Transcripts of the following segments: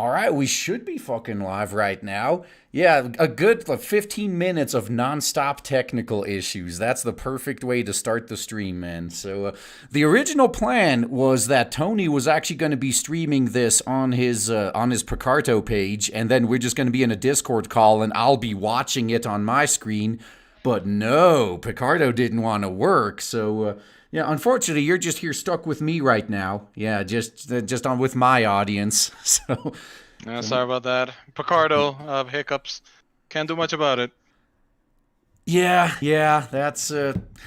All right, we should be fucking live right now. Yeah, a good 15 minutes of nonstop technical issues. That's the perfect way to start the stream, man. The original plan was that Tony was actually going to be streaming this on his Picarto page, and then we're just going to be in a Discord call, and I'll be watching it on my screen. But no, Picardo didn't want to work, yeah, unfortunately, you're just here stuck with me right now. Yeah, just on with my audience. Sorry about that. Picardo, hiccups. Can't do much about it. Yeah, that's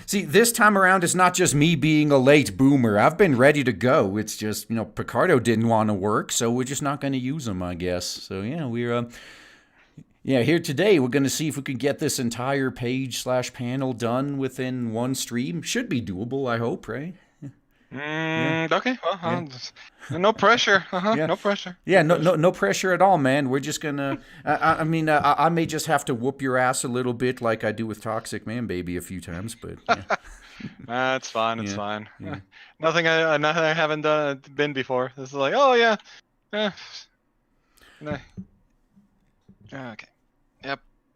see, this time around it's not just me being a late boomer. I've been ready to go. It's just, Picardo didn't want to work, so we're just not going to use him, I guess. So yeah, here today we're going to see if we can get this entire page/panel done within one stream. Should be doable, I hope, right? Yeah. Okay. Well, no pressure. Yeah. No pressure. Yeah, no pressure at all, man. We're just gonna. I may just have to whoop your ass a little bit, like I do with Toxic Man Baby a few times, but yeah. It's fine. It's fine. Yeah. Nothing I haven't been before. This is like, oh yeah. No. Okay.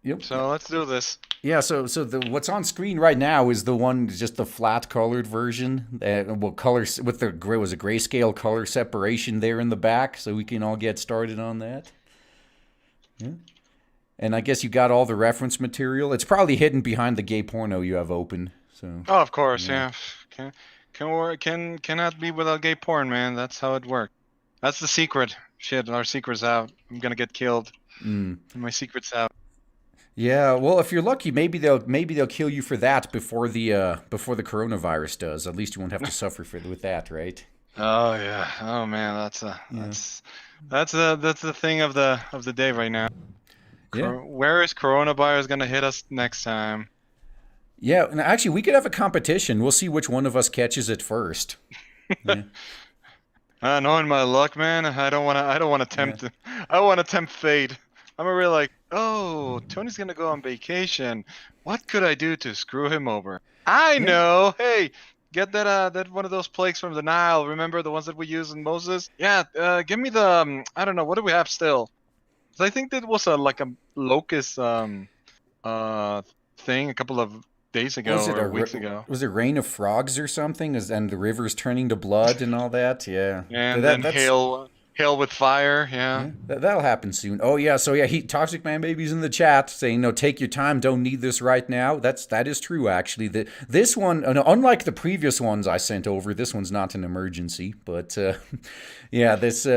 Yep. So let's do this. Yeah. So what's on screen right now is just the flat colored version. Colors with the grayscale color separation there in the back, so we can all get started on that. Yeah. And I guess you got all the reference material. It's probably hidden behind the gay porno you have open. So. Oh, of course, yeah. Cannot be without gay porn, man. That's how it works. That's the secret. Shit, our secret's out. I'm gonna get killed. My secret's out. Yeah, well, if you're lucky, maybe they'll kill you for that before the coronavirus does. At least you won't have to suffer with that, right? Oh yeah. Oh man, that's the thing of the day right now. Yeah. Where is coronavirus gonna hit us next time? Yeah, and actually, we could have a competition. We'll see which one of us catches it first. Yeah. Knowing my luck, man, I don't wanna tempt. Yeah. I want to tempt fate. I'm really like, oh, Tony's gonna go on vacation. What could I do to screw him over? I know. Hey, get that one of those plagues from the Nile. Remember the ones that we used in Moses? Yeah. Give me the I don't know. What do we have still? 'Cause I think that was like a locust thing a couple of days ago or weeks ago. Was it rain of frogs or something? And the rivers turning to blood and all that? Yeah. And then hail with fire, yeah. That'll happen soon. Oh yeah, so yeah, Toxic Man Baby's in the chat saying, "No, take your time. Don't need this right now." That is true actually. This one, unlike the previous ones I sent over, this one's not an emergency. But yeah, this.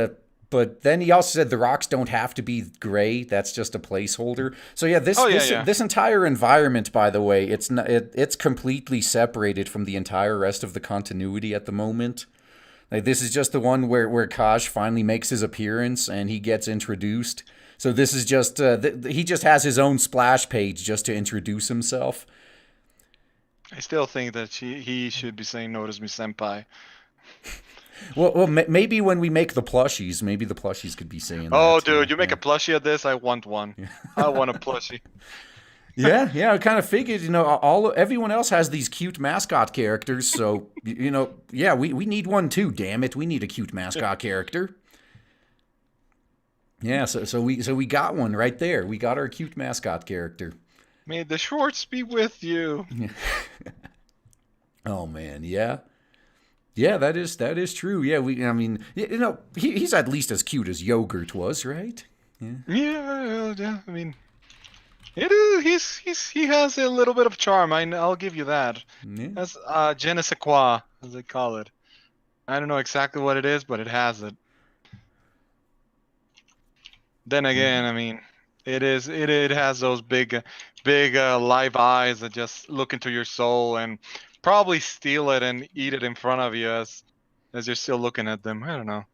But then he also said the rocks don't have to be gray. That's just a placeholder. So yeah, this entire environment, by the way, it's completely separated from the entire rest of the continuity at the moment. Like, this is just the one where Kaj finally makes his appearance and he gets introduced. So this is just he just has his own splash page just to introduce himself. I still think that he should be saying "Notice me, senpai." Well, maybe when we make the plushies, maybe the plushies could be saying. Oh, dude, you make a plushie of this? I want one. Yeah. I want a plushie. Yeah, I kind of figured, everyone else has these cute mascot characters, so, yeah, we need one too, damn it. We need a cute mascot character. Yeah, so we got one right there. We got our cute mascot character. May the shorts be with you. Oh man, yeah. Yeah, that is true. Yeah, he's at least as cute as Yogurt was, right? Yeah, I mean, it is. He has a little bit of charm. I'll give you that. Yeah. That's je ne sais quoi, as they call it. I don't know exactly what it is, but it has it. Then again, I mean, it has those big live eyes that just look into your soul and probably steal it and eat it in front of you as you're still looking at them. I don't know.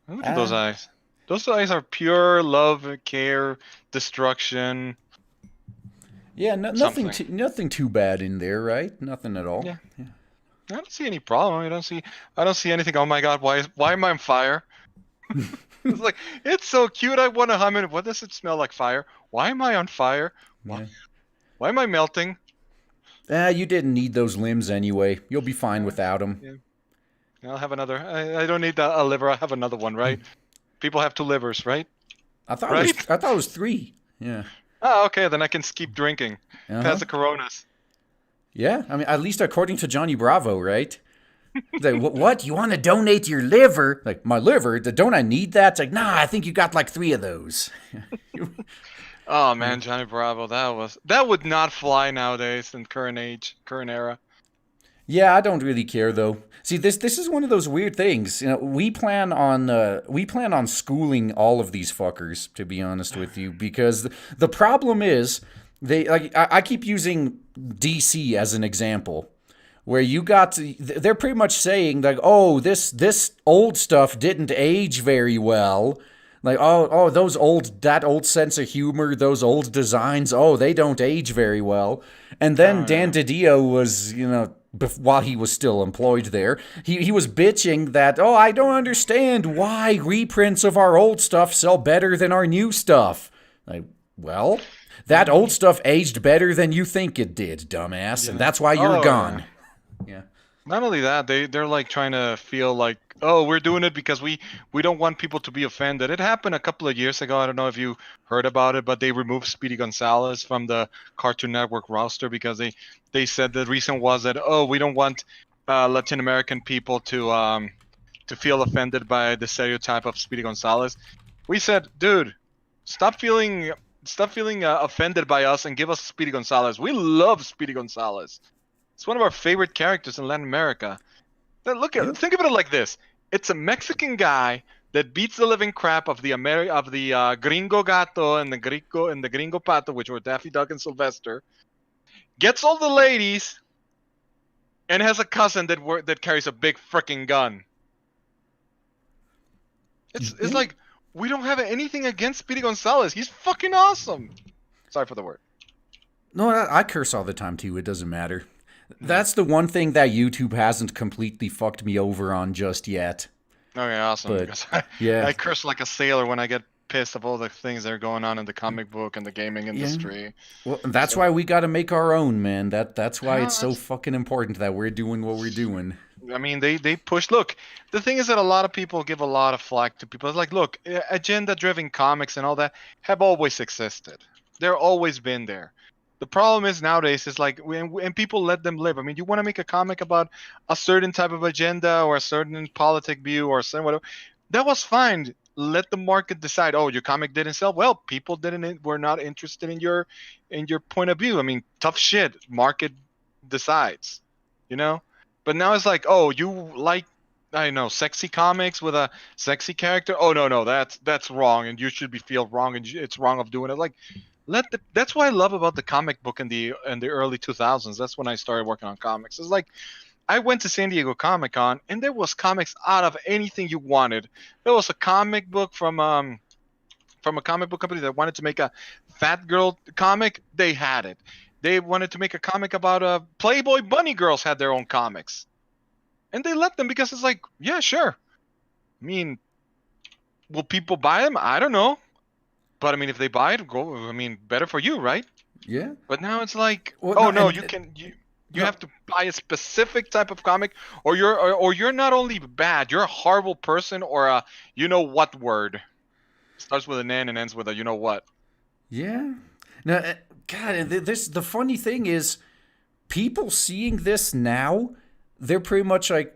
Look at those eyes. Those eyes are pure love, care, destruction. Yeah, nothing too bad in there, right? Nothing at all. Yeah. I don't see any problem. I don't see anything. Oh my God, why am I on fire? It's like, it's so cute. I want to hum it. What does it smell like? Fire. Why am I on fire? Why am I melting? You didn't need those limbs anyway. You'll be fine without them. Yeah. I'll have another. I don't need a liver. I have another one, right? People have two livers, right? I thought Right? I thought it was 3. Yeah. Oh, okay. Then I can keep drinking. Uh-huh. Pass the Coronas. Yeah. I mean, at least according to Johnny Bravo, right? Like, what? You want to donate your liver? Like, my liver? Don't I need that? It's like, nah, I think you got like 3 of those. Oh man, Johnny Bravo, that would not fly nowadays in current age, current era. Yeah, I don't really care though. See, this is one of those weird things. You know, we plan on schooling all of these fuckers, to be honest with you, because the problem is they like I keep using DC as an example. Where you got they're pretty much saying like, oh, this old stuff didn't age very well. Like, oh, that old sense of humor, those old designs, oh, they don't age very well. And then Oh Dan yeah. DiDio was, while he was still employed there, he was bitching that, oh, I don't understand why reprints of our old stuff sell better than our new stuff. Like, well, that old stuff aged better than you think it did, dumbass, and Yeah. that's why you're Oh yeah. gone. Yeah. Not only that, they're like trying to feel like, oh, we're doing it because we don't want people to be offended. It happened a couple of years ago. I don't know if you heard about it, but they removed Speedy Gonzalez from the Cartoon Network roster because they said the reason was that, oh, we don't want Latin American people to feel offended by the stereotype of Speedy Gonzalez. We said, dude, stop feeling offended by us and give us Speedy Gonzalez. We love Speedy Gonzalez. It's one of our favorite characters in Latin America. Yeah. Think of it like this: it's a Mexican guy that beats the living crap of the Gringo Gato and the Gringo Pato, which were Daffy Duck and Sylvester. Gets all the ladies, and has a cousin that carries a big freaking gun. It's Yeah. like we don't have anything against Speedy Gonzalez. He's fucking awesome. Sorry for the word. No, I curse all the time too. It doesn't matter. Yeah. That's the one thing that YouTube hasn't completely fucked me over on just yet. Okay, awesome. But Because yeah, I curse like a sailor when I get pissed of all the things that are going on in the comic book and the gaming yeah. industry. Well, that's So, why we got to make our own, man. That's why yeah, it's so fucking important that we're doing what we're doing. I mean, they push. Look, the thing is that a lot of people give a lot of flack to people. It's like, look, agenda-driven comics and all that have always existed. They're always been there. The problem is nowadays is like when people let them live. I mean, you want to make a comic about a certain type of agenda or a certain politic view or certain whatever. That was fine. Let the market decide. Oh, your comic didn't sell. Well, people were not interested in your point of view. I mean, tough shit. Market decides, you know. But now it's like, oh, you like, I don't know, sexy comics with a sexy character. Oh no, that's wrong, and you should be feel wrong, and it's wrong of doing it. Like, that's what I love about the comic book in the early 2000s. That's when I started working on comics. It's like I went to San Diego Comic Con, and there was comics out of anything you wanted. There was a comic book from a comic book company that wanted to make a fat girl comic. They had it. They wanted to make a comic about Playboy bunny girls had their own comics, and they let them because it's like, yeah, sure. I mean, will people buy them? I don't know, but I mean, if they buy it, go. I mean, better for you, right? Yeah. But now it's like, Well, oh no, no, and you no, have to buy a specific type of comic, or you're not only bad, you're a horrible person, or a you know what word starts with an N and ends with a you know what. yeah. No, God, and this the funny thing is, people seeing this now, they're pretty much like,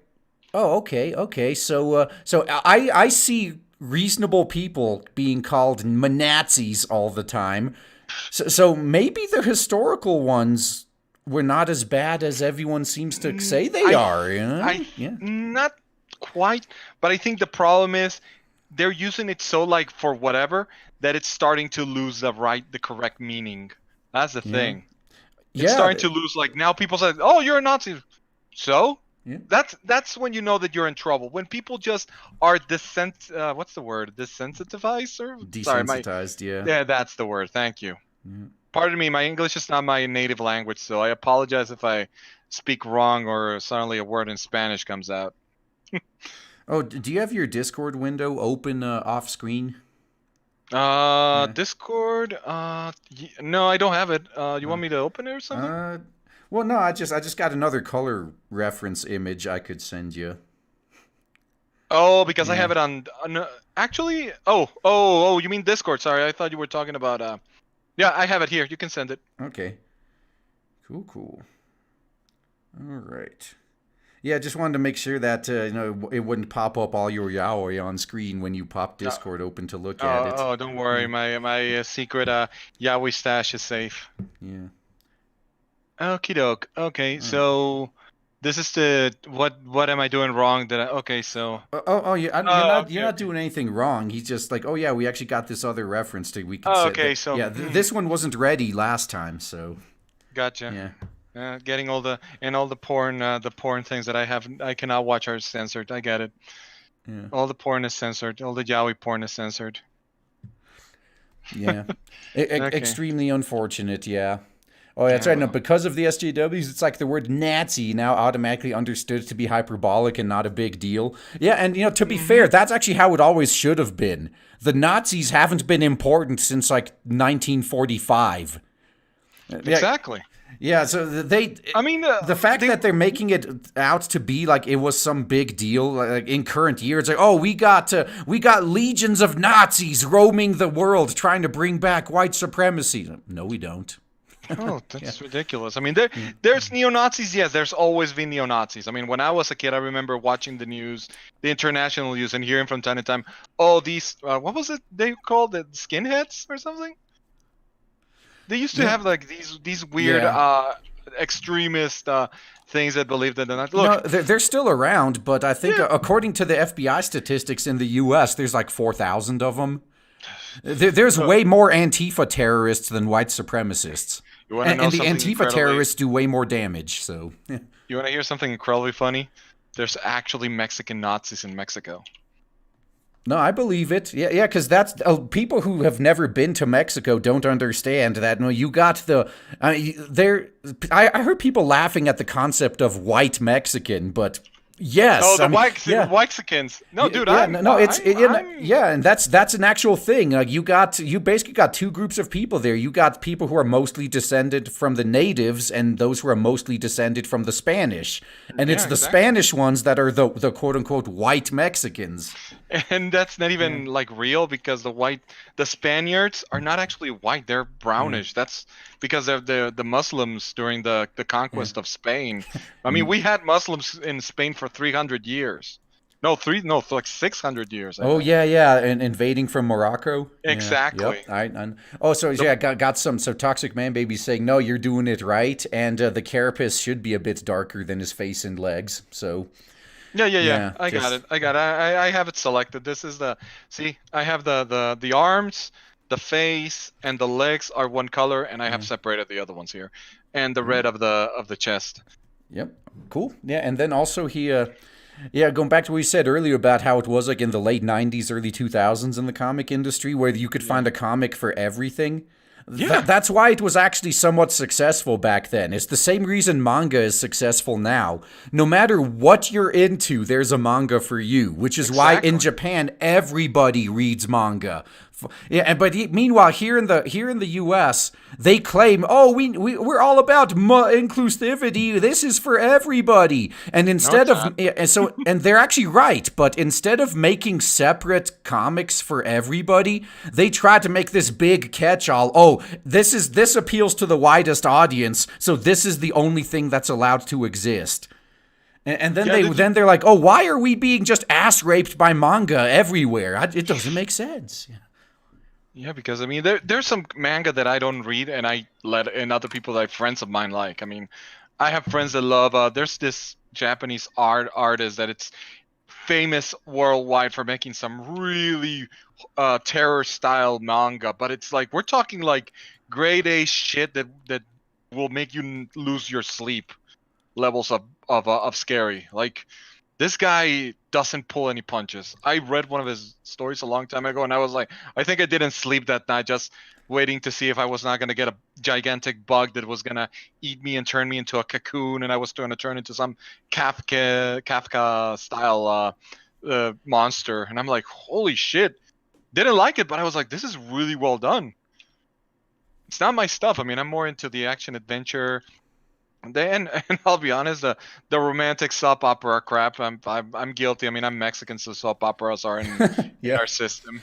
oh, okay. So I see reasonable people being called Nazis all the time. So maybe the historical ones were not as bad as everyone seems to say they I are. You know? I Yeah. not quite, but I think the problem is they're using it so like for whatever that it's starting to lose the correct meaning. That's the Yeah. thing. It's Yeah. starting to lose like now people say, "Oh, you're a Nazi." So, Yeah. that's when you know that you're in trouble. When people just are what's the word? Desensitized or sorry, my Desensitized. Yeah. yeah, that's the word. Thank you. Yeah. Pardon me, my English is not my native language, so I apologize if I speak wrong or suddenly a word in Spanish comes out. Oh, do you have your Discord window open off screen? Yeah. Discord. No, I don't have it. You Oh. want me to open it or something? Uh, well, no, I just got another color reference image I could send you. Oh, because I Yeah. have it on actually. Oh, you mean Discord? Sorry, I thought you were talking about. Yeah, I have it here. You can send it. Okay. Cool. Cool. All right. Yeah, just wanted to make sure that it wouldn't pop up all your yaoi on screen when you pop Uh, Discord open to look at it. oh, don't worry. Yeah. My secret Yaoi stash is safe. Yeah. Okie doke. Okay, All right. so this is the what am I doing wrong? Okay, so You're okay, not okay. doing anything wrong. He's just like, oh yeah, we actually got this other reference to we could Oh, say that. okay, so Yeah, this one wasn't ready last time, so gotcha. yeah, Getting all the porn things that I cannot watch are censored. I get it. yeah, All the porn is censored. All the yaoi porn is censored. yeah. Okay. Extremely unfortunate. Yeah. Oh, yeah, that's Yeah, right. No, well. because of the SJWs, it's like the word Nazi now automatically understood to be hyperbolic and not a big deal. Yeah, and to be Hmm. fair, that's actually how it always should have been. The Nazis haven't been important since like 1945. Yeah, Exactly. yeah. So I mean, the fact they that they're making it out to be like it was some big deal like in current year, it's like, oh, we got legions of Nazis roaming the world trying to bring back white supremacy. No, we don't. Oh, Yeah. that's ridiculous. I mean, there's neo-Nazis. Yes, there's always been neo-Nazis. I mean, when I was a kid, I remember watching the news, the international news, and hearing from time to time, oh, these what was it they called it, skinheads or something? They used to Yeah. have like these weird Yeah. extremist things that believe that they're not. No, Look, they're still around, but I think yeah. according to the FBI statistics in the U.S., there's like 4,000 of them. There's way more Antifa terrorists than white supremacists, You want to and, know and the something Antifa incredibly? terrorists do way more damage. So, yeah. You want to hear something incredibly funny? There's actually Mexican Nazis in Mexico. No, I believe it. Yeah, yeah, because that's people who have never been to Mexico don't understand that. No, you got the there. I heard people laughing at the concept of white Mexican, but Oh, yes, I the mean, yeah. Waxicans. No, dude, Yeah, no, I'm. yeah, and that's an actual thing. Like you basically got two groups of people there. You got people who are mostly descended from the natives, and those who are mostly descended from the Spanish. And it's Yeah, the exactly. Spanish ones that are the quote unquote white Mexicans. And that's not Yeah, even like real because the Spaniards are not actually white. They're yeah, brownish. That's because of the Muslims during the yeah. conquest of Spain. I mean, we had Muslims in Spain for 300 years. No, for like 600 years, I Oh think. yeah, yeah, and invading from Morocco. Yeah, yep. Exactly. Oh, so The yeah, got some. So Toxic Man Baby saying no, you're doing it right, and the carapace should be a bit darker than his face and legs. So yeah. yeah, I got just it. I have it selected. This is the see. I have the arms, the face, and the legs are one color, and I have yeah. separated the other ones here, and the All right. red of the chest. Yep. Cool. Yeah, and then also yeah, going back to what we said earlier about how it was like in the late '90s, early 2000s in the comic industry, where you could Yeah. find a comic for everything. Yeah. That's why it was actually somewhat successful back then. It's the same reason manga is successful now. No matter what you're into, there's a manga for you, which is why in Exactly. Japan everybody reads manga. Yeah, but meanwhile here in the U.S. they claim, oh, we're all about inclusivity. This is for everybody, and No, it's instead of not. and they're actually right. But instead of making separate comics for everybody, they try to make this big catch-all. Oh, this appeals to the widest audience, so this is the only thing that's allowed to exist. And then Yeah. they're like, oh, why are we being just ass raped by manga everywhere? It doesn't make sense. Yeah, because I mean, there's some manga that I don't read, and I let and other people that friends of mine like. I mean, I have friends that love. There's this Japanese artist that it's famous worldwide for making some really terror style manga, but it's like we're talking like grade A shit that will make you lose your sleep levels of scary. Like this guy doesn't pull any punches. I read one of his stories a long time ago, and I was like, I think I didn't sleep that night just waiting to see if I was not gonna get a gigantic bug that was gonna eat me and turn me into a cocoon, and I was going to turn into some Kafka style monster. And I'm like, holy shit! Didn't like it, but I was like, this is really well done. It's not my stuff. I mean, I'm more into the action adventure, And I'll be honest, the romantic soap opera crap. I'm guilty. I mean, I'm Mexican, so soap operas are in Yeah. our system.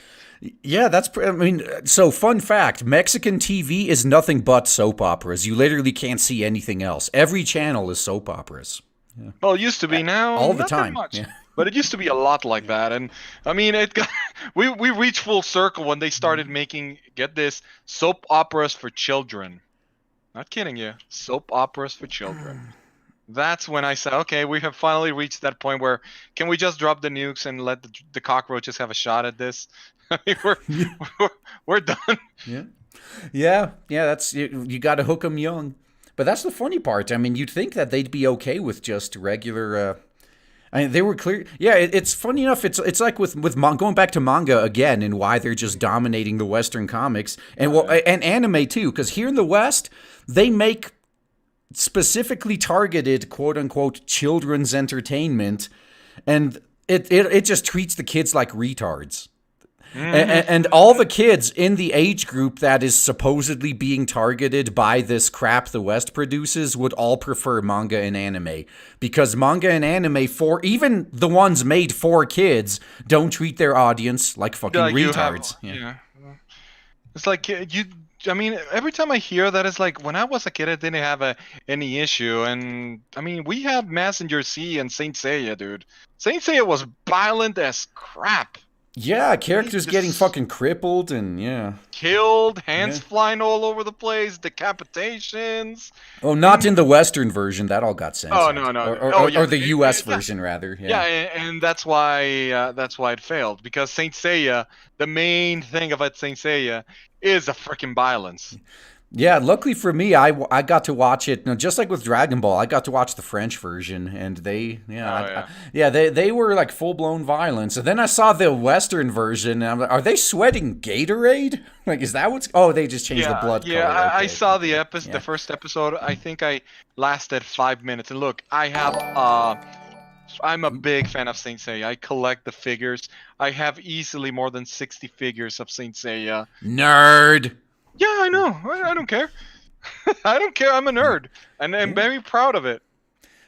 Yeah, I mean, so fun fact, Mexican TV is nothing but soap operas. You literally can't see anything else. Every channel is soap operas. Well, it used to be, now All the not that time. much, Yeah. but it used to be a lot like that. And I mean, it got we reached full circle when they started making, get this, soap operas for children. Not kidding you, soap operas for children. That's when I said, okay, we have finally reached that point where can we just drop the nukes and let the cockroaches have a shot at this? I mean, we're, we're done. Yeah. Yeah, that's you got to hook them young. But that's the funny part. I mean, you'd think that they'd be okay with just regular I mean, they were clear. Yeah, it's funny enough. It's like going back to manga again, and why they're just dominating the Western comics and and anime too. Because here in the West, they make specifically targeted quote unquote children's entertainment, and it just treats the kids like retards. And all the kids in the age group that is supposedly being targeted by this crap the West produces would all prefer manga and anime, because manga and anime, for even the ones made for kids, don't treat their audience like fucking retards. Yeah. It's like you. I mean, every time I hear that, it's like when I was a kid, I didn't have any issue, and I mean, we had Messenger C and Saint Seiya, dude. Saint Seiya was violent as crap. Yeah, characters getting fucking crippled and killed, hands flying all over the place, decapitations. Oh, not in the Western version. That all got censored. Oh no. Or the U.S. version rather. Yeah, and that's why it failed, because Saint Seiya, the main thing about Saint Seiya is a freaking violence. Yeah, luckily for me, I got to watch it. Just like with Dragon Ball, I got to watch the French version, and they they were like full blown violence. And then I saw the Western version, and I'm like, are they sweating Gatorade? Like, is that what's? Oh, they just changed the blood color. Yeah, Okay. I saw the first episode. I think I lasted 5 minutes. And look, I'm a big fan of Saint Seiya. I collect the figures. I have easily more than 60 figures of Saint Seiya. Nerd. Yeah, I know. I don't care. I don't care. I'm a nerd, and I'm very proud of it.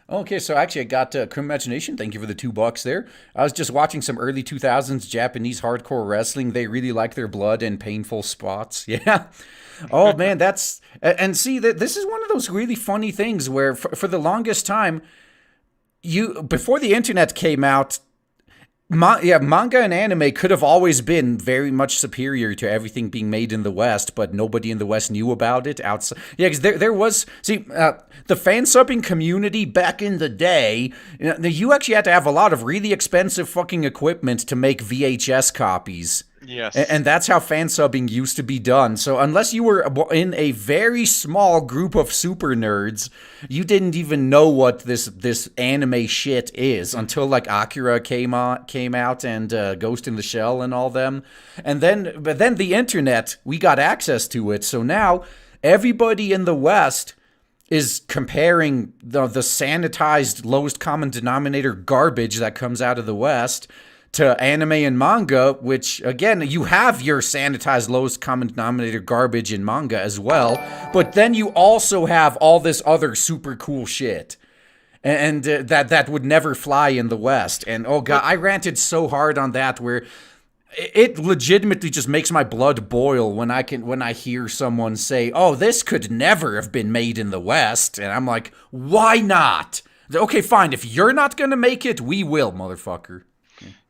Okay, so actually I got Criminal Imagination. Thank you for the $2 there. I was just watching some early 2000s Japanese hardcore wrestling. They really like their blood and painful spots. Yeah. Oh, man, that's... And see, this is one of those really funny things where for the longest time, before the internet came out, manga and anime could have always been very much superior to everything being made in the West, but nobody in the West knew about it outside. Yeah, because there was, the fan subbing community back in the day, you actually had to have a lot of really expensive fucking equipment to make VHS copies. Yes. And that's how fan subbing used to be done. So unless you were in a very small group of super nerds, you didn't even know what this anime shit is until like Akira came out and Ghost in the Shell and all them. But then the internet, we got access to it. So now everybody in the West is comparing the sanitized lowest common denominator garbage that comes out of the West to anime and manga, which, again, you have your sanitized lowest common denominator garbage in manga as well, but then you also have all this other super cool shit. And that would never fly in the West. And, oh, God, I ranted so hard on that where it legitimately just makes my blood boil when I hear someone say, oh, this could never have been made in the West. And I'm like, why not? Okay, fine. If you're not going to make it, we will, motherfucker.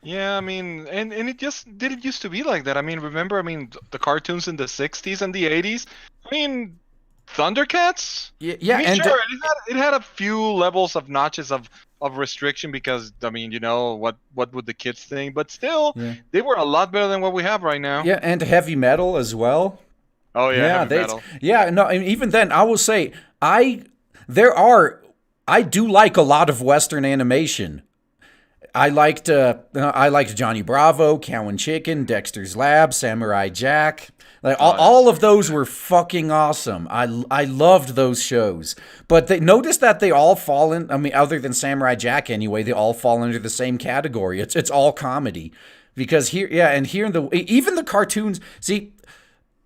Yeah, I mean, and it used to be like that. I mean, remember, the cartoons in the 60s and the 80s? I mean, Thundercats? Yeah, I mean, and sure, it had a few levels of notches of restriction because, I mean, what would the kids think? But still, they were a lot better than what we have right now. Yeah, and heavy metal as well. Oh, yeah, heavy metal. Yeah, no, even then, I will say, I do like a lot of Western animation. I liked Johnny Bravo, Cow and Chicken, Dexter's Lab, Samurai Jack. Like all of those were fucking awesome. I loved those shows. But notice that they all fall in. I mean, other than Samurai Jack anyway, they all fall under the same category. It's all comedy. Because here in even the cartoons. See,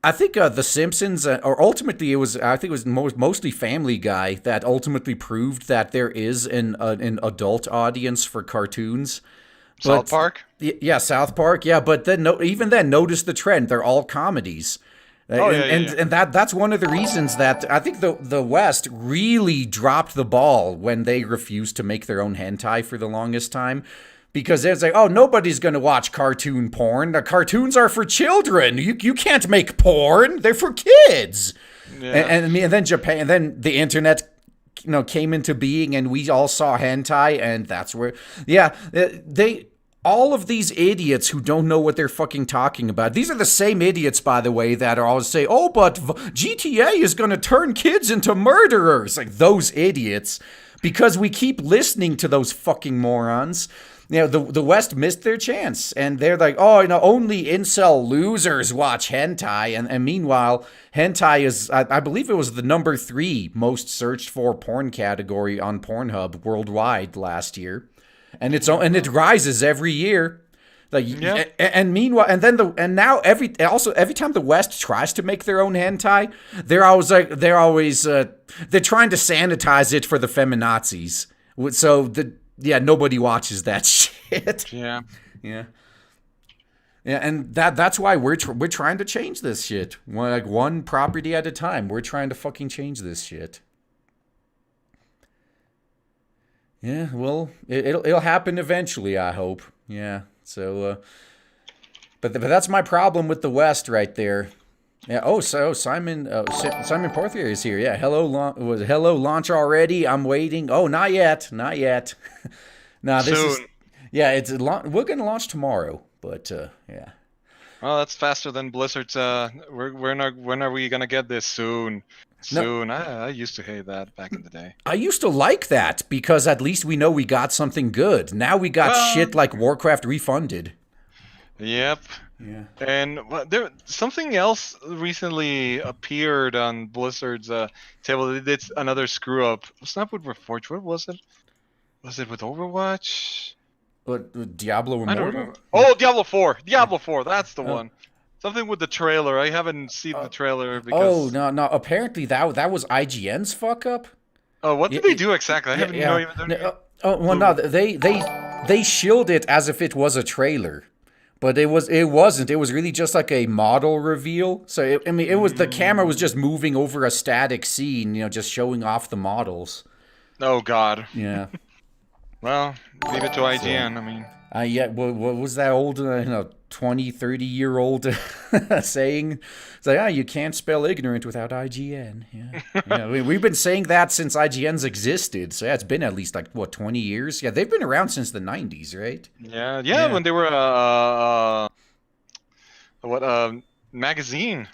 I think The Simpsons, or ultimately I think it was mostly Family Guy that ultimately proved that there is an adult audience for cartoons. South But Park. yeah, South Park, yeah. But then even then, notice the trend. They're all comedies. Oh yeah, yeah, yeah. And that's one of the reasons that I think the West really dropped the ball when they refused to make their own hentai for the longest time. Because it's like, oh, nobody's going to watch cartoon porn. The cartoons are for children. You can't make porn. They're for kids. Yeah. And then Japan, and then the internet, came into being, and we all saw hentai, and that's where, yeah, they. All of these idiots who don't know what they're fucking talking about. These are the same idiots, by the way, that are always say, oh, but GTA is going to turn kids into murderers. Like those idiots. Because we keep listening to those fucking morons. The West missed their chance. And they're like, oh, only incel losers watch hentai. And meanwhile, hentai is, I believe it was the number 3 most searched for porn category on Pornhub worldwide last year. And it rises every year. Like, Yep. and meanwhile, now every time the West tries to make their own hentai, they're trying to sanitize it for the feminazis. So nobody watches that shit. Yeah. Yeah. Yeah, and that's why we're trying to change this shit. One property at a time. We're trying to fucking change this shit. Yeah, well, it'll happen eventually, I hope. Yeah, so, but that's my problem with the West right there. Yeah. Oh, so Simon Porthier is here. Yeah. Hello, launch already. I'm waiting. Oh, not yet. Nah, this Soon. is. Yeah, we're gonna launch tomorrow, but yeah. Well, that's faster than Blizzard's. When are we gonna get this? Soon. Soon. I used to hate that back in the day. I used to like that because at least we know we got something good. Now we got shit like Warcraft refunded. Yep. Yeah. And there something else recently appeared on Blizzard's table. It's another screw up. It's not with Reforged. What was it? Was it with Overwatch? But Diablo I don't Immortal? remember. Oh, Diablo 4. Diablo 4. That's the one. Something with the trailer. I haven't seen the trailer because. Oh no! Apparently that was IGN's fuck up. Oh, what did they do exactly? I haven't even their name. Well, no, they shilled it as if it was a trailer, but it wasn't. It was really just like a model reveal. So it was the camera was just moving over a static scene, just showing off the models. Oh God. Yeah. Well, leave it to IGN. I mean. Yeah, what was that old, 20, 30-year-old saying? It's like, you can't spell ignorant without IGN. Yeah. We've been saying that since IGN's existed. So, it's been at least, 20 years? Yeah, they've been around since the 90s, right? Yeah, when they were, magazine.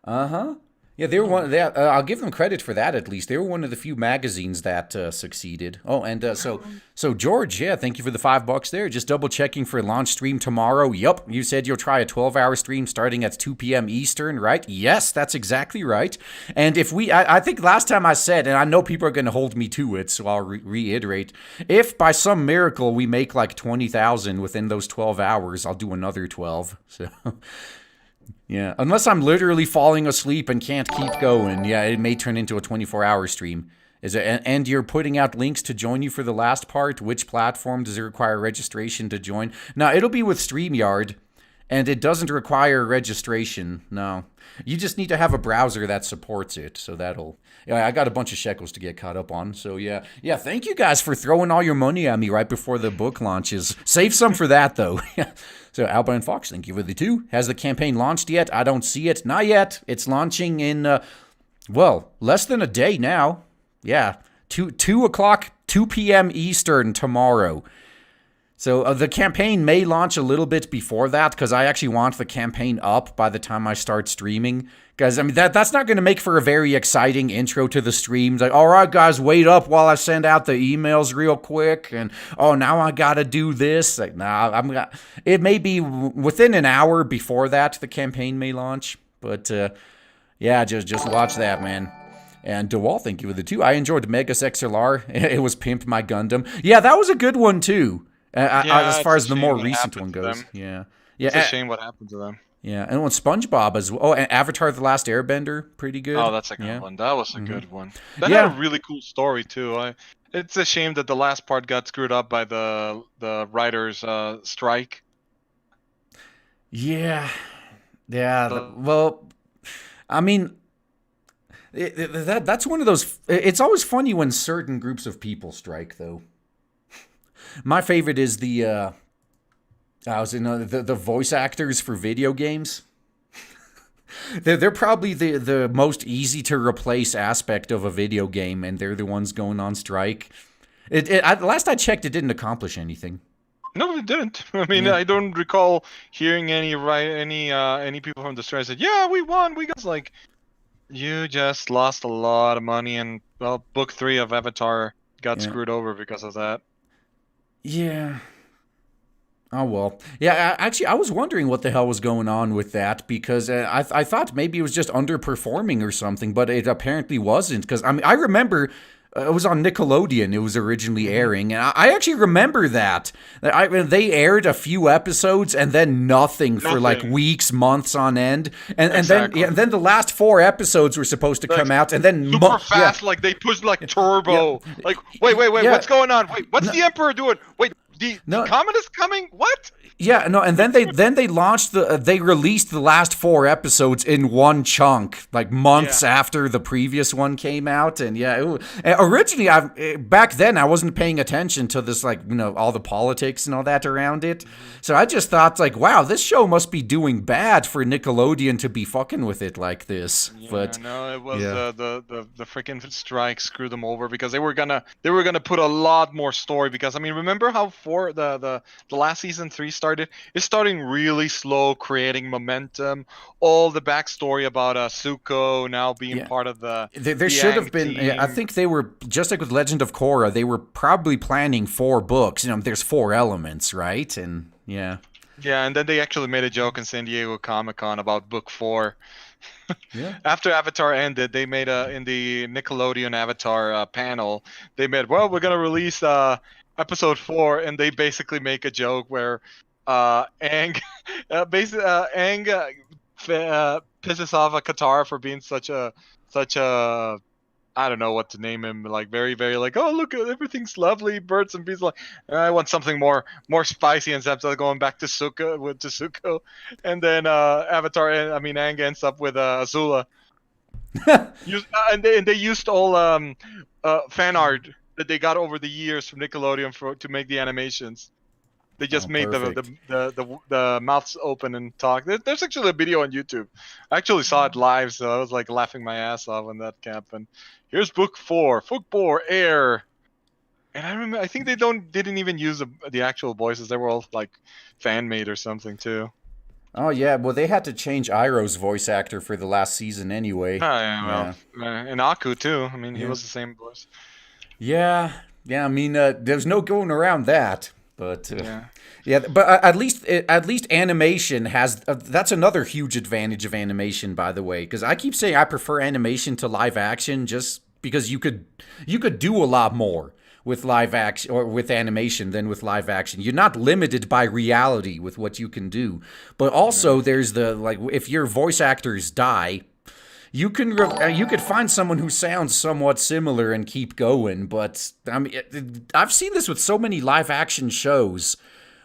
Uh-huh. Yeah, they were one. I'll give them credit for that. At least they were one of the few magazines that succeeded. Oh, and so George, yeah, thank you for the $5 there. Just double checking for launch stream tomorrow. Yup, you said you'll try a 12-hour stream starting at 2 p.m. Eastern, right? Yes, that's exactly right. And if I think last time I said, and I know people are going to hold me to it, so I'll reiterate. If by some miracle we make 20,000 within those 12 hours, I'll do another 12. So. Yeah, unless I'm literally falling asleep and can't keep going. Yeah, it may turn into a 24-hour stream. And you're putting out links to join you for the last part? Which platform does it require registration to join? Now, it'll be with StreamYard, and it doesn't require registration. No. You just need to have a browser that supports it, so that'll... Yeah, I got a bunch of shekels to get caught up on, so yeah. Yeah, thank you guys for throwing all your money at me right before the book launches. Save some for that, though. So, Alpine Fox, thank you for the 2. Has the campaign launched yet? I don't see it. Not yet. It's launching in, less than a day now. Yeah, 2 o'clock, 2 p.m. Eastern tomorrow. So the campaign may launch a little bit before that because I actually want the campaign up by the time I start streaming. Guys, I mean, that's not going to make for a very exciting intro to the streams. Like, all right, guys, wait up while I send out the emails real quick. And, now I got to do this. Like, it may be within an hour before that the campaign may launch. But, yeah, just watch that, man. And DeWalt, thank you for the 2. I enjoyed Megas XLR. It was Pimp My Gundam. Yeah, that was a good one, too. As far as the more recent one goes. Yeah. It's a shame what happened to them. Yeah, and when SpongeBob as well. Oh, and Avatar: The Last Airbender, pretty Oh, good. that's a good Yeah. one. That was a Hmm. good one. That had a Yeah. really cool story too. It's a shame that the last part got screwed up by the writers' strike. Yeah. Yeah. But Well, I mean, that's one of those. It's always funny when certain groups of people strike, though. My favorite is I was in the voice actors for video games. They're probably the most easy to replace aspect of a video game, and they're the ones going on strike. Last I checked, it didn't accomplish anything. no, it didn't. I mean, Yeah. I don't recall hearing any people from the strike said, "Yeah, we won. We got." It's like you just lost a lot of money, and well, book 3 of Avatar got Yeah. screwed over because of that. Yeah. Oh well, yeah. Actually, I was wondering what the hell was going on with that because I thought maybe it was just underperforming or something, but it apparently wasn't. Because I mean, I remember it was on Nickelodeon. It was originally Hmm. airing, and I actually remember that. They aired a few episodes and then nothing for like Nothing. weeks, months on end, and then Exactly. yeah, and then the last 4 episodes were supposed to Like come out, and then super yeah, fast, like they pushed like yeah, turbo. Like, wait, yeah. what's going on? Wait, what's No, the Emperor doing? Wait, the no, comet is coming? What? yeah, no, and then they launched they released the last 4 episodes in one chunk, like Yeah. months after the previous one came out, and yeah, originally back then I wasn't paying attention to this like all the politics and all that around it, so I just thought like, wow, this show must be doing bad for Nickelodeon to be fucking with it like this, Yeah, but no, it was yeah. the freaking strike screwed them over because they were gonna put a lot more story because I mean remember how the last season 3 started? It's starting really slow, creating momentum. All the backstory about Zuko now being Yeah, part of the there the should have Aang been. I team. think they were just like with Legend of Korra. They were probably planning 4 books. There's 4 elements, right? And yeah, Yeah, and then they actually made a joke in San Diego Comic Con about book 4. yeah. After Avatar ended, they made a in the Nickelodeon Avatar panel. They made we're gonna release episode 4, and they basically make a joke where Aang Aang pisses off a Katara for being such a I don't know what to name him. Like very very like oh look everything's lovely birds and bees like I want something more spicy and stuff. So going back to Suko, and then Avatar I mean Aang ends up with Azula. And they used all fan art that they got over the years from Nickelodeon to make the animations. They just Oh, made the perfect. the, the the mouths open and talk. There's actually a video on YouTube. I actually saw it live, so I was like laughing my ass off when that happened. Here's book 4, air. And I remember, I think didn't even use the actual voices. They were all like fan made or something too. Oh yeah. Well, they had to change Iroh's voice actor for the last season anyway. Oh yeah, Yeah. well, and Aku too. I mean, he Yeah. was the same voice. Yeah. Yeah. I mean, there's no going around that. But Yeah. yeah, but at least animation has that's another huge advantage of animation, by the way, because I keep saying I prefer animation to live action just because you could do a lot more with live action or with animation than with live action. You're not limited by reality with what you can do, but also Yeah. there's the like if your voice actors die, you could find someone who sounds somewhat similar and keep going, but I mean, I've seen this with so many live action shows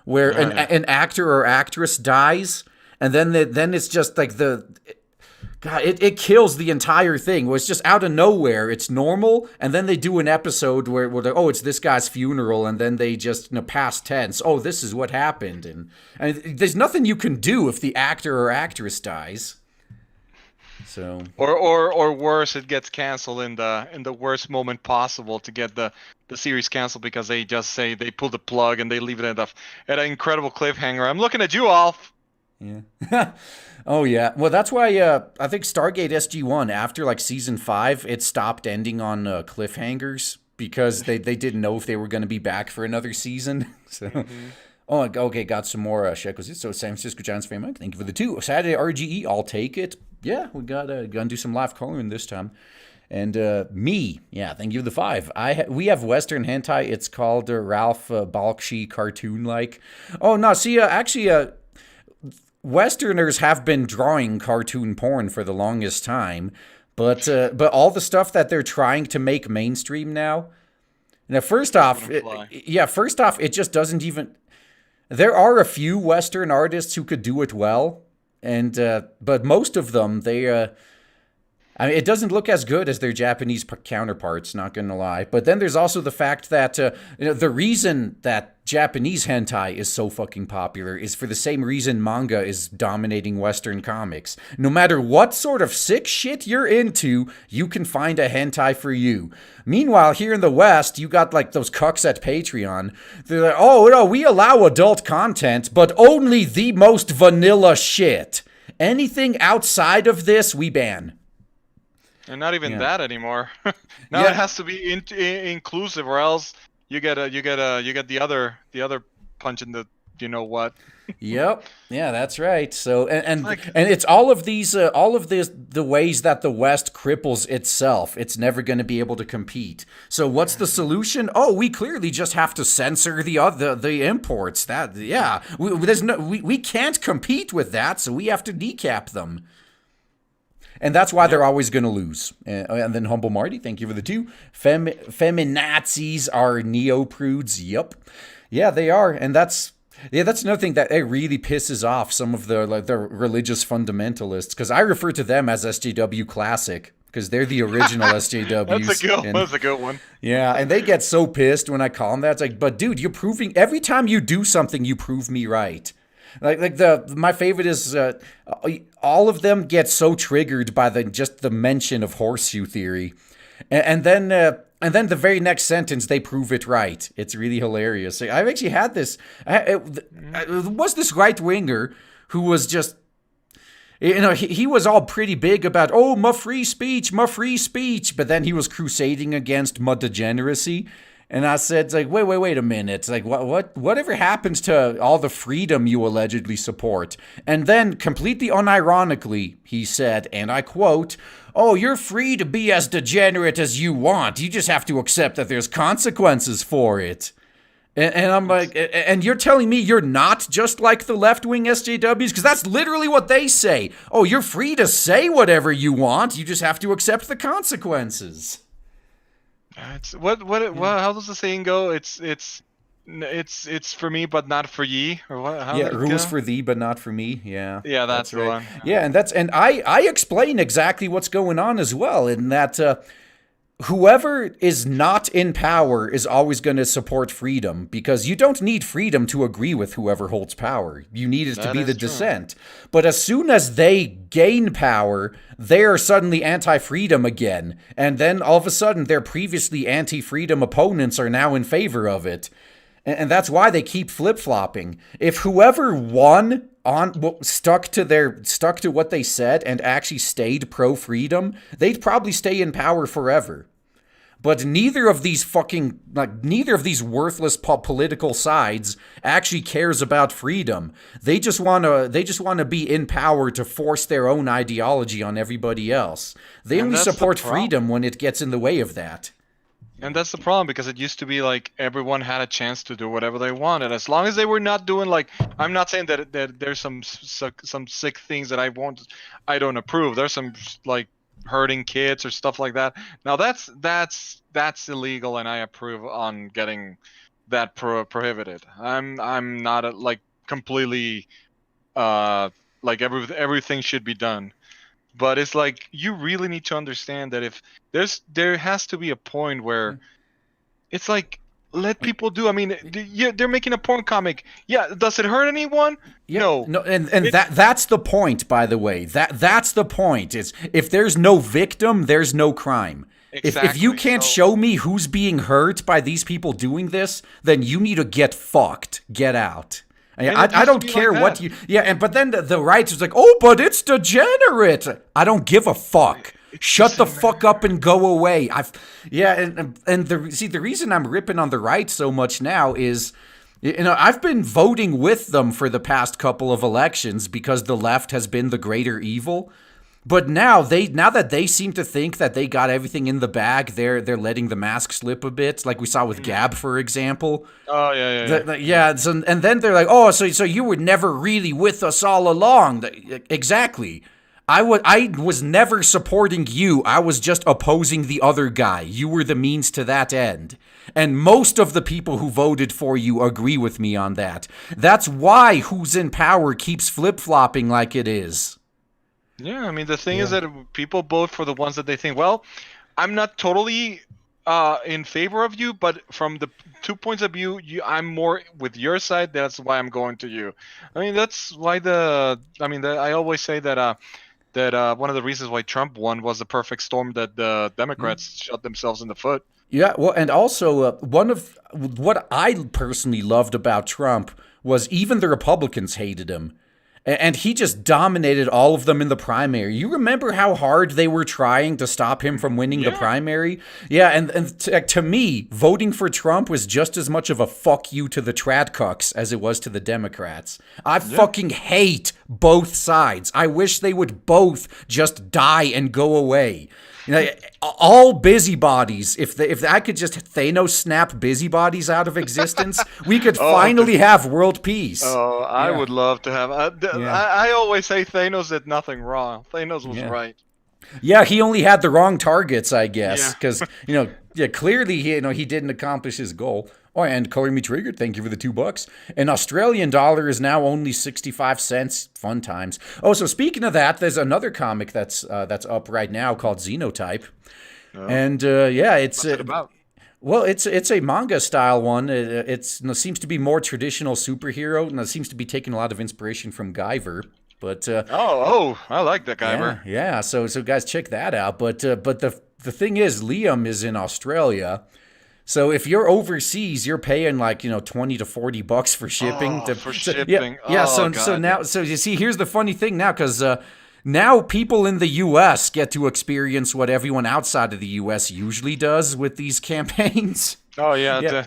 where Oh, an yeah. an actor or actress dies, and then it's just like God, it kills the entire thing. Where it's just out of nowhere, it's normal, and then they do an episode where they're, oh, it's this guy's funeral, and then they just in the past tense, oh, this is what happened, and there's nothing you can do if the actor or actress dies. So Or worse, it gets canceled in the worst moment possible to get the series canceled because they just say they pull the plug and they leave it at an incredible cliffhanger. I'm looking at you, Alf. yeah. Oh yeah. Well, that's why I think Stargate SG-1 after like season 5, it stopped ending on cliffhangers because they didn't know if they were going to be back for another season. So Hmm. oh, okay, got some more shekels. So San Francisco Giants fan, Mike, thank you for the 2. Saturday RGE, I'll take it. Yeah, we got gonna do some live coloring this time. And me, yeah, thank you for the 5. We have Western hentai. It's called Ralph Balkshi cartoon like. Oh no, see, actually, Westerners have been drawing cartoon porn for the longest time, but all the stuff that they're trying to make mainstream now. Now, first off, it just doesn't even. There are a few Western artists who could do it well, and but most of them, I mean, it doesn't look as good as their Japanese counterparts, not gonna lie. But then there's also the fact that the reason that Japanese hentai is so fucking popular is for the same reason manga is dominating Western comics. No matter what sort of sick shit you're into, you can find a hentai for you. Meanwhile, here in the West, you got like those cucks at Patreon. They're like, oh no, we allow adult content, but only the most vanilla shit. Anything outside of this, we ban. And not even that anymore. Now it has to be inclusive, or else you get the other punch in the you know what. Yep. Yeah, that's right. So and it's all of the ways that the West cripples itself. It's never going to be able to compete. So what's the solution? Oh, we clearly just have to censor the imports. We can't compete with that, so we have to decap them. And that's why they're always going to lose. And then Humble Marty, thank you for the 2. Feminazis are neo-prudes. Yup. Yeah, they are. And that's another thing that it really pisses off some of the religious fundamentalists. Because I refer to them as SJW Classic. Because they're the original SJWs. That's a good one. Yeah, and they get so pissed when I call them that. It's like, but dude, every time you do something, you prove me right. My favorite is all of them get so triggered by just the mention of horseshoe theory, and then the very next sentence they prove it right. It's really hilarious. I've actually had this. Was this right winger who was just. He was all pretty big about, my free speech, but then he was crusading against my degeneracy. And I said, like, wait a minute. It's like, whatever happens to all the freedom you allegedly support? And then, completely unironically, he said, and I quote, oh, you're free to be as degenerate as you want. You just have to accept that there's consequences for it. And I'm like, and you're telling me you're not just like the left-wing SJWs? Because that's literally what they say. Oh, you're free to say whatever you want. You just have to accept the consequences. How does the saying go? It's for me but not for ye, or what? Rules for thee but not for me. Yeah, that's the right. one. Yeah, and I explain exactly what's going on as well, in that whoever is not in power is always going to support freedom, because you don't need freedom to agree with whoever holds power. You need it to be the dissent. But as soon as they gain power, they are suddenly anti-freedom again. And then all of a sudden, their previously anti-freedom opponents are now in favor of it. And that's why they keep flip-flopping. If whoever won stuck to what they said and actually stayed pro-freedom, they'd probably stay in power forever. But neither of these worthless political sides actually cares about freedom. They just want to be in power to force their own ideology on everybody else. They only support freedom when it gets in the way of that. And that's the problem, because it used to be like everyone had a chance to do whatever they wanted, as long as they were not doing, like, I'm not saying that there's some sick things that I don't approve. There's some like hurting kids or stuff like that. Now that's illegal, and I approve on getting that prohibited. I'm not like completely like everything should be done. But it's like, you really need to understand that if there has to be a point where it's like, let people do. I mean, they're making a porn comic. Yeah, does it hurt anyone? No, and that's the point, by the way. That's the point. Is if there's no victim, there's no crime. Exactly. If you can't show me who's being hurt by these people doing this, then you need to get fucked. Get out. I don't care what you... Yeah, but then the right is like, oh, but it's degenerate. I don't give a fuck. Shut the fuck up and go away. The reason I'm ripping on the right so much now is, I've been voting with them for the past couple of elections because the left has been the greater evil. But now that they seem to think that they got everything in the bag, they're letting the mask slip a bit, like we saw with Gab, for example. Oh yeah, yeah, yeah. Yeah. So, and then they're like, oh, so you were never really with us all along. Exactly. I was never supporting you. I was just opposing the other guy. You were the means to that end. And most of the people who voted for you agree with me on that. That's why who's in power keeps flip-flopping like it is. Yeah, I mean the thing is that people vote for the ones that they think, well, I'm not totally in favor of you, but from the 2 points of view, I'm more with your side. That's why I'm going to you. I mean that's why I always say that one of the reasons why Trump won was the perfect storm that the Democrats shot themselves in the foot. Yeah, well, and also one of what I personally loved about Trump was even the Republicans hated him. And he just dominated all of them in the primary. You remember how hard they were trying to stop him from winning the primary? Yeah, and to me, voting for Trump was just as much of a fuck you to the tradcucks as it was to the Democrats. I fucking hate both sides. I wish they would both just die and go away. You know, all busybodies. If I could just Thanos snap busybodies out of existence, we could finally have world peace. Oh, I would love to have. I always say Thanos did nothing wrong. Thanos was right. Yeah, he only had the wrong targets, I guess, because clearly he didn't accomplish his goal. Oh, and Color Me Triggered, thank you for the $2. An Australian dollar is now only 65 cents. Fun times. Oh, so speaking of that, there's another comic that's up right now called Xenotype, and it's What's it about? Well, it's a manga style one. It seems to be more traditional superhero, and it seems to be taking a lot of inspiration from Guyver. But I like that Guyver. Yeah. So guys, check that out. But the thing is, Liam is in Australia. So if you're overseas, you're paying like $20 to $40 for shipping. For shipping. So you see, here's the funny thing now, because now people in the U.S. get to experience what everyone outside of the U.S. usually does with these campaigns. Oh yeah.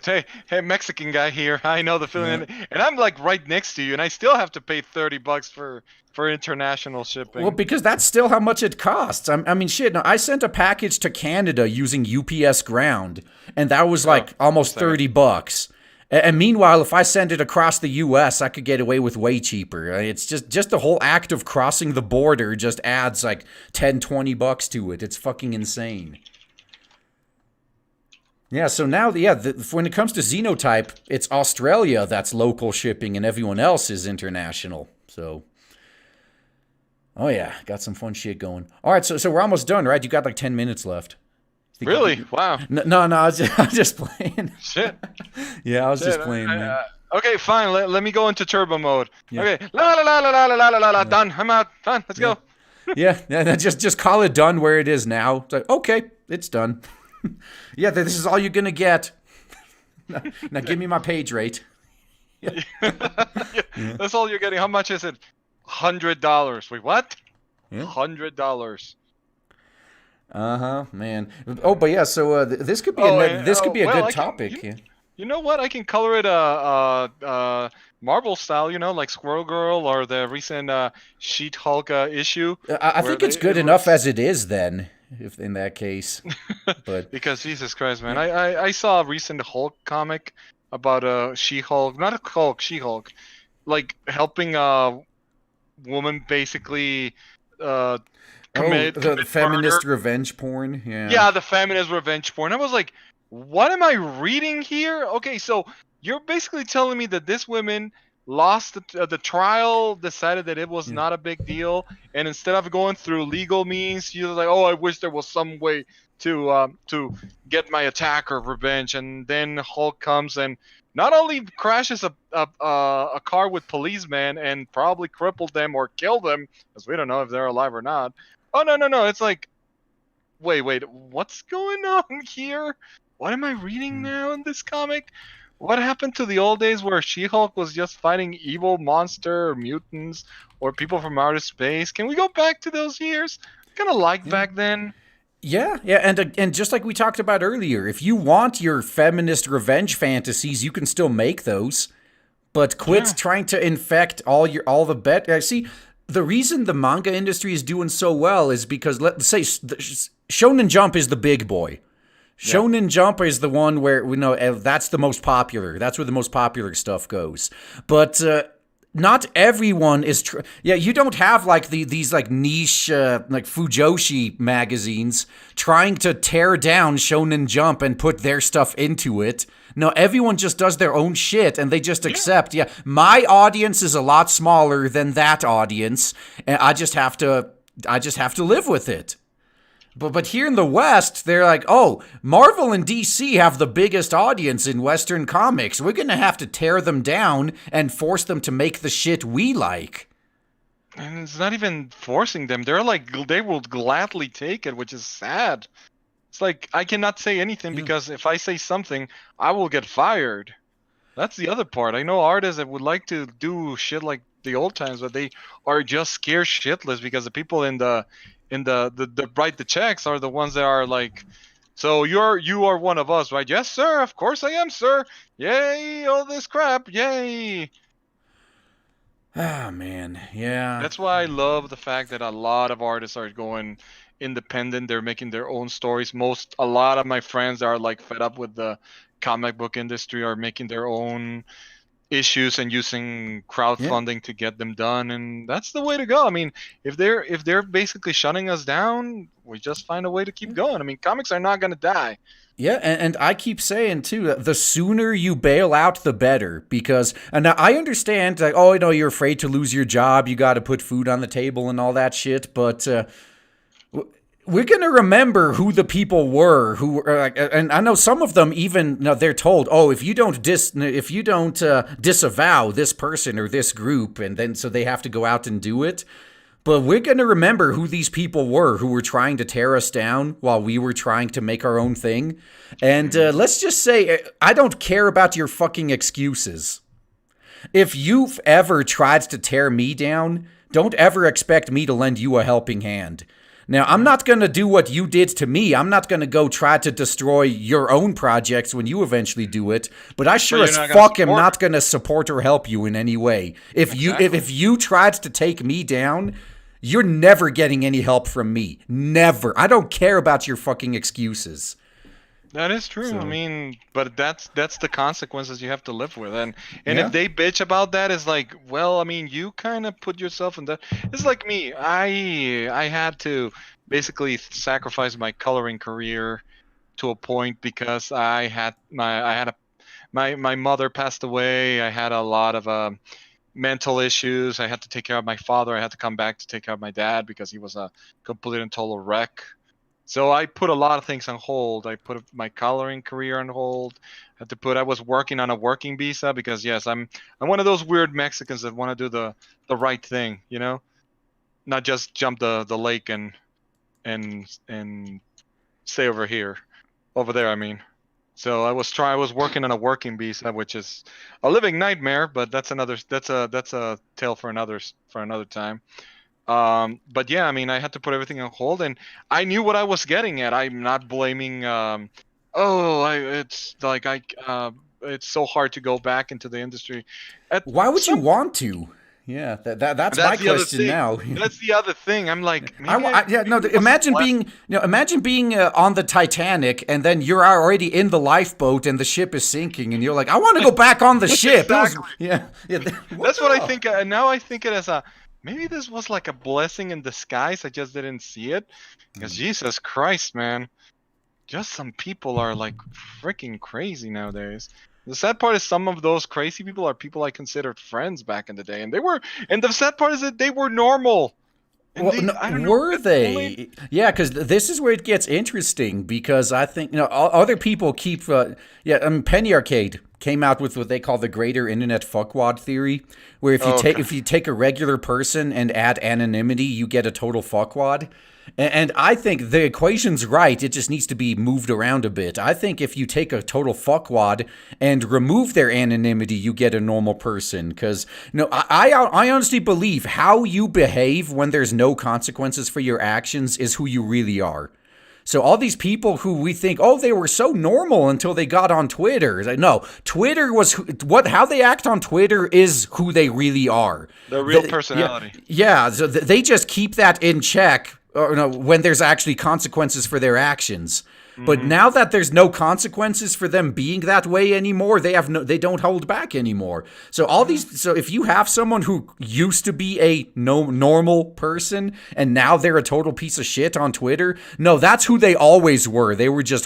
Hey, Mexican guy here. I know the feeling, and I'm like right next to you, and I still have to pay $30 for international shipping. Well, because that's still how much it costs. I mean, shit. No, I sent a package to Canada using UPS Ground, and that was like almost $30. And meanwhile, if I send it across the U.S., I could get away with way cheaper. It's just the whole act of crossing the border just adds like $10-20 to it. It's fucking insane. Yeah, so now, when it comes to Xenotype, it's Australia that's local shipping and everyone else is international. So, oh yeah, got some fun shit going. All right, so we're almost done, right? You got like 10 minutes left. Really? Wow. No, I was just playing. Shit. Yeah, I was just playing, man. Okay, fine. Let me go into turbo mode. Yeah. Okay. La. Done. I'm out. Done. Let's go. Yeah. Just call it done where it is now. It's like, okay, it's done. Yeah, this is all you're gonna get. Now give me my page rate. Yeah. That's all you're getting. How much is it? $100. Wait, what? Yeah. $100. Man. Oh, but yeah. So this could be a good topic. You know what? I can color it Marvel style. Like Squirrel Girl or the recent She-Hulk issue. I think it's good enough as it is. Then, if in that case, but because Jesus Christ, man, I saw a recent Hulk comic about She-Hulk, not a Hulk, She-Hulk, like helping a woman basically commit the feminist murder. Revenge porn. Yeah, the feminist revenge porn. I was like, what am I reading here? Okay, so you're basically telling me that this woman lost the trial, decided that it was not a big deal, and instead of going through legal means, she was like, oh, I wish there was some way to get my attacker revenge. And then Hulk comes and not only crashes a car with policemen and probably crippled them or killed them, because we don't know if they're alive or not. Oh, no. It's like, wait, what's going on here? What am I reading now in this comic? What happened to the old days where She-Hulk was just fighting evil monster or mutants or people from outer space? Can we go back to those years? Kind of like back then. Yeah, and just like we talked about earlier, if you want your feminist revenge fantasies, you can still make those, but quit trying to infect all the bet. See, the reason the manga industry is doing so well is because, let's say, Shonen Jump is the big boy. Yeah. Shonen Jump is the one where we know that's the most popular. That's where the most popular stuff goes. But not everyone is. Yeah, you don't have like these like niche like Fujoshi magazines trying to tear down Shonen Jump and put their stuff into it. No, everyone just does their own shit and they just accept. Yeah, my audience is a lot smaller than that audience, and I just have to live with it. But here in the West, they're like, oh, Marvel and DC have the biggest audience in Western comics. We're going to have to tear them down and force them to make the shit we like. And it's not even forcing them. They're like, they will gladly take it, which is sad. It's like, I cannot say anything because if I say something, I will get fired. That's the other part. I know artists that would like to do shit like the old times, but they are just scared shitless because the people in the write the checks are the ones that are like, so you are one of us, right? Yes, sir. Of course I am, sir. Yay! All this crap. Yay! Ah, man. Yeah. That's why I love the fact that a lot of artists are going independent. They're making their own stories. A lot of my friends are like fed up with the comic book industry are making their own issues and using crowdfunding to get them done, and that's the way to go. I mean, if they're basically shutting us down, we just find a way to keep going. I mean, comics are not going to die. Yeah, and I keep saying too that the sooner you bail out, the better. Because and now I understand, like, oh, you're afraid to lose your job, you got to put food on the table and all that shit, but we're gonna remember who the people were who are like, and I know some of them even they're told, oh, if you don't disavow this person or this group, and then so they have to go out and do it. But we're gonna remember who these people were who were trying to tear us down while we were trying to make our own thing. And let's just say, I don't care about your fucking excuses. If you've ever tried to tear me down, don't ever expect me to lend you a helping hand. Now, I'm not going to do what you did to me. I'm not going to go try to destroy your own projects when you eventually do it. But I sure as fuck am not going to support or help you in any way. If you tried to take me down, you're never getting any help from me. Never. I don't care about your fucking excuses. That is true. So, I mean, but that's the consequences you have to live with, and if they bitch about that, it's like, well, I mean, you kind of put yourself in that. It's like me. I had to basically sacrifice my coloring career to a point because my mother passed away. I had a lot of mental issues. I had to take care of my father. I had to come back to take care of my dad because he was a complete and total wreck. So I put a lot of things on hold. I put my coloring career on hold. I was working on a working visa because yes, I'm one of those weird Mexicans that want to do the right thing, not just jump the lake and stay over there. I mean, so I was working on a working visa, which is a living nightmare. But that's a tale for another time. But yeah, I mean, I had to put everything on hold, and I knew what I was getting at. I'm not blaming. It's so hard to go back into the industry. Why would you want to? Yeah, that's my question now. That's the other thing. I'm like, imagine being on the Titanic, and then you're already in the lifeboat, and the ship is sinking, and you're like, I want to go back on the ship. Exactly. That's what I think. Now I think it as a. Maybe this was like a blessing in disguise. I just didn't see it. Because Jesus Christ, man. Just some people are like freaking crazy nowadays. The sad part is some of those crazy people are people I considered friends back in the day. And the sad part is that they were normal. Were they? Yeah, because this is where it gets interesting. Because I think other people keep. Penny Arcade came out with what they call the greater internet fuckwad theory, where if you take a regular person and add anonymity, you get a total fuckwad. And I think the equation's right. It just needs to be moved around a bit. I think if you take a total fuckwad and remove their anonymity, you get a normal person. Because I honestly believe how you behave when there's no consequences for your actions is who you really are. So all these people who we think, oh, they were so normal until they got on Twitter. It's like, no, Twitter was how they act on Twitter is who they really are. The real personality. Yeah, so they just keep that in check, or no, when there's actually consequences for their actions. But now that there's no consequences for them being that way anymore, they don't hold back anymore. So so if you have someone who used to be a normal person and now they're a total piece of shit on Twitter, no, that's who they always were. They were just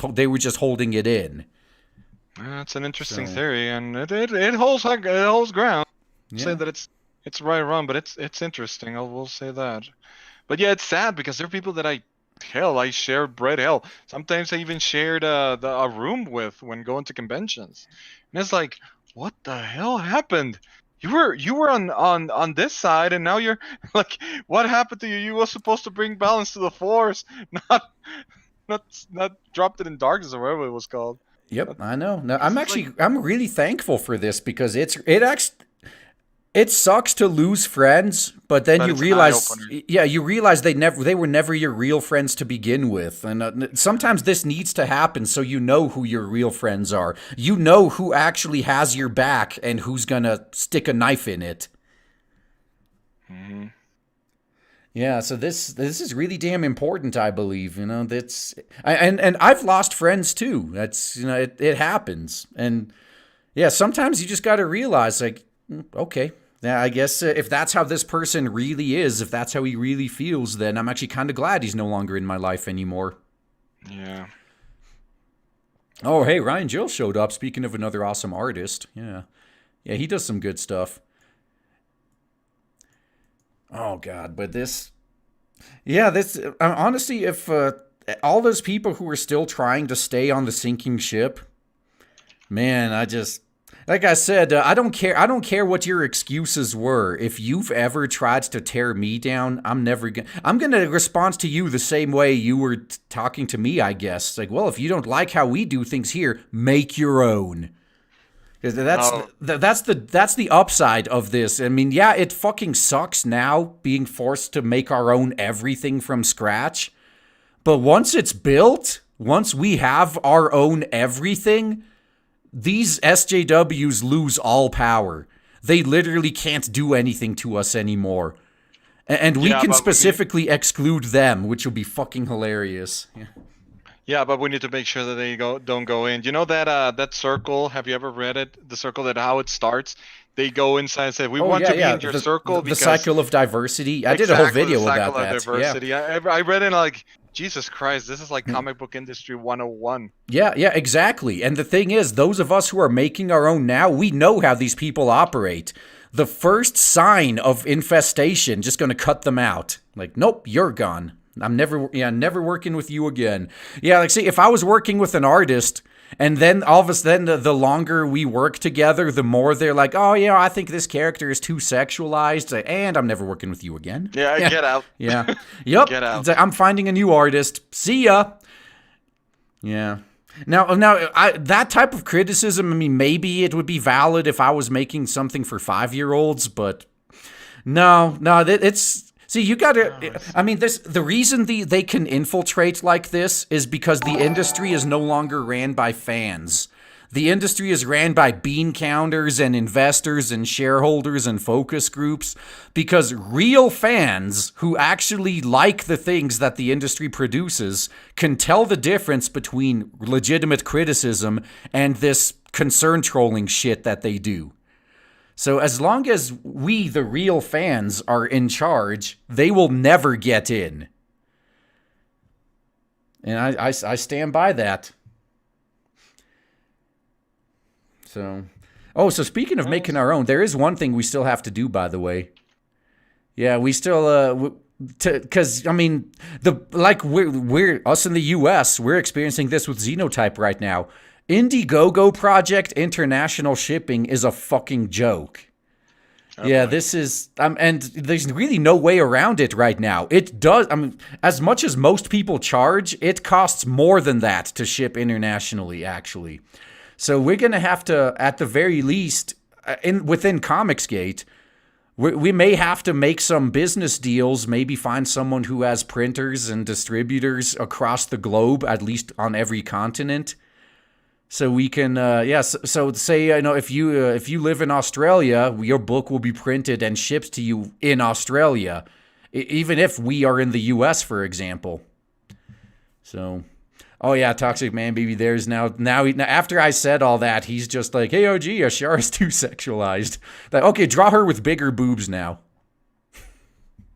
holding it in. That's an interesting theory, and it holds ground. Yeah. Say that it's right or wrong, but it's interesting. I will say that. But yeah, it's sad because there are people that I shared bread. Hell, sometimes I even shared a room with when going to conventions, and it's like, what the hell happened? You were on this side, and now you're like, what happened to you? You were supposed to bring balance to the force, not dropped it in darkness or whatever it was called. Yep, I know. No, I'm really thankful for this because it sucks to lose friends, but then you realize they were never your real friends to begin with. And sometimes this needs to happen so you know who your real friends are. You know who actually has your back and who's going to stick a knife in it. Mm-hmm. Yeah, so this is really damn important, I believe. And I've lost friends too. That's it happens. And yeah, sometimes you just got to realize, like, okay, yeah, I guess if that's how this person really is, if that's how he really feels, then I'm actually kind of glad he's no longer in my life anymore. Yeah. Oh, hey, Ryan Gill showed up. Speaking of another awesome artist. Yeah, he does some good stuff. Oh, God, but honestly, if all those people who are still trying to stay on the sinking ship, man, like I said, I don't care what your excuses were. If you've ever tried to tear me down, I'm going to respond to you the same way you were talking to me, I guess. Like, well, if you don't like how we do things here, make your own. That's the upside of this. I mean, yeah, it fucking sucks now being forced to make our own everything from scratch. But once it's built, once we have our own everything, these SJWs lose all power. They literally can't do anything to us anymore. And we can specifically exclude them, which will be fucking hilarious. Yeah. Yeah, but we need to make sure that they don't go in. You know that circle? Have you ever read it? The circle, that how it starts. They go inside and say, "We want to be in your circle." The cycle of diversity. I did a whole video about that. Diversity. Yeah. I read it like, Jesus Christ, this is like comic book industry 101. Yeah, exactly. And the thing is, those of us who are making our own now, we know how these people operate. The first sign of infestation, just going to cut them out. Like, nope, you're gone. I'm never working with you again. Yeah, like, see, if I was working with an artist, and then all of a sudden, the longer we work together, the more they're like, oh, yeah, I think this character is too sexualized, and I'm never working with you again. Yeah, get out. Yeah. Yep. Get out. I'm finding a new artist. See ya. Yeah. Now, that type of criticism, I mean, maybe it would be valid if I was making something for 5-year-olds, but no, it's... See, you gotta, I mean, the reason they can infiltrate like this is because the industry is no longer ran by fans. The industry is ran by bean counters and investors and shareholders and focus groups, because real fans who actually like the things that the industry produces can tell the difference between legitimate criticism and this concern trolling shit that they do. So as long as we, the real fans, are in charge, they will never get in. And I stand by that. So speaking of making our own, there is one thing we still have to do, by the way. Yeah, we still, because, I mean, we're us in the U.S., we're experiencing this with Xenotype right now. Indiegogo Project International Shipping is a fucking joke. Oh, yeah, boy. This is, and there's really no way around it right now. It does, I mean, as much as most people charge, it costs more than that to ship internationally, actually. So we're going to have to, at the very least, within Comicsgate, We may have to make some business deals, maybe find someone who has printers and distributors across the globe, at least on every continent. So we can, So say if you live in Australia, your book will be printed and shipped to you in Australia, even if we are in the U.S., for example. So, oh yeah, Toxic Man Baby. There's now after I said all that, he's just like, hey, OG, Ashar is too sexualized. Like, okay, draw her with bigger boobs now.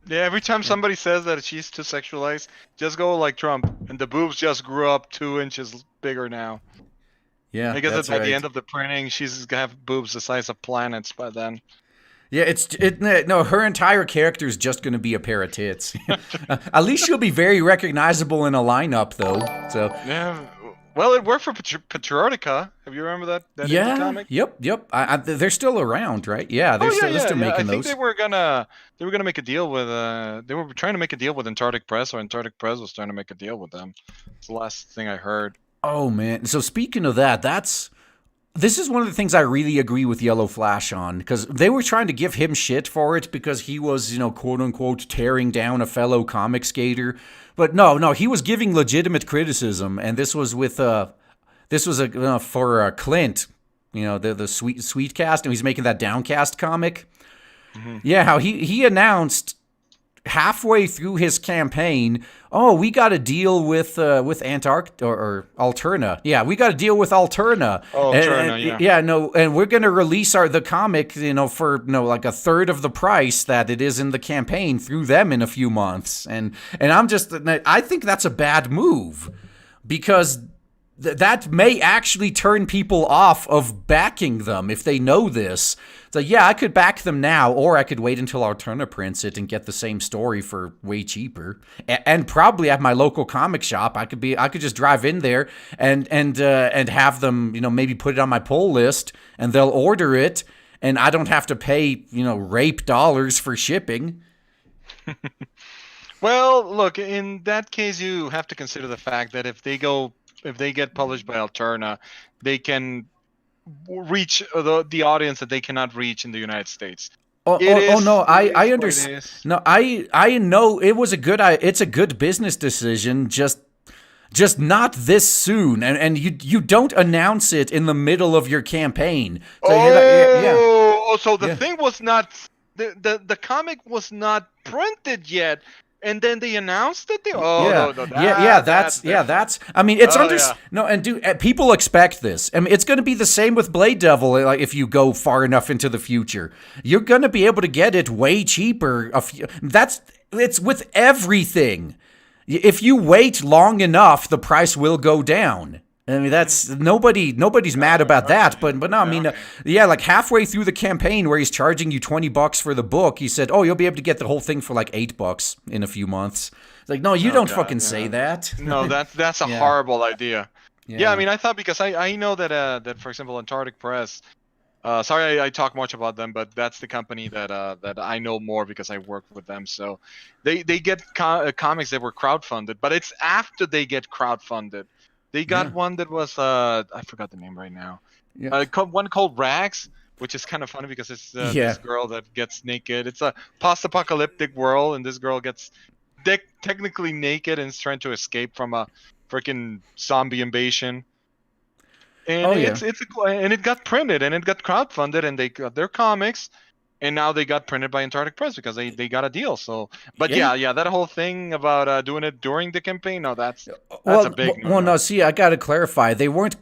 Yeah, every time somebody says that she's too sexualized, just go like Trump, and the boobs just grew up 2 inches bigger now. Yeah, I guess that's by right. the end of the printing, she's gonna have boobs the size of planets by then. Yeah, no, her entire character is just going to be a pair of tits. At least she'll be very recognizable in a lineup, though. So Yeah, well, it worked for Patriotica. Have you remember that indie comic? Yep. They're still around, right? Yeah, they're still making I those. think they were gonna make a deal with they were trying to make a deal with Antarctic Press, or Antarctic Press was trying to make a deal with them. It's the last thing I heard. Oh man! So speaking of that, this is one of the things I really agree with Yellow Flash on, because they were trying to give him shit for it because he was, quote unquote, tearing down a fellow comic skater. But no, he was giving legitimate criticism, and this was for Clint, the sweet cast, and he's making that Downcast comic. Mm-hmm. Yeah, how he announced halfway through his campaign, oh, we got a deal with Antarctic or Alterna. Yeah, we got a deal with Alterna. Oh, Alterna, yeah. Yeah, no, and we're gonna release the comic, for like a third of the price that it is in the campaign through them in a few months. And I think that's a bad move, because that may actually turn people off of backing them if they know this. So yeah, I could back them now, or I could wait until Alterna prints it and get the same story for way cheaper. And probably at my local comic shop, I could just drive in there and have them, maybe put it on my pull list, and they'll order it, and I don't have to pay, rape dollars for shipping. Well, look, in that case, you have to consider the fact that if they get published by Alterna, they can reach the audience that they cannot reach in the United States. No, I understand. No, I know it's a good business decision. Just not this soon, and you don't announce it in the middle of your campaign. So so the thing was not the comic was not printed yet. And then they announced it. That's. I mean, it's no, and people expect this. I mean, it's going to be the same with Blade Devil. Like, if you go far enough into the future, you're going to be able to get it way cheaper. It's with everything. If you wait long enough, the price will go down. I mean, that's nobody's mad about that, but no, I mean, like halfway through the campaign where he's charging you $20 for the book, he said, "Oh, you'll be able to get the whole thing for like $8 in a few months." It's like, no, you don't fucking say that. No, that's a horrible idea. Yeah, I mean, I thought, because I know that for example, Antarctic Press. Sorry, I talk much about them, but that's the company that I know more because I work with them. So they get comics that were crowdfunded, but it's after they get crowdfunded. They got one that was I forgot the name right now. Yeah. One called Rags, which is kind of funny because it's this girl that gets naked. It's a post-apocalyptic world, and this girl gets technically naked and is trying to escape from a freaking zombie invasion. And and it got printed, and it got crowdfunded, and they got their comics. And now they got printed by Antarctic Press because they got a deal. So, but that whole thing about doing it during the campaign, no, that's a big no. Well, no, see, I got to clarify. They weren't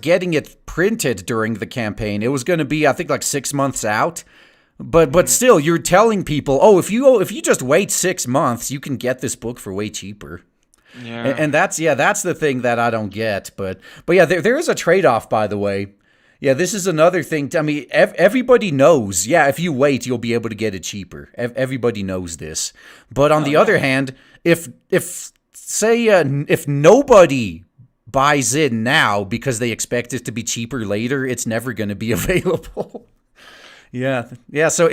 getting it printed during the campaign. It was going to be, I think, like 6 months out. But still, you're telling people, oh, if you just wait 6 months, you can get this book for way cheaper. Yeah, and that's the thing that I don't get. But yeah, there is a trade-off, by the way. Yeah, this is another thing. I mean, everybody knows. Yeah, if you wait, you'll be able to get it cheaper. Everybody knows this. But on the other hand, if nobody buys in now because they expect it to be cheaper later, it's never going to be available. Yeah. So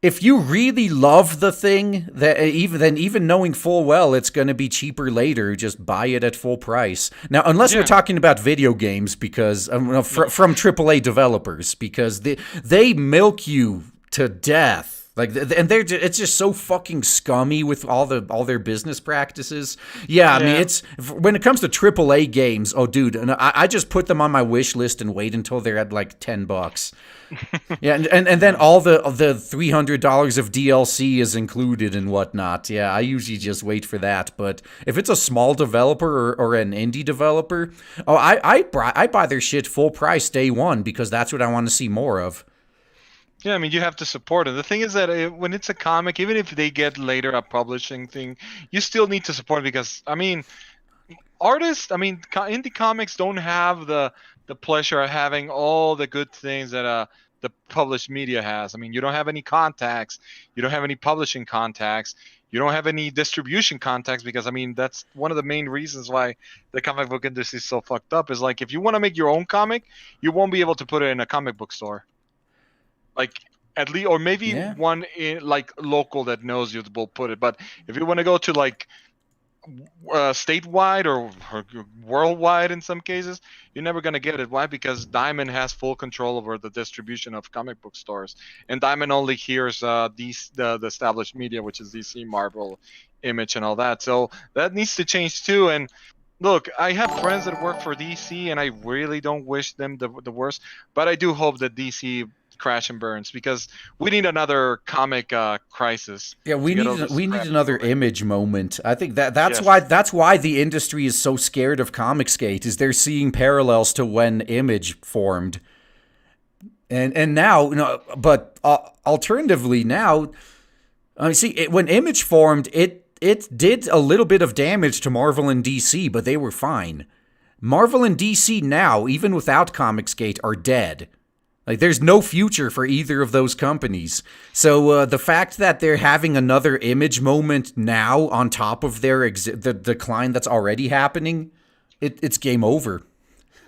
if you really love the thing, even knowing full well it's going to be cheaper later, just buy it at full price. Now, unless we're talking about video games, because from AAA developers, because they milk you to death. Like, and it's just so fucking scummy with all their business practices. Yeah, I mean, Yeah. it's when it comes to AAA games. Oh, dude, and I just put them on my wish list and wait until they're at like $10. Yeah, and then Yeah. all the $300 of DLC is included and whatnot. Yeah, I usually just wait for that. But if it's a small developer or an indie developer, oh, I buy their shit full price day one because that's what I want to see more of. Yeah, I mean, you have to support it. The thing is that when it's a comic, even if they get later a publishing thing, you still need to support it because, I mean, artists, I mean, indie comics don't have the pleasure of having all the good things that the published media has. I mean, you don't have any contacts, you don't have any publishing contacts, you don't have any distribution contacts because I mean, that's one of the main reasons why the comic book industry is so fucked up. Is like if you want to make your own comic, you won't be able to put it in a comic book store. Like at least, or maybe Yeah. one in like local that knows you will put it. But if you want to go to like statewide or worldwide in some cases, you're never going to get it. Why? Because Diamond has full control over the distribution of comic book stores, and Diamond only hears the established media, which is DC, Marvel, Image, and all that. So that needs to change too. And look, I have friends that work for DC, and I really don't wish them the worst, but I do hope that DC crash and burns because we need another comic crisis Yeah, to get all this we need crap another moving. image moment. I think Yes. that's why the industry is so scared of Comicsgate is they're seeing parallels to when Image formed. And now, but alternatively now, I see when Image formed, it did a little bit of damage to Marvel and DC, but they were fine. Marvel and DC now, even without Comicsgate, are dead. Like, there's no future for either of those companies. So the fact that they're having another Image moment now on top of the decline that's already happening, it's game over.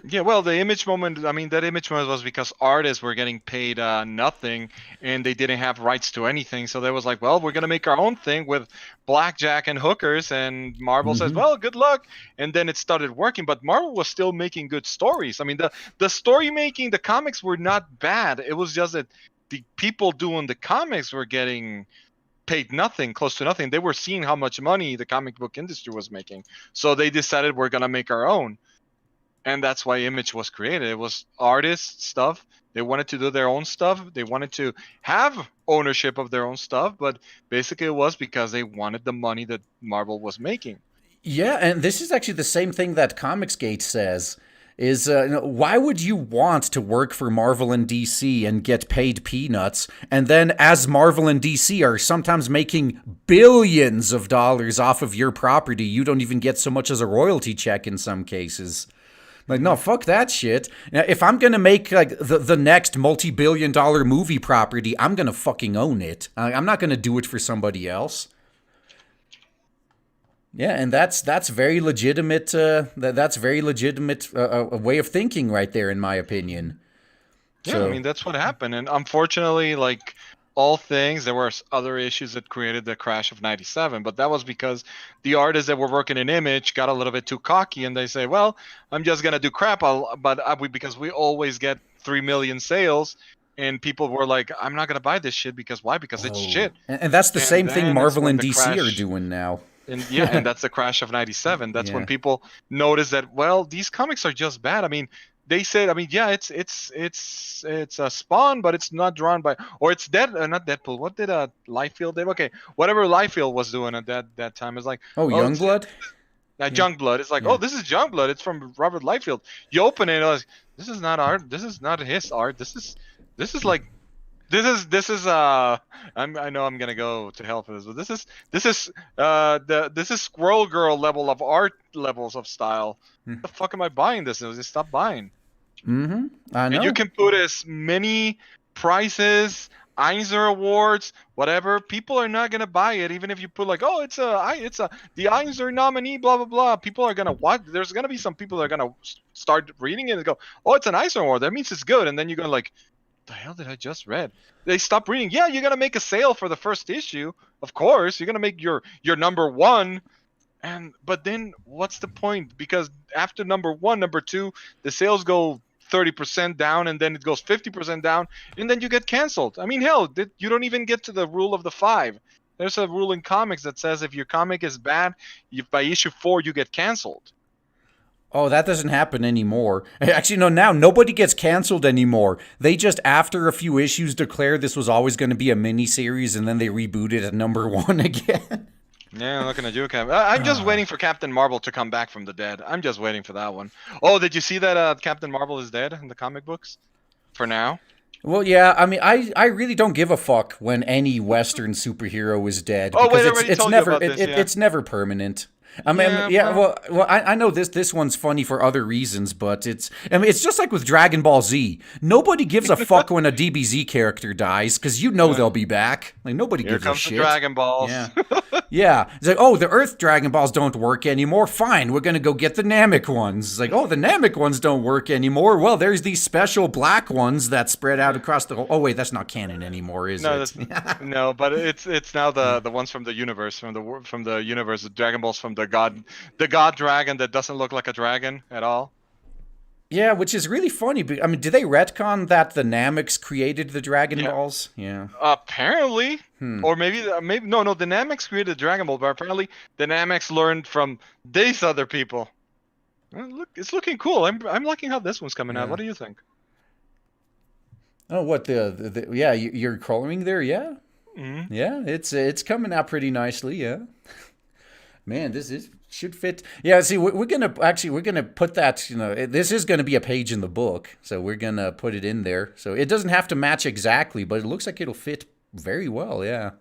Yeah, well, the image moment, I mean, that image moment was because artists were getting paid nothing and they didn't have rights to anything. So they was like, well, we're going to make our own thing with blackjack and hookers. And Marvel says, Hmm. well, good luck. And then it started working. But Marvel was still making good stories. I mean, the story making, the comics were not bad. It was just that the people doing the comics were getting paid nothing, close to nothing. They were seeing how much money the comic book industry was making. So they decided we're going to make our own, and that's why Image was created. It was artist stuff. They wanted to do their own stuff. They wanted to have ownership of their own stuff, but basically it was because they wanted the money that Marvel was making. Yeah, and this is actually the same thing that Comicsgate says. Is why would you want to work for Marvel and DC and get paid peanuts, and then as Marvel and DC are sometimes making billions of dollars off of your property, you don't even get so much as a royalty check in some cases. Like, no, Hmm. fuck that shit. Now, if I'm gonna make like the next multi-billion-dollar movie property, I'm gonna fucking own it. I'm not gonna do it for somebody else. Yeah, and that's very legitimate. That's very legitimate way of thinking right there, in my opinion. Yeah, I So mean that's what happened, and unfortunately, like all things, there were other issues that created the crash of '97. But that was because the artists that were working in Image got a little bit too cocky, and they say, "Well, I'm just gonna do crap." Because we always get 3 million sales, and people were like, "I'm not gonna buy this shit because why? Because it's oh, shit." and that's the And same thing then it's Marvel when and the DC are crash. doing now. And yeah, and that's the crash of '97. That's when Yeah. people noticed that, well, these comics are just bad. I mean, they said, I mean, yeah, it's a Spawn, but it's not drawn by, or it's Dead, not Deadpool. What did Liefeld do? Okay, whatever Liefeld was doing at that time is like, Oh, oh, it's Youngblood. Yeah. Youngblood. It's like, oh, Yeah. this is Youngblood. It's from Robert Liefeld. You open it, and like, this is not art. This is not his art. This is like I know I'm gonna go to hell for this, but this is Squirrel Girl level of art levels of style. The fuck am I buying this? Just stop buying. Mm-hmm. I And you know. can put as many prizes, Eisner awards, whatever. People are not gonna buy it, even if you put like, oh, it's a the Eisner nominee, blah blah blah. People are gonna watch. There's gonna be some people that are gonna start reading it and go, oh, it's an Eisner award. That means it's good. And then you're gonna like, the hell did I just read? They stop reading. Yeah, you're gonna make a sale for the first issue. Of course, you're gonna make your number one. And but then what's the point? Because after number one, number two, the sales go 30% down, and then it goes 50% down, and then you get canceled. I mean, hell, you don't even get to the rule of the 5. There's a rule in comics that says if your comic is bad, by issue 4 you get canceled. Oh, that doesn't happen anymore. Actually, no, now nobody gets canceled anymore. They just, after a few issues, declare this was always going to be a mini-series, and then they reboot it at number 1 again. Yeah, I'm not gonna do Captain. I'm just waiting for Captain Marvel to come back from the dead. I'm just waiting for that one. Oh, did you see that Captain Marvel is dead in the comic books? For now. Well, yeah, I mean, I really don't give a fuck when any Western superhero is dead. Oh, because wait, I already it's told you never about this, yeah. it's never permanent. I mean, Yeah, well, I know this one's funny for other reasons, but it's just like with Dragon Ball Z. Nobody gives a fuck when a DBZ character dies, because they'll be back. Like, nobody Here gives a comes shit. the Dragon Balls. Yeah. Yeah. It's like, oh, the Earth Dragon Balls don't work anymore. Fine, we're gonna go get the Namek ones. It's like, oh, the Namek ones don't work anymore. Well, there's these special black ones that spread out across the whole. Oh wait, that's not canon anymore, is No, it? no, but it's now the ones from the universe, from the universe, the Dragon Balls from the god dragon that doesn't look like a dragon at all. Yeah, which is really funny. I mean, did they retcon that the Nameks created the Dragon Balls? Yeah. Apparently, or maybe no, the Nameks created the Dragon Ball, but apparently the Nameks learned from these other people. Well, look, it's looking cool. I'm liking how this one's coming out. What do you think? Oh, what the yeah, you're coloring there, yeah. Mm-hmm. Yeah, it's coming out pretty nicely, yeah. Man, this should fit. Yeah, see, we're gonna put that. This is gonna be a page in the book, so we're gonna put it in there. So it doesn't have to match exactly, but it looks like it'll fit very well. Yeah.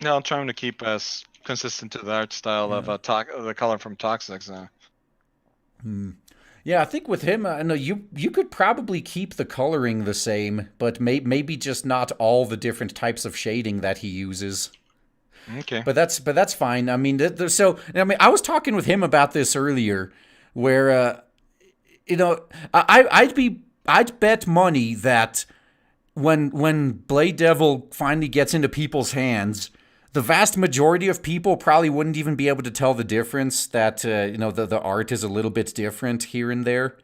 No, I'm trying to keep as consistent to the art style of the color from Toxic. So. Yeah, I think with him, no, you could probably keep the coloring the same, but maybe just not all the different types of shading that he uses. Okay. But that's fine. I mean, I was talking with him about this earlier, where I'd bet money that when Blade Devil finally gets into people's hands, the vast majority of people probably wouldn't even be able to tell the difference. That the art is a little bit different here and there.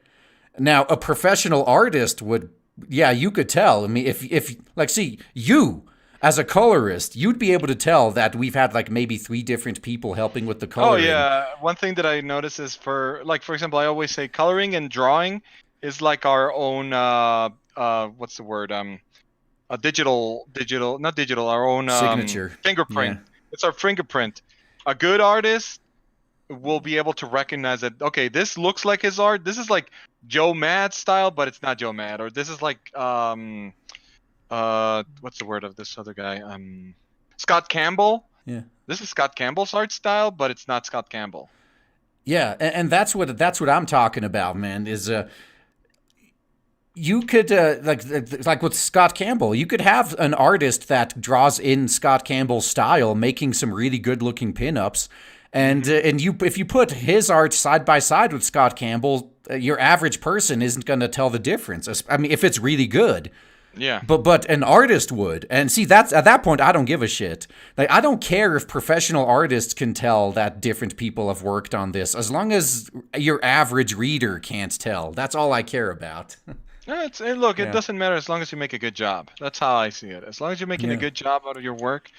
Now, a professional artist would, yeah, you could tell. I mean, if like, see, you as a colorist, you'd be able to tell that we've had like maybe 3 different people helping with the coloring. Oh yeah, one thing that I notice is for example, I always say coloring and drawing is like our own what's the word, a digital, not digital, our own signature, fingerprint. Yeah. It's our fingerprint. A good artist will be able to recognize that, okay, this looks like his art. This is like Joe Mad style, but it's not Joe Mad. Or this is like what's the word of this other guy? Scott Campbell. Yeah. This is Scott Campbell's art style, but it's not Scott Campbell. Yeah, and that's what I'm talking about, man. Is you could like with Scott Campbell, you could have an artist that draws in Scott Campbell's style, making some really good looking pinups, and if you put his art side by side with Scott Campbell, your average person isn't going to tell the difference. I mean, if it's really good. Yeah. But an artist would. And see, that's at that point I don't give a shit. Like, I don't care if professional artists can tell that different people have worked on this, as long as your average reader can't tell. That's all I care about. Look, it doesn't matter as long as you make a good job. That's how I see it. As long as you're making a good job out of your work,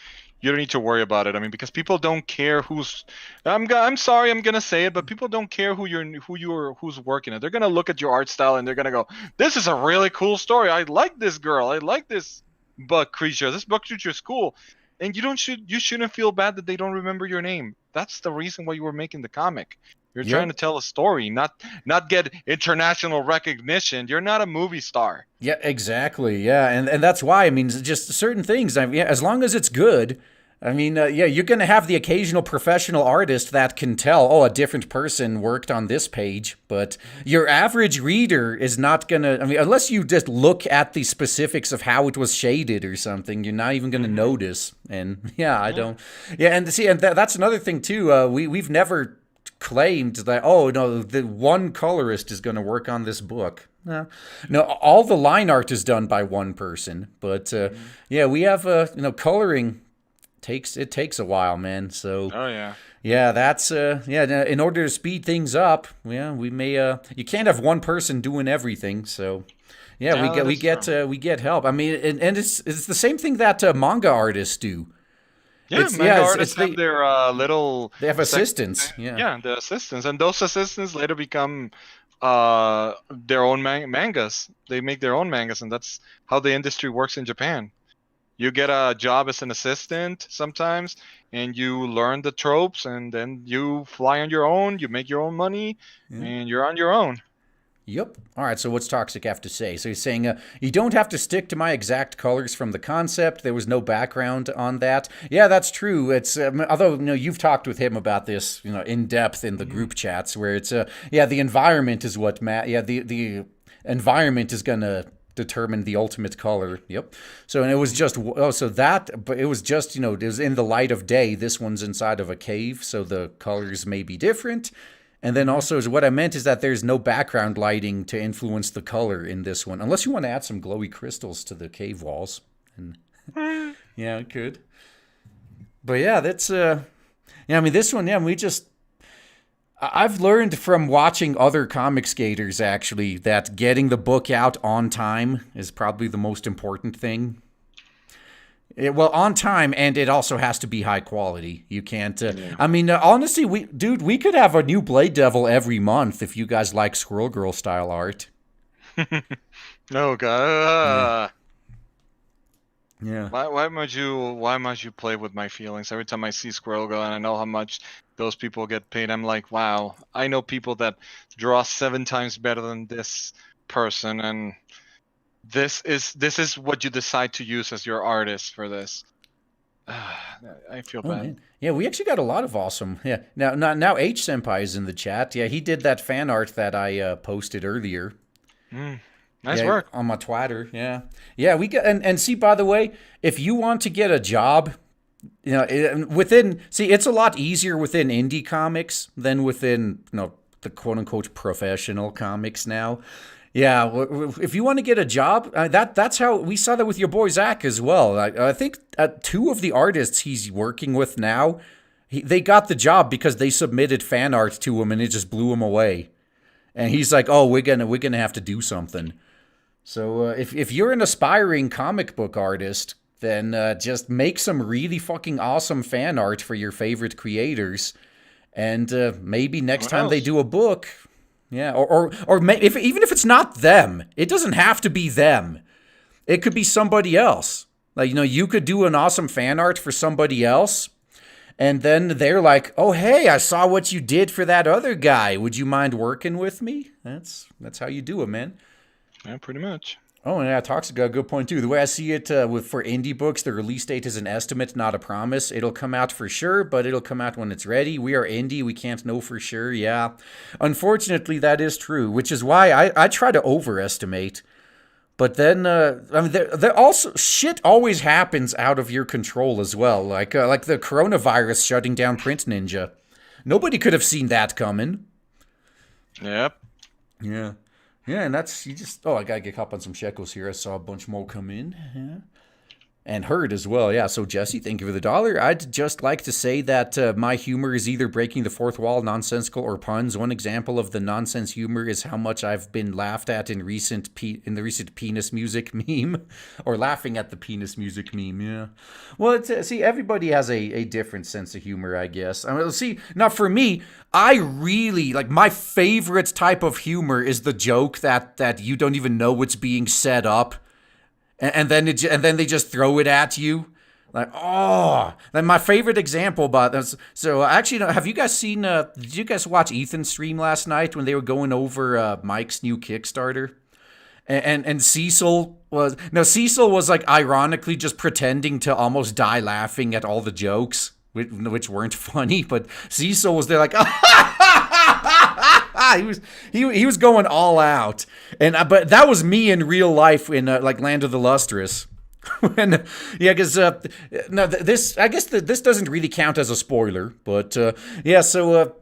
you don't need to worry about it. I mean, because people don't care who's. I'm sorry, I'm gonna say it, but people don't care who's working it. They're gonna look at your art style and they're gonna go, "This is a really cool story. I like this girl. I like this bug creature. This bug creature is cool." And you shouldn't feel bad that they don't remember your name. That's the reason why you were making the comic. You're trying to tell a story, not get international recognition. You're not a movie star. Yeah, exactly. Yeah, and that's why, I mean, just certain things. I mean, as long as it's good. I mean, you're going to have the occasional professional artist that can tell, oh, a different person worked on this page, but your average reader is not going to, I mean, unless you just look at the specifics of how it was shaded or something, you're not even going to notice. And I don't. Yeah, and see, and that's another thing too. We've never claimed that, oh no, the one colorist is going to work on this book. No, all the line art is done by one person, but we have coloring. takes a while, man. So Oh yeah. yeah, that's in order to speed things up, yeah, we may you can't have one person doing everything, so yeah, Yeah, that is true. we get help. I mean, and it's the same thing that manga artists do. Yeah, manga It's artists have the their little they have sec. assistants. Yeah. Yeah, the assistants, and those assistants later become their own mangas. They make their own mangas, and that's how the industry works in Japan. You get a job as an assistant sometimes, and you learn the tropes, and then you fly on your own. You make your own money, Yeah. and you're on your own. Yep. All right. So what's Toxic have to say? So he's saying you don't have to stick to my exact colors from the concept. There was no background on that. Yeah, that's true. It's although you've talked with him about this in depth in the group chats where it's yeah, the environment is what yeah, the environment is gonna determine the ultimate color. Yep. So and it was just but it was just it was in the light of day. This one's inside of a cave, so the colors may be different. And then also, what I meant is that there's no background lighting to influence the color in this one, unless you want to add some glowy crystals to the cave walls. And yeah, it could. But yeah, that's yeah. I mean, this one, yeah, I've learned from watching other comic skaters actually that getting the book out on time is probably the most important thing. Well, on time, and it also has to be high quality. You can't. I mean, honestly, we could have a new Blade Devil every month if you guys like Squirrel Girl style art. No God. Yeah. Why must you play with my feelings? Every time I see Squirrel Girl and I know how much those people get paid, I'm like, wow. I know people that draw 7 times better than this person, and this is what you decide to use as your artist for this. I feel bad. Man. Yeah, we actually got a lot of awesome. Yeah. Now H Senpai is in the chat. Yeah, he did that fan art that I posted earlier. Nice work on my Twitter. Yeah. Yeah, we got and see, by the way, if you want to get a job, it's a lot easier within indie comics than within the quote unquote professional comics now. Yeah, if you want to get a job, that's how we saw that with your boy Zach as well. I think 2 of the artists he's working with now, they got the job because they submitted fan art to him and it just blew him away. And he's like, "Oh, we're gonna have to do something." So if you're an aspiring comic book artist, then just make some really fucking awesome fan art for your favorite creators, and maybe next time they do a book. Yeah, even if it's not them, it doesn't have to be them. It could be somebody else. Like, you could do an awesome fan art for somebody else, and then they're like, "Oh, hey, I saw what you did for that other guy. Would you mind working with me?" That's how you do it, man. Yeah, pretty much. Oh, yeah, Toxic got a good point, too. The way I see it for indie books, the release date is an estimate, not a promise. It'll come out for sure, but it'll come out when it's ready. We are indie. We can't know for sure, yeah. Unfortunately, that is true, which is why I try to overestimate. But then, I mean, there also, shit always happens out of your control as well. Like the coronavirus shutting down Print Ninja. Nobody could have seen that coming. Yep. Yeah. Yeah, and that's, I gotta get caught on some shekels here. I saw a bunch more come in. Yeah. And heard as well, yeah. So, Jesse, thank you for the $1. I'd just like to say that my humor is either breaking the fourth wall, nonsensical, or puns. One example of the nonsense humor is how much I've been laughed at in the recent penis music meme, or laughing at the penis music meme. Yeah. Well, see, everybody has a different sense of humor, I guess. I mean, see, now for me, I really my favorite type of humor is the joke that you don't even know what's being set up. And then they just throw it at you, like, oh. Then my favorite example about this. So actually, have you guys seen? Did you guys watch Ethan's stream last night when they were going over Mike's new Kickstarter? And Cecil was ironically just pretending to almost die laughing at all the jokes, which weren't funny. But Cecil was there like, he was going all out, but that was me in real life in Land of the Lustrous. Because this doesn't really count as a spoiler, but so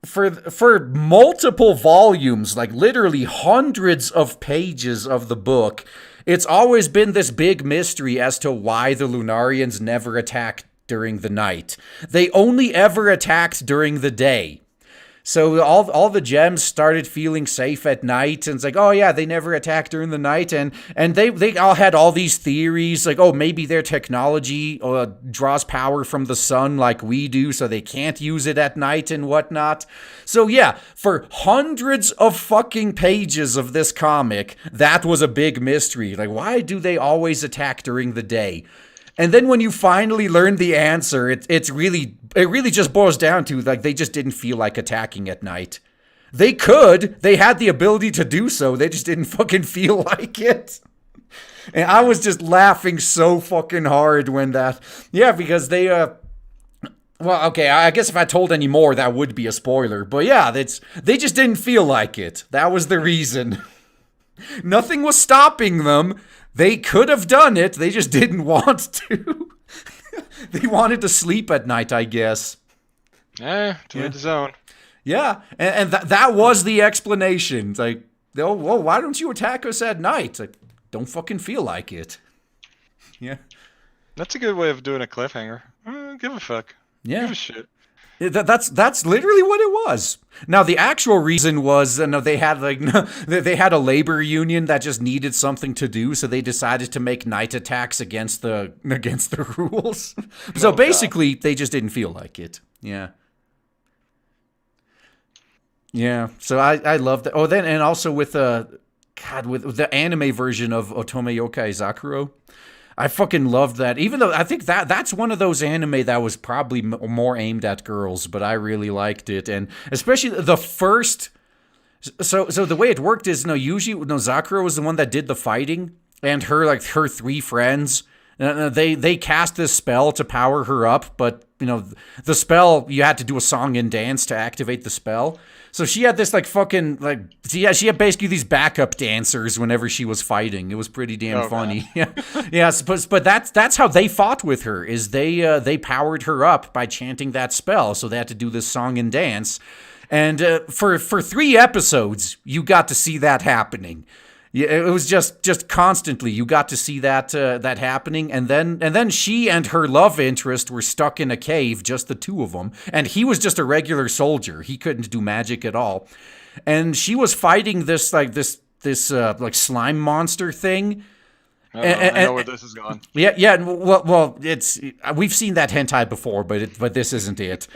for multiple volumes, like literally hundreds of pages of the book, it's always been this big mystery as to why the Lunarians never attacked during the night. They only ever attacked during the day. So all the gems started feeling safe at night, and it's like, oh yeah, they never attack during the night, and they all had all these theories, like, oh, maybe their technology draws power from the sun like we do, so they can't use it at night and whatnot. So yeah, for hundreds of fucking pages of this comic, that was a big mystery. Like, why do they always attack during the day? And then when you finally learn the answer, it really just boils down to, like, they just didn't feel like attacking at night. They could. They had the ability to do so. They just didn't fucking feel like it. And I was just laughing so fucking hard when that... Yeah, because they... Well, okay, I guess if I told any more, that would be a spoiler. But yeah, they just didn't feel like it. That was the reason. Nothing was stopping them. They could have done it, they just didn't want to. They wanted to sleep at night, I guess. To each his own. Yeah, and that was the explanation. It's like, oh, well, why don't you attack us at night? It's like, don't fucking feel like it. Yeah. That's a good way of doing a cliffhanger. Give a fuck. Yeah. Give a shit. That's literally what it was. Now the actual reason was they had they had a labor union that just needed something to do, so they decided to make night attacks against the rules. So basically, they just didn't feel like it. Yeah. Yeah. So I love that. Oh, then and also with with the anime version of Otome Yokai Zakuro. I fucking loved that. Even though I think that's one of those anime that was probably more aimed at girls, but I really liked it, and especially the first. So the way it worked is, usually Zakura was the one that did the fighting, and her three friends. They cast this spell to power her up, but the spell, you had to do a song and dance to activate the spell. So she had this she had basically these backup dancers whenever she was fighting. It was pretty damn funny. Yeah, yeah. But that's how they fought with her. Is they powered her up by chanting that spell. So they had to do this song and dance, and for 3 episodes you got to see that happening. Yeah, it was just constantly you got to see that happening, and then she and her love interest were stuck in a cave, just the two of them, and he was just a regular soldier. He couldn't do magic at all, and she was fighting this slime monster thing. I know where this is going. Yeah. Well, we've seen that hentai before, but this isn't it.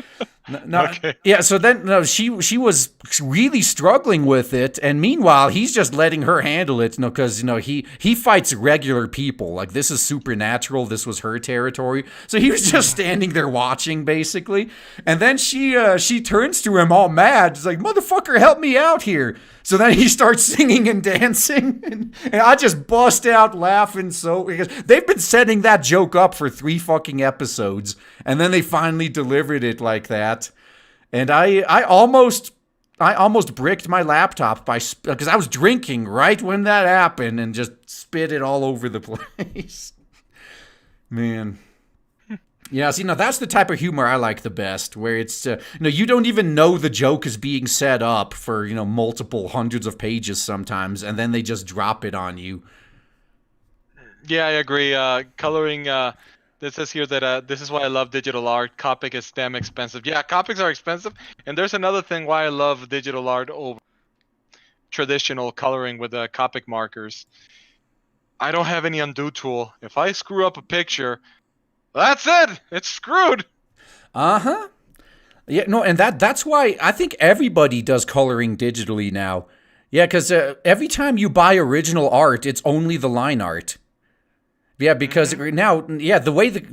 No, okay. Yeah. So then, she was really struggling with it, and meanwhile, he's just letting her handle it. Because he fights regular people. Like, this is supernatural. This was her territory. So he was just standing there watching, basically. And then she turns to him all mad. She's like, "Motherfucker, help me out here!" So then he starts singing and dancing, and I just bust out laughing because they've been setting that joke up for 3 fucking episodes, and then they finally delivered it like that. And I almost bricked my laptop because I was drinking right when that happened and just spit it all over the place. Man. Yeah, see, now that's the type of humor I like the best, where it's, you don't even know the joke is being set up for, multiple hundreds of pages sometimes, and then they just drop it on you. Yeah, I agree. Coloring, this says here that this is why I love digital art. Copic is damn expensive. Yeah, copics are expensive, and there's another thing why I love digital art over traditional coloring with Copic markers. I don't have any undo tool. If I screw up a picture... That's it. It's screwed. Uh-huh. Yeah, no, and that's why I think everybody does coloring digitally now. Yeah, because every time you buy original art, it's only the line art. Yeah, because now, yeah, the way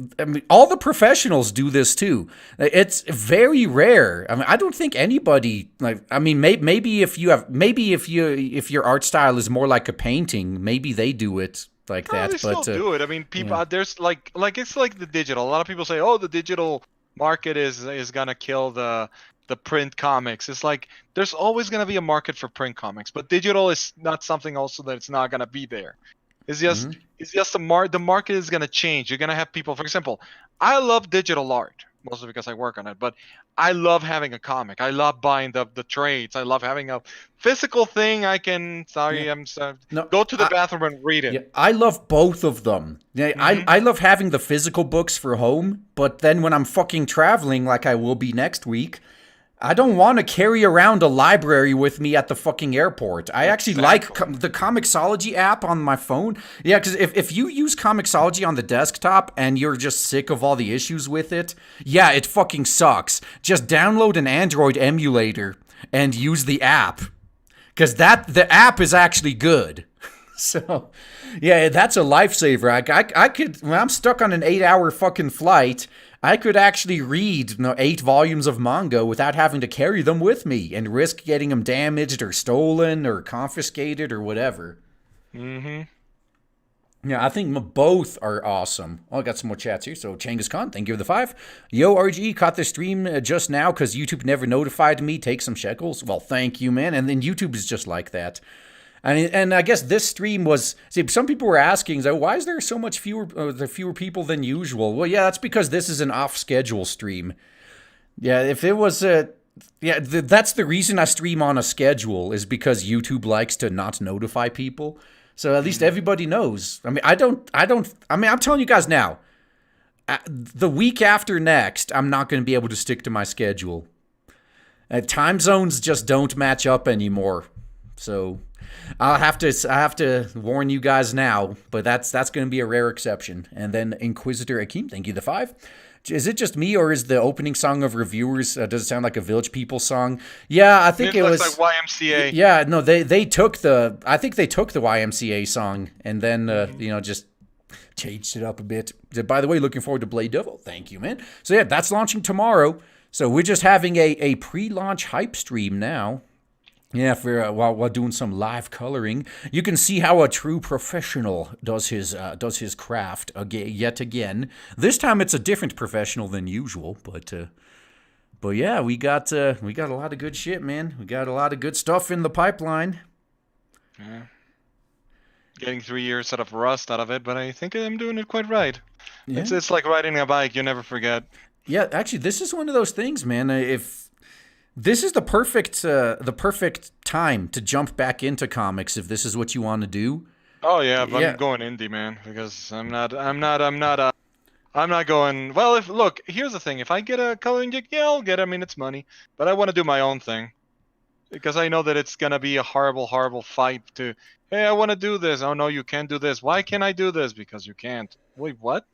all the professionals do this too. It's very rare. I mean, I don't think anybody maybe if your art style is more like a painting, maybe they do it like that. They still do it. I mean, people there's like it's like the digital. A lot of people say, "Oh, the digital market is gonna kill the print comics." It's like there's always gonna be a market for print comics, but digital is not something also that it's not gonna be there. It's just the market is gonna change. You're gonna have people. For example, I love digital art. mostly because I work on it. But I love having a comic. I love buying the trades. I love having a physical thing. I can. Yeah. Sorry, I'm sorry. No, Go to the bathroom and read it. yeah, I love both of them. Yeah, Hmm. I love having the physical books for home, but then when I'm fucking traveling like I will be next week, I don't want to carry around a library with me at the fucking airport. I actually like Exactly. the Comixology app on my phone. Yeah, because if you use Comixology on the desktop and you're just sick of all the issues with it, yeah, it fucking sucks. Just download an Android emulator and use the app. Because the app is actually good. So, yeah, that's a lifesaver. I could, when I'm stuck on an 8 hour fucking flight, I could actually read 8 volumes of manga without having to carry them with me and risk getting them damaged or stolen or confiscated or whatever. Hmm. Yeah, I think both are awesome. Oh, I got some more chats here. So, Changus Khan, thank you for the 5. Yo, RG, caught the stream just now because YouTube never notified me. Take some shekels. Well, thank you, man. And then YouTube is just like that. And I guess this stream was. See, some people were asking, so why is there so much fewer people than usual? Well, yeah, that's because this is an off-schedule stream. Yeah, if it was a. Yeah, that's the reason I stream on a schedule is because YouTube likes to not notify people. So at least Hmm. everybody knows. I mean, I'm telling you guys now. The week after next, I'm not going to be able to stick to my schedule. Time zones just don't match up anymore. So I have to warn you guys now, but that's going to be a rare exception. And then Inquisitor Akeem, thank you the 5. Is it just me, or is the opening song of Reviewers, does it sound like a Village People song? Yeah, I think It it looks was. like YMCA. Yeah, no, they took the. I think they took the YMCA song and then Hmm. just changed it up a bit. By the way, looking forward to Blade Devil. Thank you, man. So yeah, that's launching tomorrow. So we're just having a pre-launch hype stream now. Yeah, for while doing some live coloring, you can see how a true professional does his craft yet again. This time it's a different professional than usual, but yeah, we got a lot of good shit, man. We got a lot of good stuff in the pipeline. Yeah. Getting 3 years out of rust out of it, but I think I'm doing it quite right. Yeah, It's like riding a bike. You never forget. yeah. Actually, this is one of those things, man. If this is the perfect time to jump back into comics, if this is what you want to do. Oh yeah, but I'm Yeah, going indie, man, because I'm not going. Well, if look, here's the thing: if I get a coloring gig, yeah, I'll get it. I mean, it's money, but I want to do my own thing because I know that it's gonna be a horrible, horrible fight to. Hey, I want to do this. Oh no, you can't do this. Why can't I do this? Because you can't. Wait, what?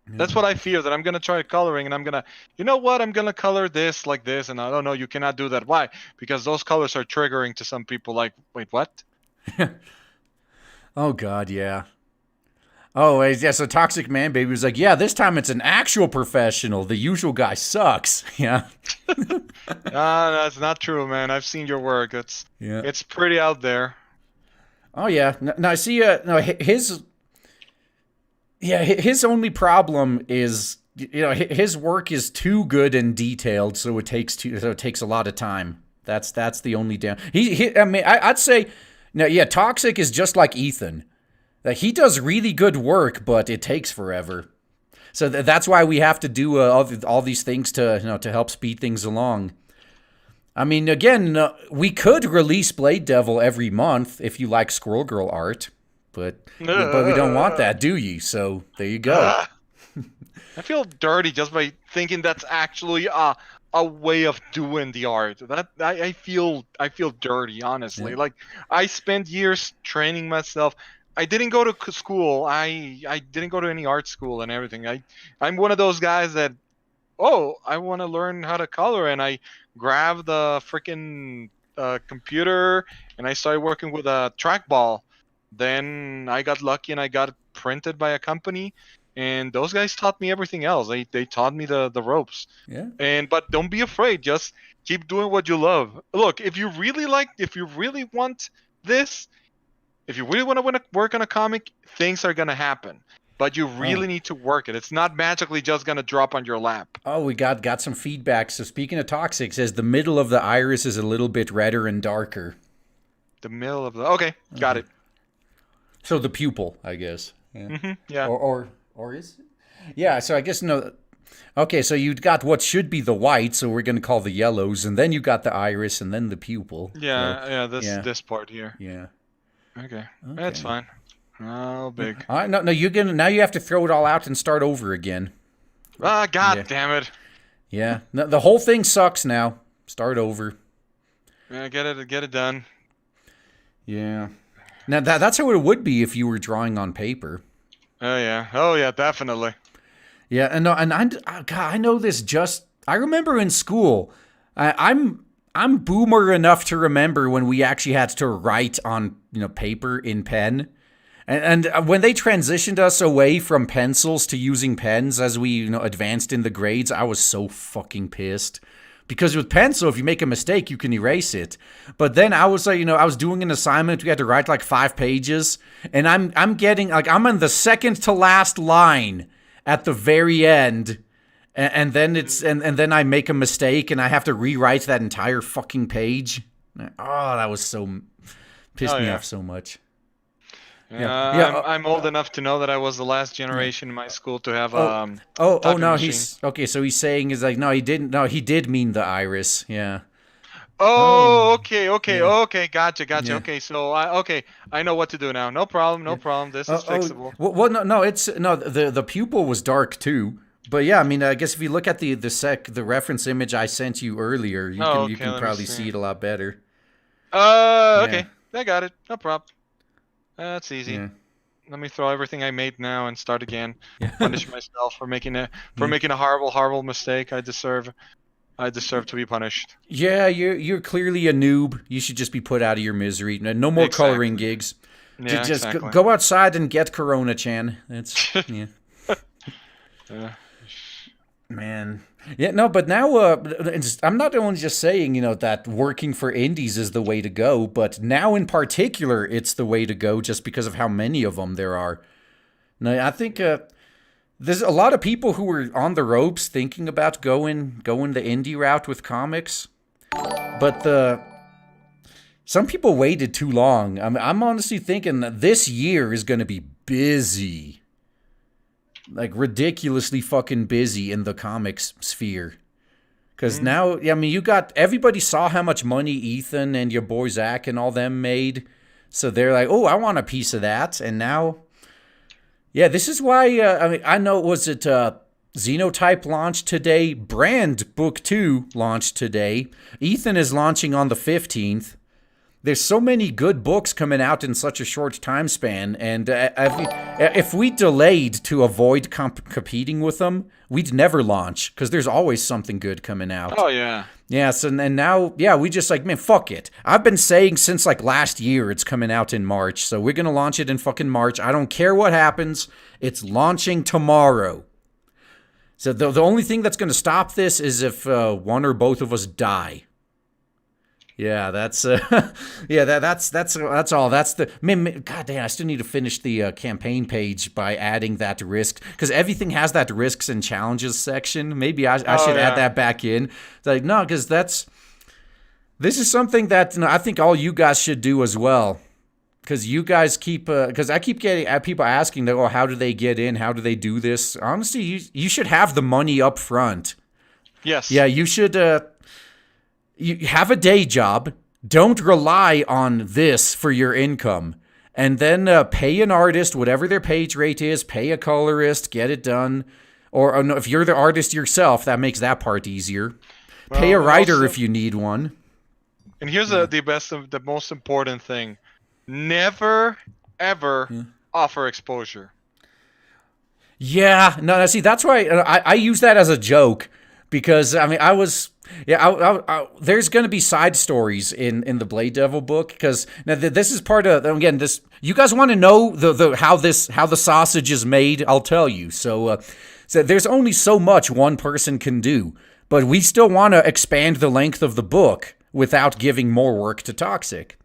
yeah. That's what I fear. That I'm gonna try coloring, and I'm gonna, you know what? I'm gonna color this like this, and I don't know. You cannot do that. Why? Because those colors are triggering to some people. Like, wait, what? Oh God, yeah. Oh, yeah. So Toxic Man Baby was like, yeah, this time it's an actual professional. The usual guy sucks. Yeah, Ah, that's not true, man. I've seen your work. yeah. It's pretty out there. Oh yeah. No, I see. No, his. Yeah, his only problem is his work is too good and detailed, so it takes a lot of time. That's the only down. I mean, I'd say, no, yeah, Toxic is just like Ethan. Like he does really good work, but it takes forever. So that's why we have to do all these things to to help speed things along. I mean, again, we could release Blade Devil every month if you like Squirrel Girl art, but we don't want that, do you? So there you go. Ah, I feel dirty just by thinking that's actually a way of doing the art. That I feel dirty, Yeah. honestly. Like I spent years training myself. I didn't go to school. I didn't go to any art school and everything. I'm one of those guys that, oh, I want to learn how to color, and I grabbed the freaking computer and I started working with a trackball. Then I got lucky and I got it printed by a company, and those guys taught me everything else. They taught me the ropes. Yeah. And but don't be afraid. Just keep doing what you love. Look, if you really want this, if you really want to work on a comic, things are gonna happen. But you Oh. really need to work it. It's not magically just gonna drop on your lap. Oh, we got some feedback. So speaking of toxic, says the middle of the iris is a little bit redder and darker. The middle of the okay, got it. So the pupil, I guess. Yeah. Yeah. Or is it? Yeah. So I guess no. Okay, so you got what should be the white, so we're gonna call the yellows, and then you got the iris, and then the pupil. So, Yeah, yeah, yeah, this part here. yeah. Okay, that's Okay. fine. Oh, big. All right, no, you're gonna now you have to throw it all out and start over again. Ah, god Yeah. damn it. Yeah, no, the whole thing sucks now. Start over. Yeah, get it done. Yeah. Now that's how it would be if you were drawing on paper. Oh yeah, definitely. Yeah, and no, and God, I know this. Just I remember in school, I'm boomer enough to remember when we actually had to write on paper in pen, and when they transitioned us away from pencils to using pens as we advanced in the grades, I was so fucking pissed. Because with pencil, if you make a mistake, you can erase it. But then I was like, I was doing an assignment. We had to write like 5 pages, and I'm getting like I'm on the second to last line at the very end, and then and then I make a mistake and I have to rewrite that entire fucking page. Oh, that was so pissed me off so much. Yeah. I'm old enough to know that I was the last generation in my school to have Oh typing no, machine. he's okay. So he's saying is like no, he didn't. No, he did mean the iris. Yeah. Oh, okay, Yeah. okay, gotcha. Yeah. Okay, so I know what to do now. No problem. This is fixable. Well, no, it's no. The pupil was dark too. But yeah, I mean, I guess if you look at the reference image I sent you earlier, you Oh, you okay, can let me probably see. see it a lot better. Okay, I got it. No problem. That's easy. Yeah. Let me throw everything I made now and start again. Yeah. Punish myself for making a horrible mistake. I deserve to be punished. Yeah, you're clearly a noob. You should just be put out of your misery. No more coloring gigs. Yeah, Just exactly. go outside and get Corona-chan. It's yeah. Man. Yeah, no, but now I'm not only just saying, that working for indies is the way to go, but now in particular it's the way to go just because of how many of them there are. Now, I think there's a lot of people who are on the ropes thinking about going the indie route with comics. But some people waited too long. I'm honestly thinking that this year is going to be busy. Like ridiculously fucking busy in the comics sphere. Because now, I mean, everybody saw how much money Ethan and your boy Zach and all them made. So they're like, oh, I want a piece of that. And now, yeah, this is why, I know, was it Xenotype launched today? Brand Book 2 launched today. Ethan is launching on the 15th. There's so many good books coming out in such a short time span, and if we delayed to avoid competing with them, we'd never launch, because there's always something good coming out. Oh, yeah. Yeah, so and now, yeah, we just like, man, fuck it. I've been saying since like last year it's coming out in March, so we're going to launch it in fucking March. I don't care what happens. It's launching tomorrow. So the only thing that's going to stop this is if one or both of us die. Yeah, that's that's all. That's the God damn. I still need to finish the campaign page by adding that risk, because everything has that risks and challenges section. Maybe I should add that back in. It's like no, because this is something that I think all you guys should do as well. Because you guys keep, because I keep getting people asking, oh, how do they get in? How do they do this? Honestly, you should have the money up front. Yes. Yeah, you should. You have a day job. Don't rely on this for your income. And then pay an artist, whatever their page rate is, pay a colorist, get it done. Or if you're the artist yourself, that makes that part easier. Well, pay a writer also, if you need one. And here's the most important thing. Never, ever offer exposure. Yeah, no, see, that's why I use that as a joke. Because, I mean, there's going to be side stories in the Blade Devil book. Because now this is part of, again, this. You guys want to know how the sausage is made? I'll tell you. So there's only so much one person can do. But we still want to expand the length of the book without giving more work to Toxic.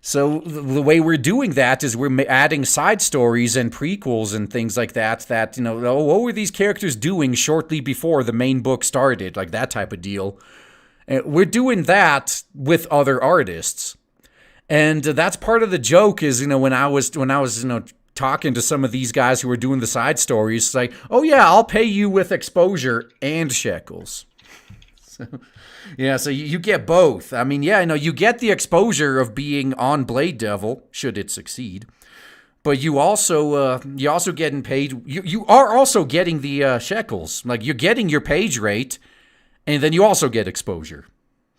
So the way we're doing that is we're adding side stories and prequels and things like that, what were these characters doing shortly before the main book started, like that type of deal. We're doing that with other artists. And that's part of the joke is, when I was talking to some of these guys who are doing the side stories. It's like, oh yeah, I'll pay you with exposure and shekels. So, yeah, so you get both. I mean, yeah, you get the exposure of being on Blade Devil, should it succeed. But you also getting paid. You are also getting the shekels. Like, you're getting your page rate, and then you also get exposure.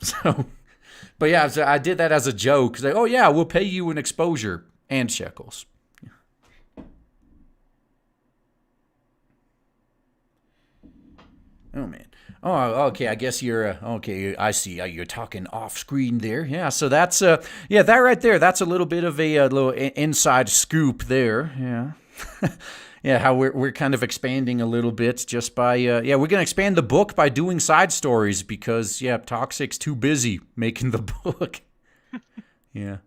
So, but yeah, so I did that as a joke. Like, oh yeah, we'll pay you in exposure and shekels. Oh man. Oh, okay. I guess you're okay. I see. You're talking off screen there. Yeah. So that's yeah, that right there. That's a little bit of a little inside scoop there. Yeah. Yeah. How we're kind of expanding a little bit just by yeah, we're gonna expand the book by doing side stories because yeah, Toxic's too busy making the book. Yeah.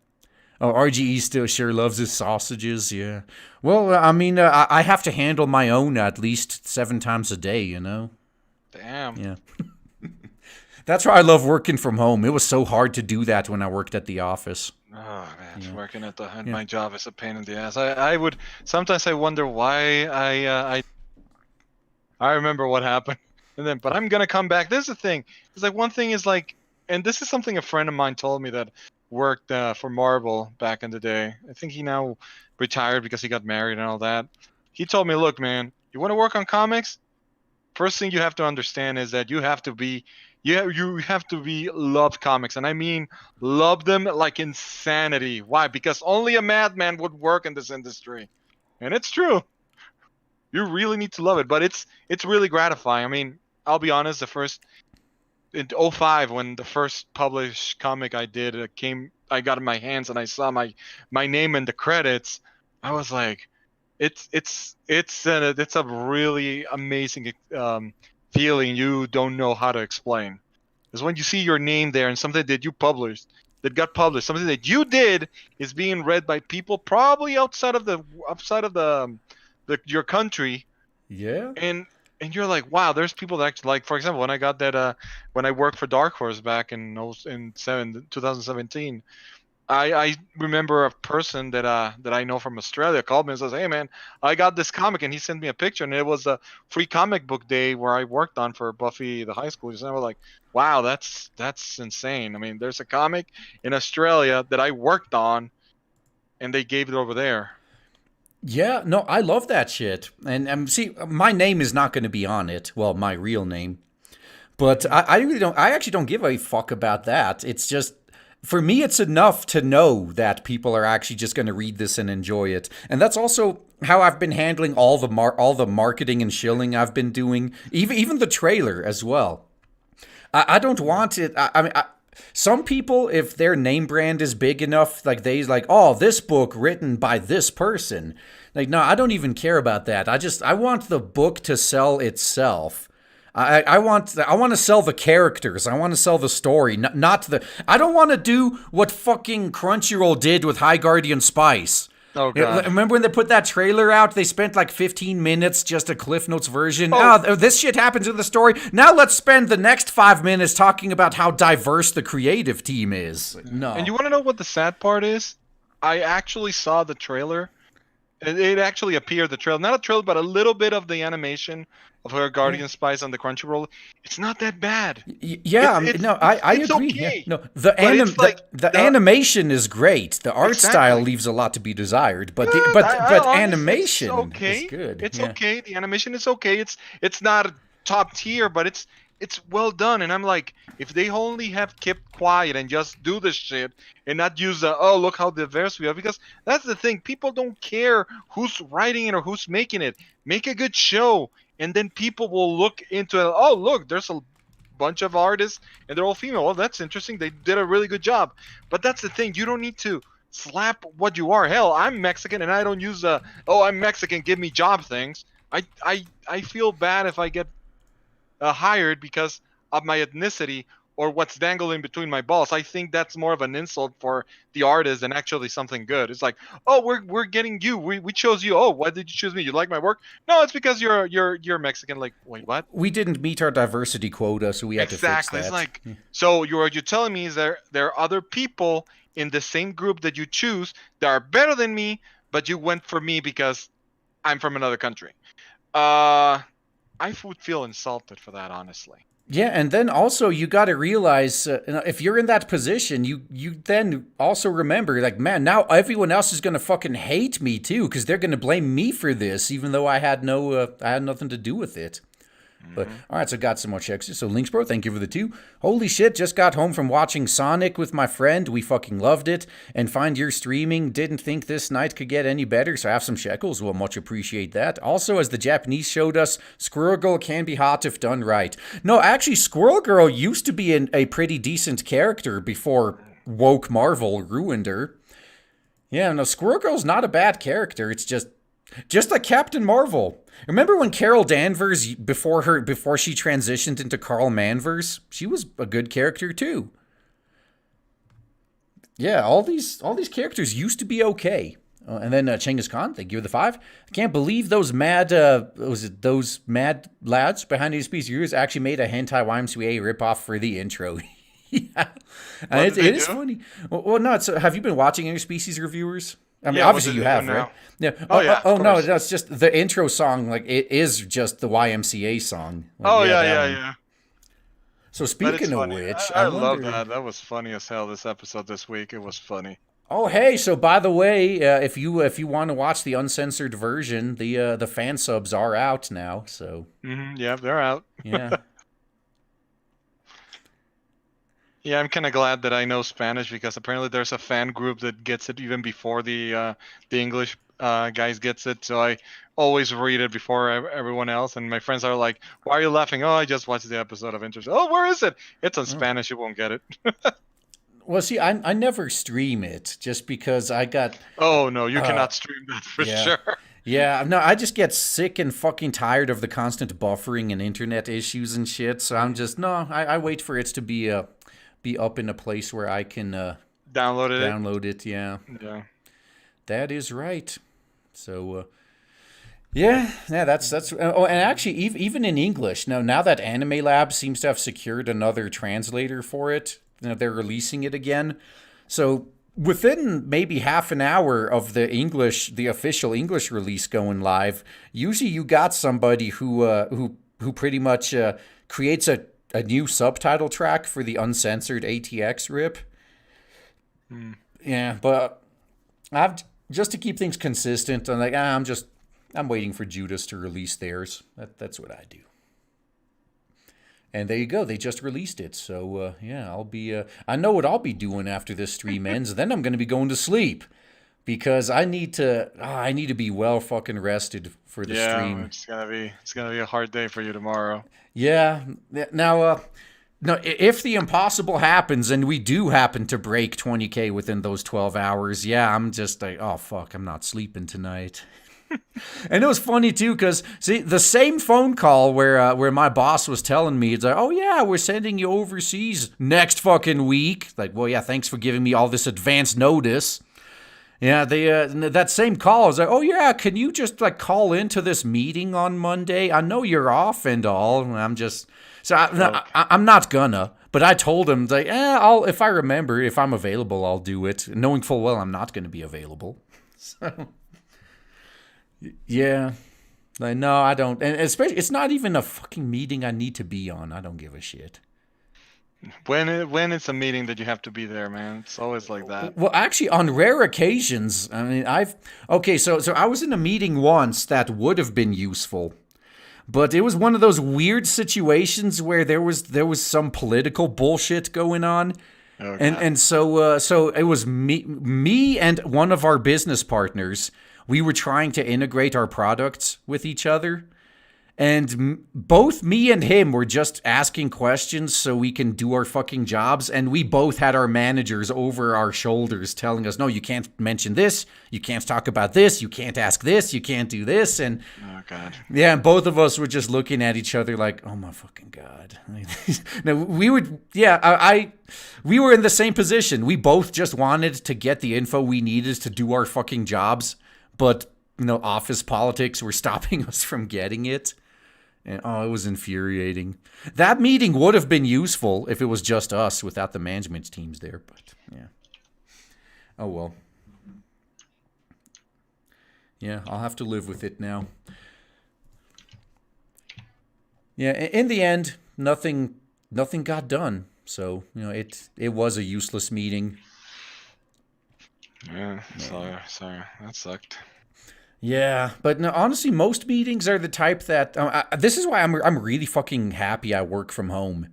Oh, RGE still sure loves his sausages. Yeah. Well, I mean, I have to handle my own at least 7 times a day. Damn. Yeah. That's why I love working from home. It was so hard to do that when I worked at the office. Oh man, Yeah. working at Yeah. my job is a pain in the ass. I would sometimes I wonder why I remember what happened, and then but I'm gonna come back. There's the thing. It's like one thing is like, and this is something a friend of mine told me that worked for Marvel back in the day. I think he now retired because he got married and all that. He told me, look, man, you want to work on comics? First thing you have to understand is that you have to be love comics, and I mean love them like insanity. Why? Because only a madman would work in this industry, and it's true. You really need to love it, but it's really gratifying. I mean, I'll be honest. The first in '05 when the first published comic I did I got in my hands and I saw my name in the credits. I was like, it's a really amazing feeling you don't know how to explain. Is when you see your name there and something that you published that got published, something that you did is being read by people probably outside of your country, Yeah. and you're like, wow, there's people that actually like. For example, when I got that when I worked for Dark Horse back in 2017. I remember a person that I know from Australia called me and says, "Hey man, I got this comic," and he sent me a picture, and it was a free comic book day where I worked on for Buffy the High School. And I was like, "Wow, that's insane." I mean, there's a comic in Australia that I worked on, and they gave it over there. Yeah, no, I love that shit. And see, my name is not going to be on it. Well, my real name. But I really don't. I actually don't give a fuck about that. It's just for me, it's enough to know that people are actually just going to read this and enjoy it. And that's also how I've been handling all the marketing and shilling I've been doing, even the trailer as well. I don't want it. I mean, some people, if their name brand is big enough, like oh, this book written by this person. Like, no, I don't even care about that. I want the book to sell itself. I want to sell the characters. I want to sell the story, not the. I don't want to do what fucking Crunchyroll did with High Guardian Spice. Oh god! Remember when they put that trailer out? They spent like 15 minutes just a Cliff Notes version. Oh. Oh, this shit happens in the story. Now let's spend the next 5 minutes talking about how diverse the creative team is. No. And you want to know what the sad part is? I actually saw the trailer. It actually appeared, the trailer, not a trailer, but a little bit of the animation of her Guardian Spice on the Crunchyroll. It's not that bad. Yeah, I it's agree. okay. Yeah. No, the animation is great. The art style leaves a lot to be desired, but animation okay. is good. It's Yeah. okay. The animation is okay. It's not top tier, but it's well done. And I'm like, if they only have kept quiet and just do this shit and not use look how diverse we are, because that's the thing. People don't care who's writing it or who's making it. Make a good show, and then people will look into it. Oh, look, there's a bunch of artists and they're all female. Well, that's interesting. They did a really good job. But that's the thing. You don't need to slap what you are. Hell, I'm Mexican and I don't use I'm Mexican, give me job things. I feel bad if I get hired because of my ethnicity or what's dangling between my balls. I think that's more of an insult for the artist than actually something good. It's like, oh, we're getting you. We chose you. Oh, why did you choose me? You like my work? No, it's because you're Mexican. Like, wait, what? We didn't meet our diversity quota, so we had to fix that. It's like, so you're telling me is there are other people in the same group that you choose that are better than me, but you went for me because I'm from another country. I would feel insulted for that, honestly. Yeah, and then also you got to realize if you're in that position, you then also remember like, man, now everyone else is gonna fucking hate me too because they're gonna blame me for this, even though I had nothing to do with it. But all right, so got some more checks. So Links Bro, thank you for the 2. Holy shit, just got home from watching Sonic with my friend. We fucking loved it. And find your streaming. Didn't think this night could get any better, so have some shekels. Well, much appreciate that. Also, as the Japanese showed us, Squirrel Girl can be hot if done right. No, actually, Squirrel Girl used to be a pretty decent character before woke Marvel ruined her. Yeah, no, Squirrel Girl's not a bad character. It's just like Captain Marvel. Remember when Carol Danvers, before she transitioned into Carl Manvers, she was a good character too. Yeah, all these characters used to be okay. And then Chenghis Khan, thank you for the 5. I can't believe those mad lads behind these species actually made a hentai YMCA ripoff for the intro. Yeah, it is funny. Well, no, have you been watching any species reviewers? I mean, Yeah, obviously you have, right? Yeah. Oh, yeah, Oh of no, course. that's just the intro song. Like it is just the YMCA song. Like, Oh that yeah, one. yeah. So But it's speaking of funny. which, I wonder. love that. That was funny as hell. This episode this week, it was funny. Oh hey, so by the way, if you want to watch the uncensored version, the fan subs are out now. So Yeah, they're out. yeah. Yeah, I'm kind of glad that I know Spanish because apparently there's a fan group that gets it even before the English guys gets it. So I always read it before everyone else. And my friends are like, "Why are you laughing?" "Oh, I just watched the episode of Interest." "Oh, where is it?" "It's on Spanish. You won't get it." Well, see, I never stream it just because I got. Oh no, you cannot stream that for yeah. sure. Yeah, no, I just get sick and fucking tired of the constant buffering and internet issues and shit. So I'm just I wait for it to be up in a place where I can download it. Yeah, Yeah. that is right. So yeah, that's oh, and actually even in English now that Anime Lab seems to have secured another translator for it, they're releasing it again. So within maybe half an hour of the official English release going live, usually you got somebody who pretty much creates a new subtitle track for the uncensored ATX rip. Yeah, but I've just to keep things consistent. I'm like, I'm waiting for Judas to release theirs. That's what I do. And there you go. They just released it. So yeah, I'll be. I know what I'll be doing after this stream ends. Then I'm going to be going to sleep because I need to be well fucking rested for the stream. It's gonna be a hard day for you tomorrow. Yeah. Now, no, if the impossible happens and we do happen to break 20K within those 12 hours, yeah, I'm just like, oh fuck, I'm not sleeping tonight. And it was funny too, because see the same phone call where my boss was telling me, it's like, oh yeah, we're sending you overseas next fucking week. Like, well, yeah, thanks for giving me all this advance notice. Yeah, that same call was like, oh yeah, can you just like call into this meeting on Monday? I know you're off and all. And I'm just I'm not gonna. But I told him like, I'll if I remember, if I'm available, I'll do it, knowing full well I'm not gonna be available. So. Yeah. Like, no, I don't. And especially, it's not even a fucking meeting I need to be on. I don't give a shit. When it's a meeting that you have to be there, man. It's always like that. Well, actually, on rare occasions, I mean, so I was in a meeting once that would have been useful. But it was one of those weird situations where there was some political bullshit going on. Oh, and so it was me and one of our business partners. We were trying to integrate our products with each other. And both me and him were just asking questions so we can do our fucking jobs. And we both had our managers over our shoulders telling us, no, you can't mention this. You can't talk about this. You can't ask this. You can't do this. And oh, God. Yeah, and both of us were just looking at each other like, oh, my fucking God. No, we would, yeah, we were in the same position. We both just wanted to get the info we needed to do our fucking jobs. But, office politics were stopping us from getting it. And, it was infuriating. That meeting would have been useful if it was just us without the management teams there. But, yeah. Oh, well. Yeah, I'll have to live with it now. Yeah, in the end, nothing got done. So, it was a useless meeting. Yeah, Man. sorry, that sucked. Yeah, but no, honestly, most meetings are the type that this is why I'm really fucking happy I work from home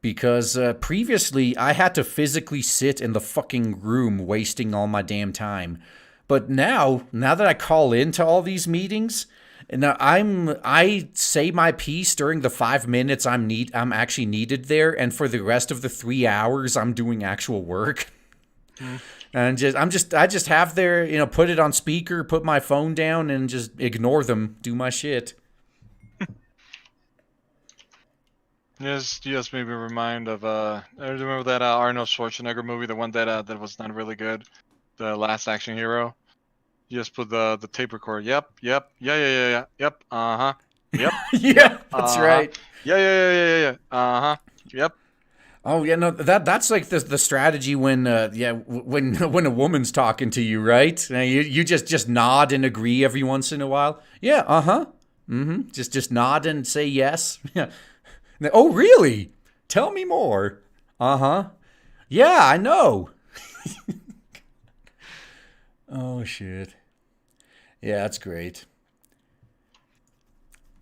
because previously I had to physically sit in the fucking room wasting all my damn time. But now that I call into all these meetings, now I say my piece during the 5 minutes I'm actually needed there, and for the rest of the 3 hours I'm doing actual work. Mm. And I just have their, put it on speaker, put my phone down, and just ignore them, do my shit. Just made me remind of I remember that Arnold Schwarzenegger movie, the one that was not really good, the Last Action Hero. You just put the tape recorder. Yep, yep, uh-huh, yep, Yeah, that's uh-huh, right. yeah, uh-huh, yep. Oh yeah, no, that's like the strategy when when when a woman's talking to you, right? You just nod and agree every once in a while. Yeah, uh huh, mm-hmm. Just nod and say yes. Yeah. Oh really? Tell me more. Uh huh. Yeah, I know. Oh shit. Yeah, that's great.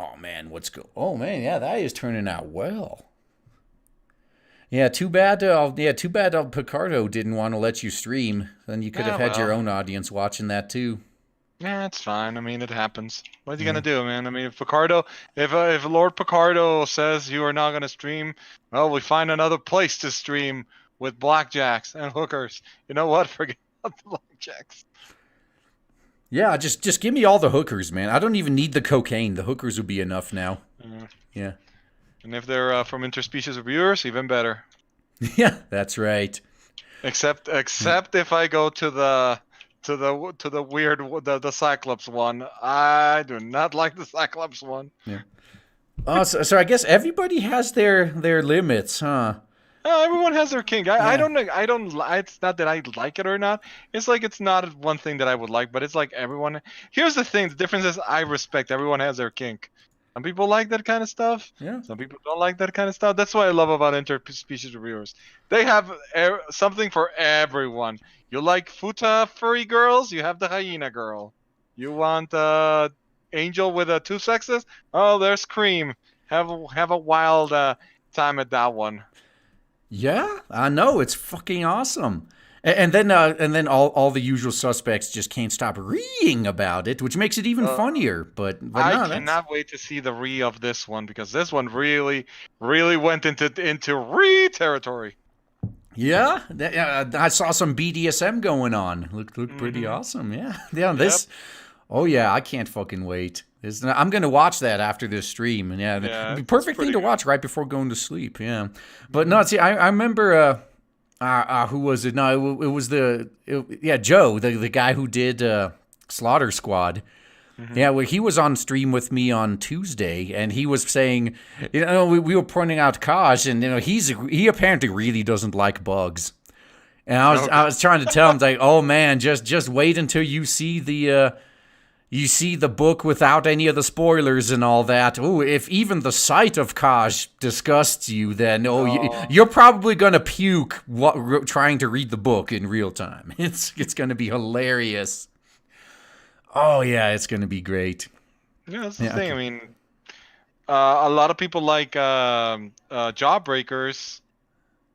Oh man, Oh man, yeah, that is turning out well. Yeah, too bad. Too bad. Picardo didn't want to let you stream. Then you could have Yeah, had your well, own audience watching that too. yeah, it's fine. I mean, it happens. What are you Yeah. gonna do, man? I mean, if Lord Picardo says you are not gonna stream, well, we find another place to stream with blackjacks and hookers. You know what? Forget about the blackjacks. Yeah, just give me all the hookers, man. I don't even need the cocaine. The hookers would be enough now. Uh, Yeah. and if they're from interspecies reviewers, even better. Yeah, that's right. Except if I go to the weird the Cyclops one. I do not like the Cyclops one. Yeah. Oh, so I guess everybody has their limits, huh? Everyone has their kink. I Yeah. don't know. I don't. It's not that I like it or not. It's like it's not one thing that I would like, but it's like everyone. Here's the thing. The difference is I respect. Everyone has their kink. Some people like that kind of stuff. Yeah. Some people don't like that kind of stuff. That's what I love about interspecies reviewers. They have something for everyone. You like futa furry girls? You have the hyena girl. You want angel with two sexes? Oh, there's cream. Have a wild time at that one. Yeah, I know. It's fucking awesome. And then all the usual suspects just can't stop reading about it, which makes it even Uh, funnier. But I no, that's cannot wait to see the re of this one because this one really went into re territory. yeah. I saw some BDSM going on. Looked pretty Hmm. awesome. Yeah, yeah. Yep. Oh yeah, I can't fucking wait. I'm gonna watch that after this stream, and yeah, it'd Yeah, be it's perfect thing pretty to good. watch right before going to sleep. Yeah, but Hmm. no, see, I remember. Who was it? No, it was yeah, Joe, the guy who did Slaughter Squad. Hmm. Yeah, well, he was on stream with me on Tuesday, and he was saying, we were pointing out Kaj, and he apparently really doesn't like bugs. And I Okay. was trying to tell him like, oh man, just wait until you see the book without any of the spoilers and all that. Oh, if even the sight of Kaj disgusts you, then Oh, you're probably gonna puke trying to read the book in real time. It's gonna be hilarious. Oh yeah, it's gonna be great. yeah, that's the Yeah, thing. okay. I mean, a lot of people like Jawbreakers.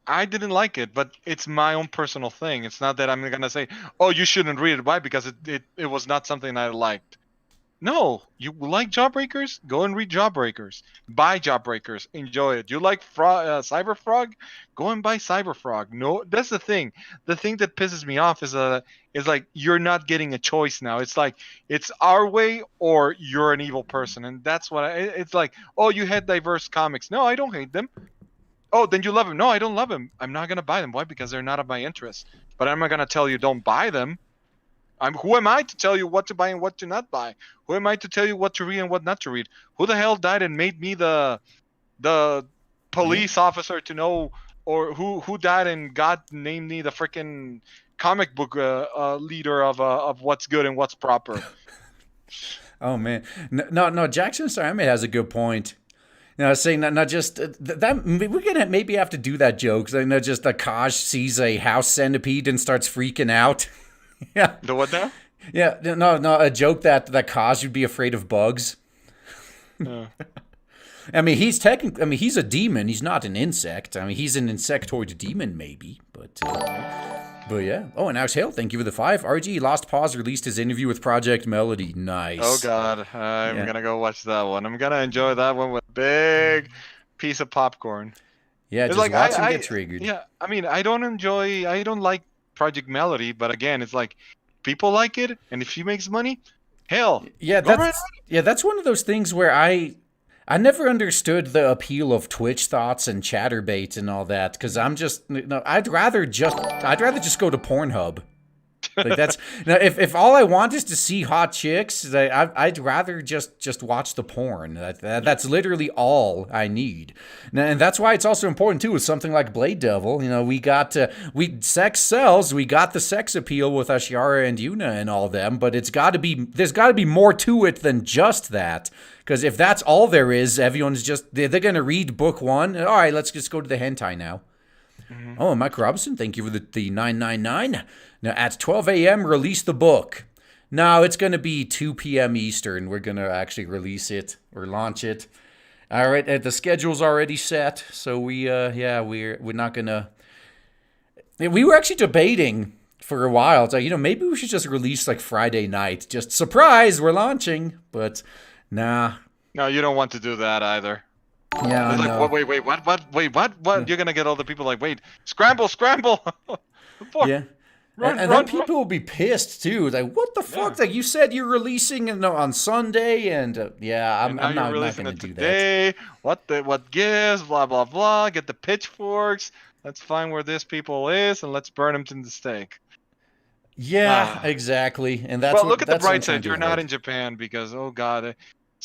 I didn't like it, but it's my own personal thing. It's not that I'm gonna say, "Oh, you shouldn't read it." Why? Because it was not something I liked. No, you like Jawbreakers? Go and read Jawbreakers. Buy Jawbreakers. Enjoy it. You like Cyberfrog? Go and buy Cyberfrog. No, that's the thing. The thing that pisses me off is like you're not getting a choice now. It's like it's our way or you're an evil person, and that's what it's like. Oh, you had diverse comics. No, I don't hate them. Oh, then you love them. No, I don't love them. I'm not gonna buy them. Why? Because they're not of my interest. But I'm not gonna tell you don't buy them. Who am I to tell you what to buy and what to not buy? Who am I to tell you what to read and what not to read? Who the hell died and made me the Yeah. police officer to know, or who died and God named me the freaking comic book leader of what's good and what's proper. Oh man, no. Jackson Sarame has a good point. Saying not just that we're gonna maybe have to do that joke. So, just Akash sees a house centipede and starts freaking out. Yeah, The what now? yeah. No. A joke that Akash would be afraid of bugs. Yeah. I mean, he's technically. I mean, he's a demon. He's not an insect. I mean, he's an insectoid demon, maybe. But yeah. Oh, and Alex Hale, thank you for the 5. RG Lost Pause released his interview with Project Melody. Nice. Oh God, I'm gonna go watch that one. I'm gonna enjoy that one with a big piece of popcorn. Yeah, It's just like watch him get triggered. yeah. I mean, I don't like Project Melody, but again, it's like people like it, and if she makes money, hell, Yeah, go right that's one of those things where I never understood the appeal of Twitch thoughts and chatterbait and all that, because I'm just I'd rather just go to Pornhub. Like that's if all I want is to see hot chicks, I'd rather just watch the porn. That's literally all I need, and that's why it's also important too with something like Blade Devil. We got sex sells. We got the sex appeal with Ashiara and Yuna and all them, but there's got to be more to it than just that. Because if that's all there is, everyone's just they're gonna read book 1. All right, let's just go to the hentai now. Mm-hmm. Oh, Mike Robinson, thank you for the 999. Now, at 12 a.m., release the book. No, it's going to be 2 p.m. Eastern. We're going to actually release it or launch it. All right, the schedule's already set, so we're not going to... We were actually debating for a while. It's like, maybe we should just release like Friday night. Just surprise, we're launching. But, nah. No, you don't want to do that either. Yeah, it's like, wait, what? You're going to get all the people like, wait, scramble. Yeah. And then people will be pissed too. Like, what the fuck? Like, you said you're releasing on Sunday, and I'm not going to do today. That. What gives? Blah blah blah. Get the pitchforks. Let's find where this people is, and let's burn them to the stake. Yeah, exactly. And that's look at the bright side. You're not in Japan because oh god.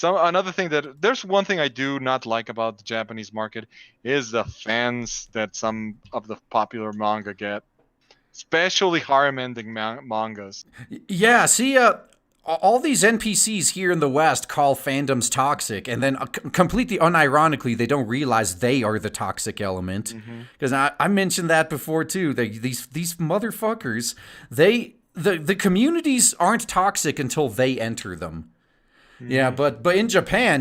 Another thing there's one thing I do not like about the Japanese market is the fans that some of the popular manga get. Especially harem-ending mangas. Yeah, see, all these NPCs here in the West call fandoms toxic, and then completely unironically, they don't realize they are the toxic element. Because I mentioned that before too. These motherfuckers, the communities aren't toxic until they enter them. Yeah, but in Japan,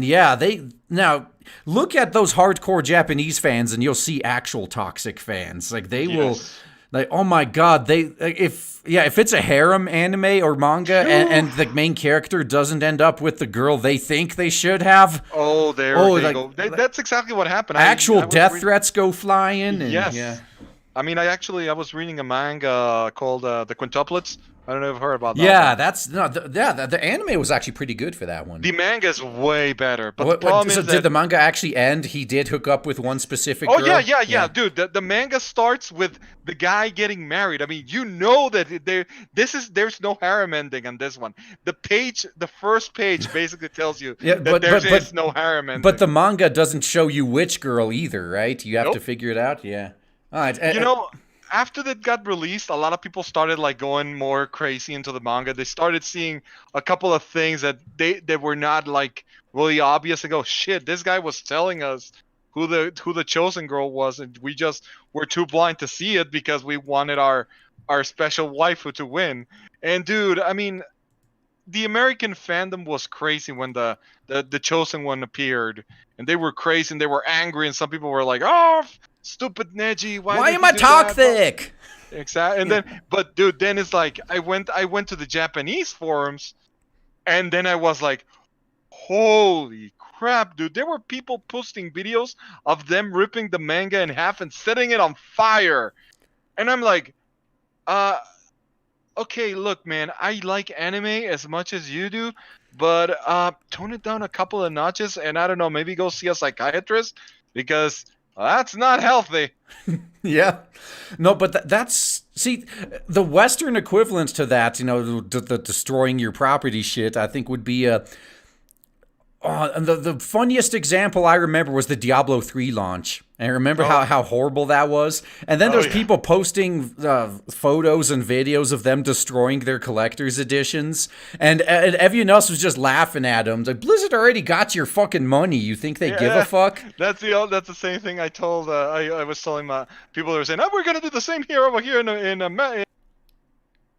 now look at those hardcore Japanese fans, and you'll see actual toxic fans. Like they will. Like, oh my god, if it's a harem anime or manga and the main character doesn't end up with the girl they think they should have. Oh, there they go. That's exactly what happened. Actual death threats go flying. And, yes. Yeah. I mean, I was reading a manga called The Quintuplets. I don't know if you've heard about that. Yeah, the anime was actually pretty good for that one. The manga is way better, but the problem is did the manga actually end? He did hook up with one specific girl? Oh yeah, dude. The manga starts with the guy getting married. I mean, that there's no harem ending on this one. The first page basically tells you that there is no harem ending. But the manga doesn't show you which girl either, right? You have to figure it out. Yeah. All right. After that got released, a lot of people started like going more crazy into the manga. They started seeing a couple of things that they were not like really obvious and go, shit, this guy was telling us who the chosen girl was, and we just were too blind to see it because we wanted our special waifu to win. And dude, I mean, the American fandom was crazy when the chosen one appeared, and they were crazy and they were angry, and some people were like, oh, stupid Neji, why am I toxic? Exactly. And then, but dude, then it's like I went to the Japanese forums, and then I was like, holy crap, dude! There were people posting videos of them ripping the manga in half and setting it on fire, and I'm like, okay, look, man, I like anime as much as you do, but tone it down a couple of notches, and I don't know, maybe go see a psychiatrist because. That's not healthy. Yeah. No, but see, the Western equivalent to that, the destroying your property shit, I think would be And the funniest example I remember was the Diablo 3 launch. And I remember how horrible that was. And then there's people posting photos and videos of them destroying their collector's editions. And everyone else was just laughing at them. Like, Blizzard already got your fucking money. You think they give a fuck? That's the same thing I told. I was telling my people that were saying, "Oh, we're gonna do the same here over here in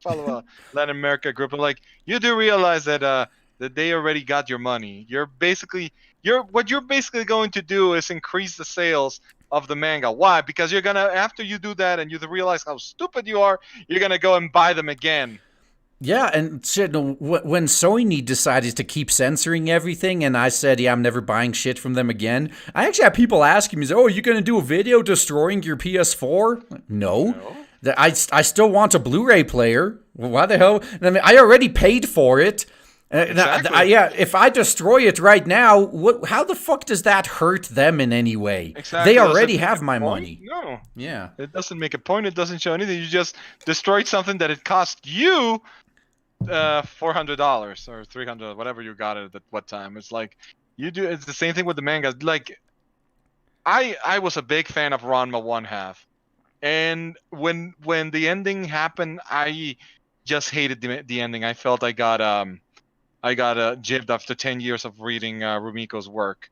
follow a Latin America group." I'm like, you do realize that they already got your money. What you're basically going to do is increase the sales of the manga. Why? Because you're gonna, after you do that and you realize how stupid you are, you're gonna go and buy them again. Yeah, and shit, when Sony decided to keep censoring everything, and I said, yeah, I'm never buying shit from them again, I actually had people asking me, oh, are you going to do a video destroying your PS4? No. I still want a Blu-ray player. Why the hell? I mean, I already paid for it. Exactly. If I destroy it right now, how the fuck does that hurt them in any way? Exactly. They already have my money. No. Yeah. It doesn't make a point. It doesn't show anything. You just destroyed something that it cost you $400 or $300, whatever you got it at what time. It's like it's the same thing with the manga. Like I was a big fan of Ranma 1/2, and when the ending happened, I just hated the ending. I felt I got jibbed after 10 years of reading Rumiko's work.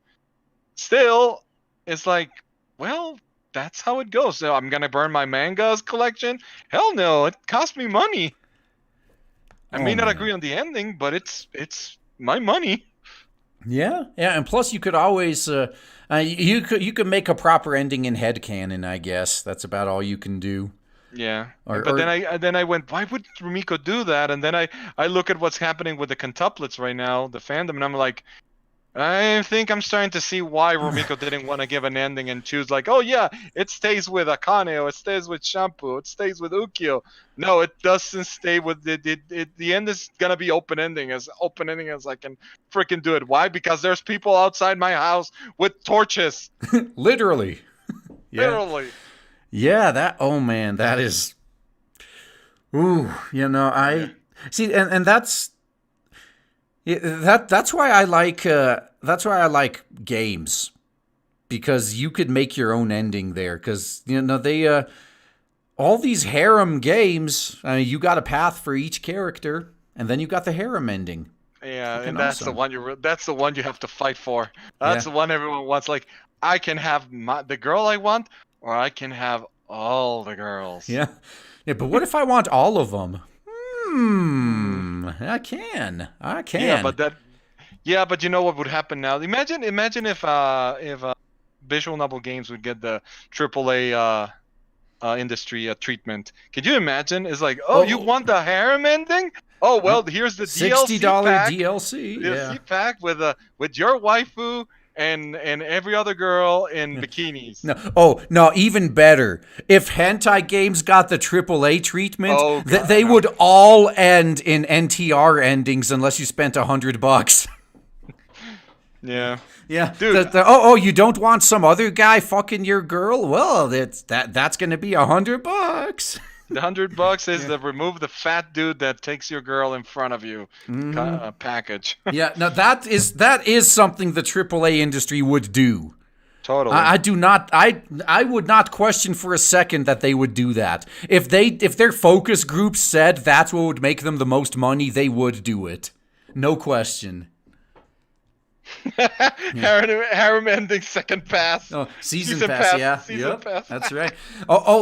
Still, it's like, well, that's how it goes. So I'm gonna burn my mangas collection? Hell no! It cost me money. I may not agree on the ending, but it's my money. Yeah, and plus you could always you could make a proper ending in headcanon, I guess. That's about all you can do. Yeah, then I went, why would Rumiko do that? And then I look at what's happening with the quintuplets right now, the fandom, and I'm like, I think I'm starting to see why Rumiko didn't want to give an ending and choose like, oh yeah, it stays with Akane, or it stays with Shampoo, it stays with Ukyo. No, it doesn't stay with the end is gonna be open ending as I can freaking do it. Why? Because there's people outside my house with torches. Literally. Yeah. Literally. Yeah, that is. Ooh, I see, and that's. That's why I like games, because you could make your own ending there. Because they all these harem games, you got a path for each character, and then you got the harem ending. Yeah, and that's awesome. That's the one you have to fight for. That's the one everyone wants. Like, I can have the girl I want, or I can have all the girls. Yeah, but what if I want all of them? I can. Yeah, but you know what would happen now? Imagine if Visual Novel Games would get the AAA industry treatment. Could you imagine? It's like, you want the harem ending? Oh well, here's the $60 DLC. DLC pack with your waifu and every other girl in bikinis. No, even better. If hentai games got the AAA treatment, they would all end in NTR endings unless you spent $100. Yeah. Yeah, dude. You don't want some other guy fucking your girl? Well, that's gonna be $100. The $100 is the remove the fat dude that takes your girl in front of you package. Yeah, now that is something the AAA industry would do. Totally. I would not question for a second that they would do that. If their focus group said that's what would make them the most money, they would do it. No question. Harem ending second pass. Season pass. Season pass. That's right.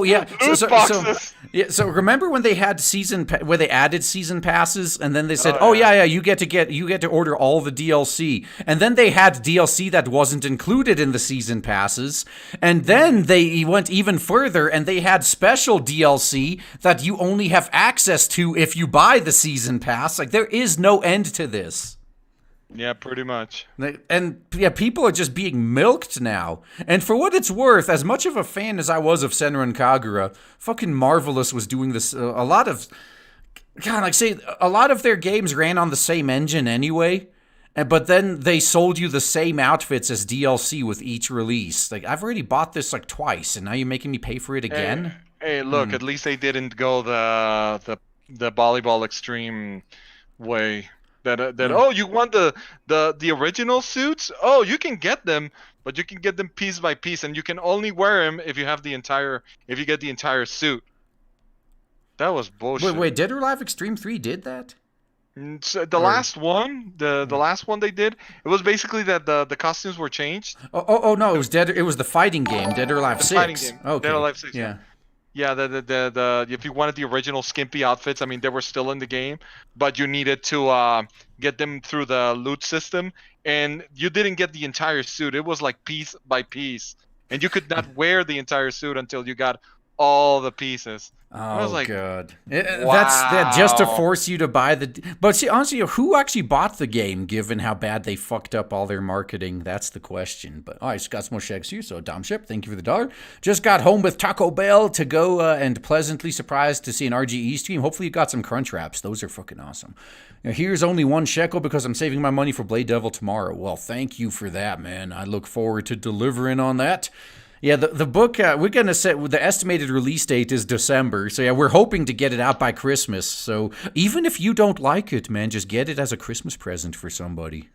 Yeah. So remember when they had where they added season passes, and then they said, you get to order all the DLC, and then they had DLC that wasn't included in the season passes, and then they went even further and they had special DLC that you only have access to if you buy the season pass. Like, there is no end to this. Yeah, pretty much. And people are just being milked now. And for what it's worth, as much of a fan as I was of Senran Kagura, fucking Marvelous was doing this. A lot of their games ran on the same engine anyway. But then they sold you the same outfits as DLC with each release. Like, I've already bought this like twice, and now you're making me pay for it again. Hey, look, at least they didn't go the volleyball extreme way. That Yeah. oh, you want the original suits? Oh, you can get them, but you can get them piece by piece, and you can only wear them if you have the entire if you get the entire suit. That was Wait, bullshit. wait, Dead or Alive Extreme 3 did that? So the Or last one, the last one they did, it was basically that the costumes were changed. oh no, it was Dead. It was the fighting game, Dead or Alive The fighting 6. game, Dead or Okay. Alive 6, yeah. Yeah. Yeah, the if you wanted the original skimpy outfits, I mean they were still in the game, but you needed to get them through the loot system, and you didn't get the entire suit. It was like piece by piece, and you could not wear the entire suit until you got all the pieces. And I was Oh like, god, that's that just to wow. force you to buy the. But see, honestly, who actually bought the game? Given how bad they fucked up all their marketing, that's the question. But I just got some more shags here. So Dom Ship, thank you for the dollar. Just got home with Taco Bell to go, and pleasantly surprised to see an RGE stream. Hopefully, you got some crunch wraps. Those are fucking awesome. Now, here's only one shekel because I'm saving my money for Blade Devil tomorrow. Well, thank you for that, man. I look forward to delivering on that. Yeah, the book, we're going to set, the estimated release date is December. So, yeah, we're hoping to get it out by Christmas. So, even if you don't like it, man, just get it as a Christmas present for somebody.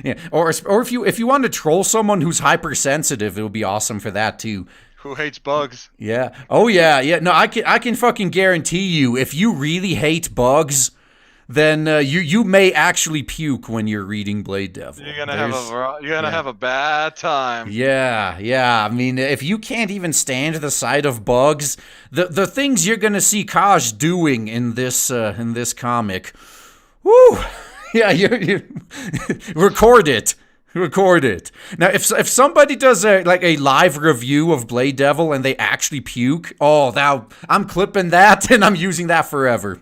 Yeah, or if you want to troll someone who's hypersensitive, it would be awesome for that, too. Who hates bugs? Yeah. Oh, yeah, yeah. No, I can fucking guarantee you, if you really hate bugs, then you may actually puke when you're reading Blade Devil. You're gonna Yeah. have a bad time. Yeah, yeah. I mean, if you can't even stand the sight of bugs, the things you're gonna see Kaj doing in this comic, whoo, yeah, you record it, record it. Now, if somebody does a live review of Blade Devil and they actually puke, oh, now I'm clipping that and I'm using that forever.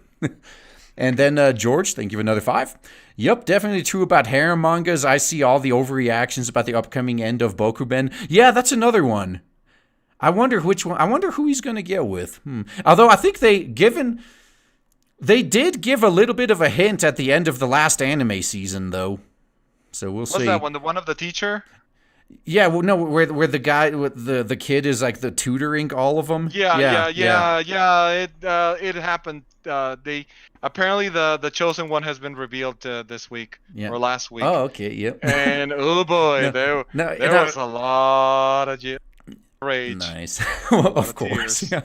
And then George, thank you for another 5. Yep, definitely true about harem mangas. I see all the overreactions about the upcoming end of Bokuben. Yeah, that's another one. I wonder which one. I wonder who he's gonna get with. Although I think they did give a little bit of a hint at the end of the last anime season, though. So we'll What's see. that one? The one of the teacher? Yeah, well, no, where the guy with the kid is like the tutoring all of them. Yeah. It happened. They apparently the chosen one has been revealed this week Yeah. or last week. Oh, okay, yep. And oh boy, No, there was a lot of rage. Nice. Well, of course. tears. Yeah.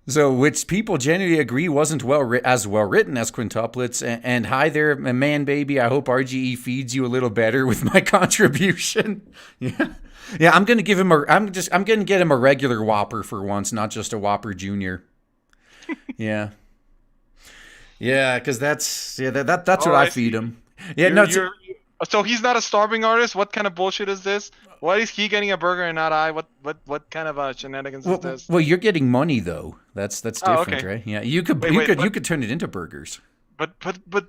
So, which people generally agree wasn't as well written as quintuplets. And hi there, man, baby. I hope RGE feeds you a little better with my contribution. Yeah, yeah. I'm gonna give him I'm gonna get him a regular Whopper for once, not just a Whopper Junior. Yeah, yeah. Because that's that's Oh, what I I feed see. him. Yeah, no. So he's not a starving artist. What kind of bullshit is this? Why is he getting a burger and not I? What kind of shenanigans is this? Well, you're getting money though. That's Oh, different, okay. right? Yeah, you could Wait, you but could turn it into burgers. but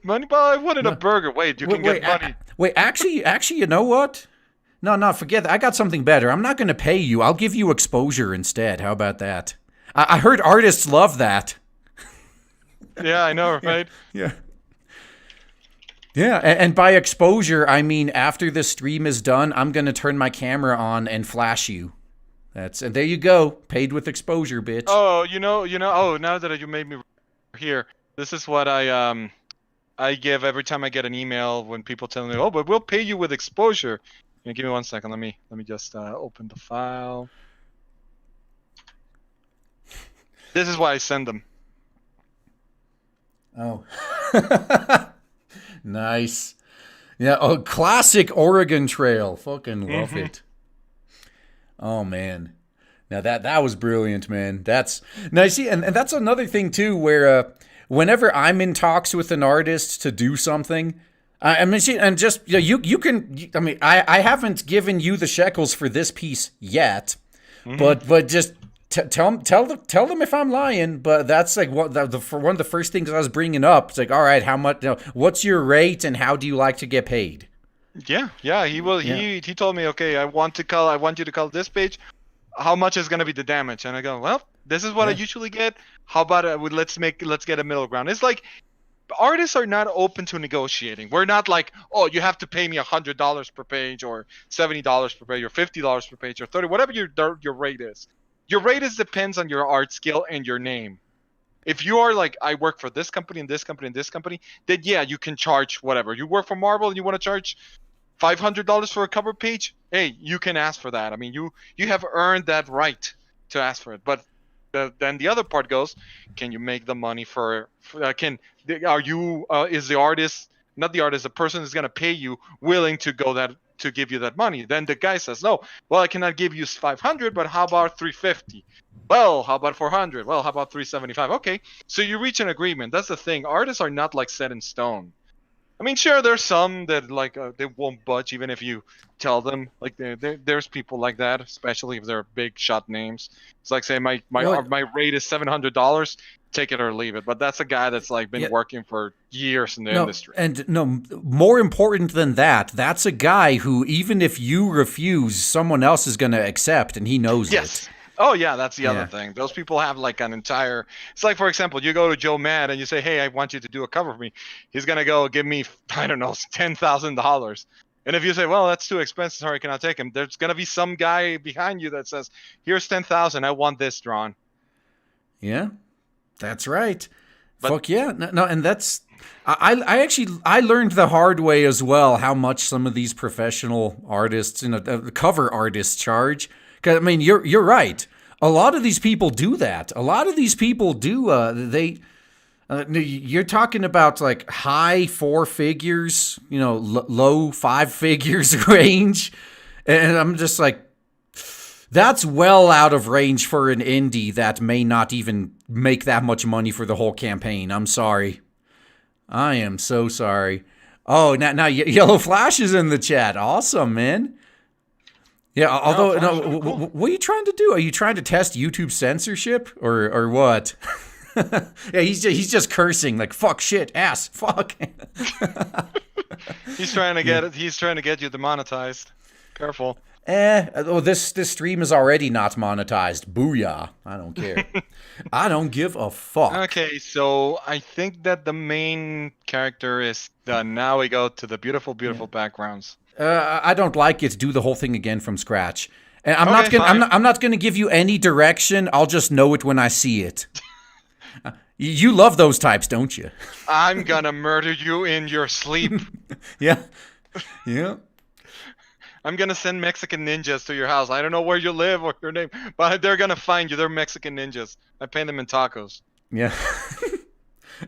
money. But I wanted a burger. Wait, you can get money. Wait, actually, you know what? No, forget that. I got something better. I'm not going to pay you. I'll give you exposure instead. How about that? I heard artists love that. Yeah, I know, right? Yeah. Yeah, and by exposure, I mean after the stream is done, I'm going to turn my camera on and flash you. And there you go. Paid with exposure, bitch. Oh, Oh, now that you made me here, this is what I give every time I get an email when people tell me, "Oh, but we'll pay you with exposure." Give me 1 second. Let me just open the file. This is why I send them. Oh. Nice. Yeah, oh, classic Oregon Trail. Fucking love it. Oh man. Now that was brilliant, man. That's now you see, and that's another thing too, where whenever I'm in talks with an artist to do something, I mean, see, and just you can. I mean, I haven't given you the shekels for this piece yet, but just tell them if I'm lying. But that's like for one of the first things I was bringing up. It's like, all right, how much? What's your rate, and how do you like to get paid? Yeah. He will. He told me, okay, I want you to call this page. How much is gonna be the damage? And I go, well, this is what I usually get. How about let's get a middle ground. It's like artists are not open to negotiating. We're not like, oh, you have to pay me $100 per page, or $70 per page, or $50 per page, or 30, whatever your rate is. Your rate depends on your art skill and your name. If you are like, I work for this company and this company and this company, then yeah, you can charge whatever. You work for Marvel and you want to charge $500 for a cover page, hey, you can ask for that. I mean, you have earned that right to ask for it. But then the other part goes, can you make the money are you is the artist, not the artist, the person is going to pay you willing to go that to give you that money? Then the guy says, no, well, I cannot give you 500, but how about 350? Well, how about 400? Well, how about 375? Okay, so you reach an agreement. That's the thing. Artists are not like set in stone. I mean, sure, there's some that like they won't budge even if you tell them. Like there's people like that, especially if they're big shot names. It's like say my rate is $700, take it or leave it. But that's a guy that's like been working for years in the industry. And no, more important than that, that's a guy who even if you refuse, someone else is going to accept, and he knows it. Oh, yeah, that's the other thing. Those people have like an entire... It's like, for example, you go to Joe Mad and you say, hey, I want you to do a cover for me. He's going to go give me, I don't know, $10,000. And if you say, well, that's too expensive, sorry, I cannot take him, there's going to be some guy behind you that says, here's $10,000, I want this drawn. Yeah, that's right. But, fuck yeah. No, and that's... I actually learned the hard way as well how much some of these professional artists, cover artists charge. I mean, you're right. A lot of these people do that. A lot of these people do. You're talking about like high 4 figures, low 5 figures range, and I'm just like, that's well out of range for an indie that may not even make that much money for the whole campaign. I'm sorry. I am so sorry. Oh, now Yellow Flash is in the chat. Awesome, man. Yeah, although, what are you trying to do? Are you trying to test YouTube censorship or what? Yeah, he's just cursing like fuck, shit, ass, fuck. He's trying to get it. He's trying to get you demonetized. Careful. This stream is already not monetized. Booyah! I don't care. I don't give a fuck. Okay, so I think that the main character is done. Now we go to the beautiful backgrounds. I don't like it. Do the whole thing again from scratch. And I'm not gonna give you any direction. I'll just know it when I see it. You love those types, don't you? I'm gonna murder you in your sleep. Yeah. I'm gonna send Mexican ninjas to your house. I don't know where you live or your name, but they're gonna find you. They're Mexican ninjas. I pay them in tacos. Yeah.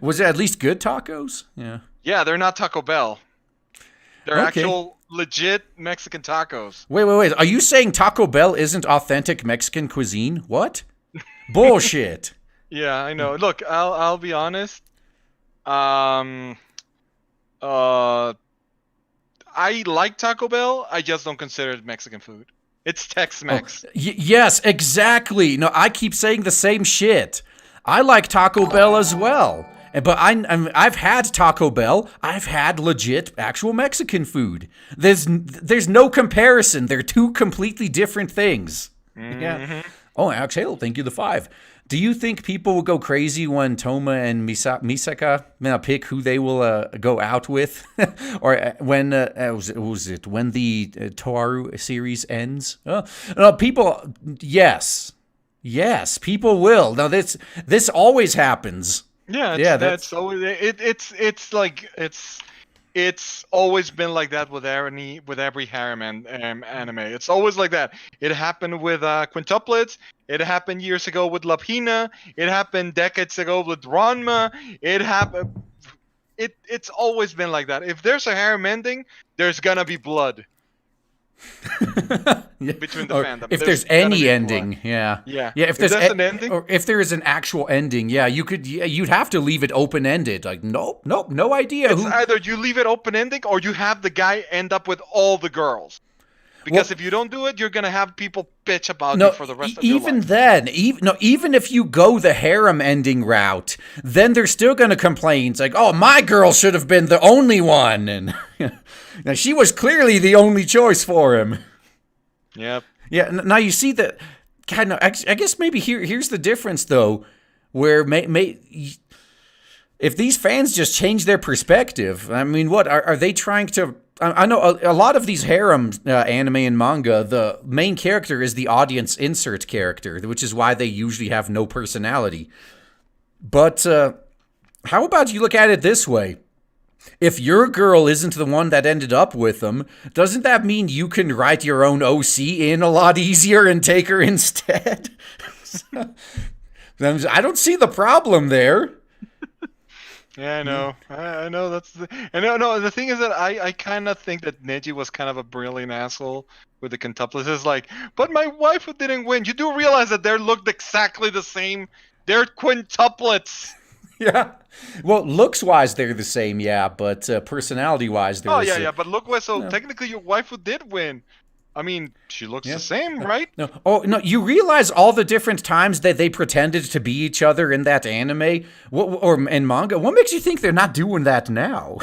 Was it at least good tacos? Yeah. Yeah, they're not Taco Bell. They're actual legit Mexican tacos. Wait. Are you saying Taco Bell isn't authentic Mexican cuisine? What? Bullshit. Yeah, I know. Look, I'll be honest. I like Taco Bell. I just don't consider it Mexican food. It's Tex-Mex. Yes, exactly. No, I keep saying the same shit. I like Taco Bell as well. But I've had Taco Bell. I've had legit actual Mexican food. There's no comparison. They're two completely different things. Mm-hmm. Yeah. Oh, Axel, thank you, the 5. Do you think people will go crazy when Toma and Misaka pick who they will go out with, or when when the Toaru series ends? No, people. Yes, people will. Now this always happens. Yeah, that's always it's always been like that with every harem anime. It's always like that. It happened with quintuplets. It happened years ago with Lapina. It happened decades ago with Ranma. It's always been like that. If there's a harem ending, there's gonna be blood. Between the fandom. If there's any ending, yeah. If there's an ending, or if there is an actual ending, you'd have to leave it open ended. Like, nope, no idea. It's either you leave it open ending or you have the guy end up with all the girls. Because if you don't do it, you're gonna have people bitch about you for the rest of your life. Even if you go the harem ending route, then they're still gonna complain. It's like, oh, my girl should have been the only one, and now she was clearly the only choice for him. Yep. Yeah. Now you see that kind of. I guess maybe here's the difference though, where if these fans just change their perspective, I mean, what are they trying to? I know a lot of these harem anime and manga, the main character is the audience insert character, which is why they usually have no personality. But how about you look at it this way? If your girl isn't the one that ended up with him, doesn't that mean you can write your own OC in a lot easier and take her instead? I don't see the problem there. Yeah, I know. I know that's the. I know. No, the thing is that I kind of think that Neji was kind of a brilliant asshole with the quintuplets. It's like, but my wife didn't win. You do realize that they looked exactly the same. They're quintuplets. Yeah. Well, looks-wise, they're the same, yeah, but personality-wise, Oh there's... yeah. But look, what? So No. technically, your wife did win. I mean, she looks Yeah. the same, right? No. Oh, no, you realize all the different times that they pretended to be each other in that anime or in manga? What makes you think they're not doing that now?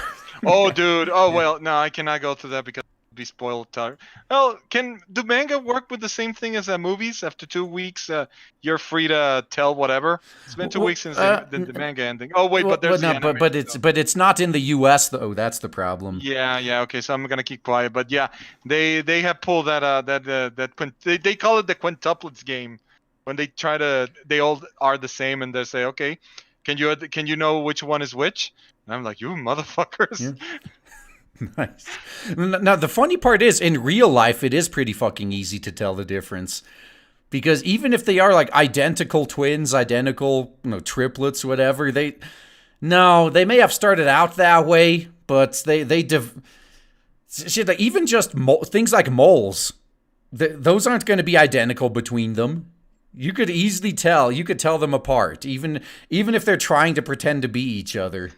Oh, dude. Oh, well, no, I cannot go through that because it'll be spoiled. Well, do manga work with the same thing as movies? After 2 weeks, you're free to tell whatever. It's been 2 weeks since the manga ending. Oh, wait, but there's the anime. But it's not in the U.S. though. That's the problem. Yeah. Okay, so I'm gonna keep quiet. But yeah, they have pulled they call it the quintuplets game when they all are the same and they say, okay, can you know which one is which? And I'm like, you motherfuckers. Yeah. Nice. Now, the funny part is, in real life, it is pretty fucking easy to tell the difference. Because even if they are like identical twins, identical, triplets, whatever, they may have started out that way, but shit, like even just things like moles, those aren't going to be identical between them. You could easily tell. You could tell them apart, even if they're trying to pretend to be each other.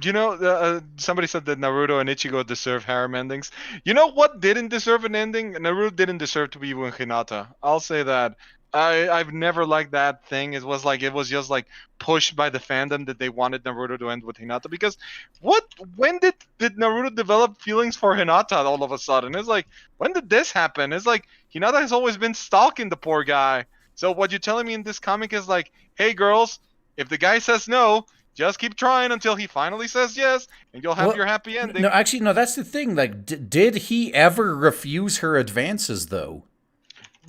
You know, somebody said that Naruto and Ichigo deserve harem endings. You know what didn't deserve an ending? Naruto didn't deserve to be with Hinata. I'll say that. I've never liked that thing. It was just like pushed by the fandom that they wanted Naruto to end with Hinata. Because when did Naruto develop feelings for Hinata all of a sudden? It's like, when did this happen? It's like Hinata has always been stalking the poor guy. So what you're telling me in this comic is like, hey girls, if the guy says no, just keep trying until he finally says yes, and you'll have your happy ending. No, actually, no, that's the thing. Like, did he ever refuse her advances, though?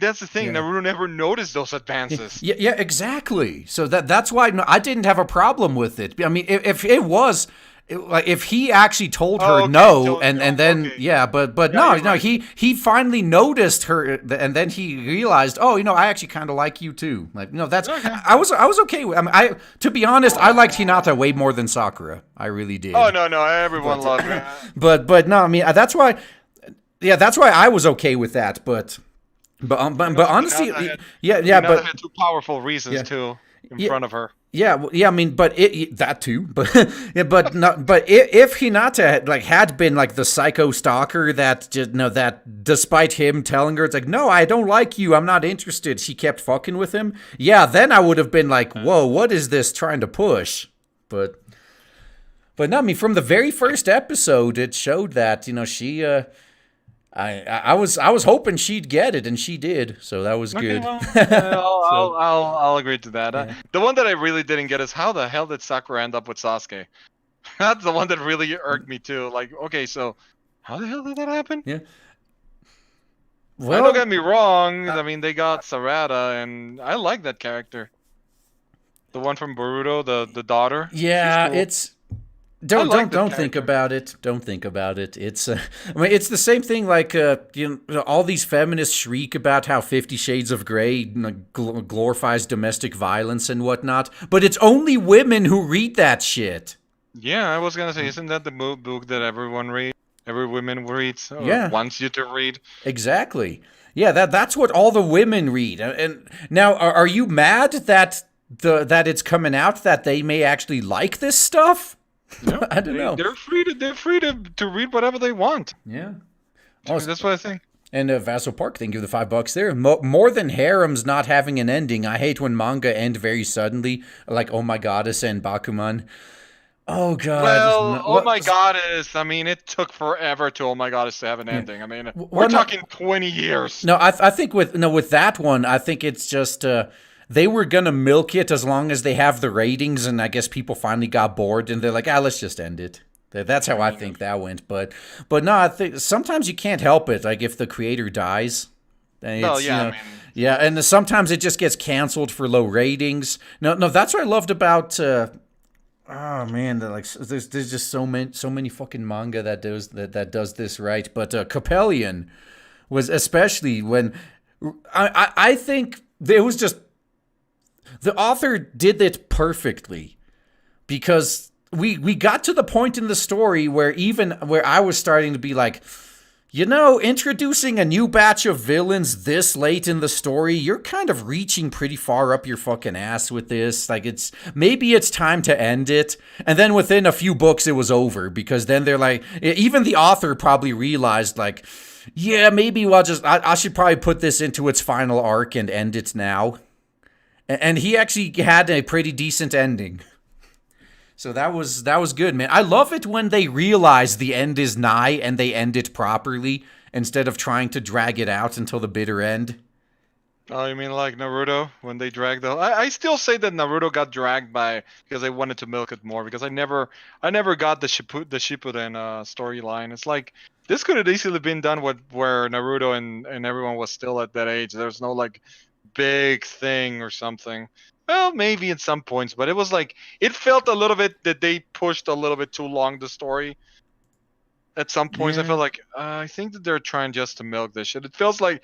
That's the thing. Yeah. Naruto never noticed those advances. Yeah, exactly. So that's why I didn't have a problem with it. I mean, if it was... Like if he actually told her no, and then but no, right. He finally noticed her, and then he realized, oh, I actually kind of like you too. Like, that's okay. I was okay with. I mean, to be honest, I liked Hinata way more than Sakura. I really did. Oh no, everyone loved her. But no, I mean that's why I was okay with that. But honestly, Hinata had two powerful reasons too in front of her. Yeah, I mean, but that too, but if Hinata had been like the psycho stalker that that despite him telling her it's like, no, I don't like you, I'm not interested, she kept fucking with him. Yeah, then I would have been like, whoa, what is this trying to push? But no, I mean, from the very first episode, it showed that she. I was hoping she'd get it, and she did, so that was good. Well, I'll agree to that. Yeah. The one that I really didn't get is how the hell did Sakura end up with Sasuke? That's the one that really irked me too. Like, okay, so how the hell did that happen? Yeah. Well, don't get me wrong. I mean, they got Sarada, and I like that character. The one from Boruto, the daughter. Yeah, cool. It's. Don't think about it. Don't think about it. It's I mean, it's the same thing. Like all these feminists shriek about how 50 Shades of Grey glorifies domestic violence and whatnot, but it's only women who read that shit. Yeah, I was gonna say, isn't that the book that everyone reads? Every woman reads. Wants you to read. Exactly. Yeah, that's what all the women read. And now, are you mad that it's coming out that they may actually like this stuff? No, I don't know. They're free to read whatever they want. Yeah. That's what I think. And Vassal Park, thank you for the $5 there. More than harems not having an ending. I hate when manga end very suddenly, like Oh My Goddess and Bakuman. Oh God. Well, Oh My Goddess. I mean, it took forever to Oh My Goddess to have an ending. I mean, we're talking 20 years. No, I think with that one, I think it's just. They were gonna milk it as long as they have the ratings, and I guess people finally got bored, and they're like, let's just end it. That's how I think that went. But no, I think sometimes you can't help it. Like if the creator dies, Well, It's, yeah, I mean, yeah, and sometimes it just gets canceled for low ratings. No, that's what I loved about. Oh man, there's just so many fucking manga that does this right. But Capellion was especially when I think it was just the author did it perfectly because we got to the point in the story where I was starting to be like, introducing a new batch of villains this late in the story, you're kind of reaching pretty far up your fucking ass with this. Like, maybe it's time to end it. And then within a few books, it was over because then they're like, even the author probably realized, like, yeah, maybe I should probably put this into its final arc and end it now. And he actually had a pretty decent ending. So that was good, man. I love it when they realize the end is nigh and they end it properly instead of trying to drag it out until the bitter end. oh, you mean like Naruto when they dragged the? I still say that Naruto got dragged because they wanted to milk it more because I never got the Shippuden storyline. It's like this could have easily been done where Naruto and everyone was still at that age. There's no like big thing or something. Well, maybe at some points, but it was like it felt a little bit that they pushed a little bit too long the story. At some points, I Yeah. felt like I think that they're trying just to milk this shit. It feels like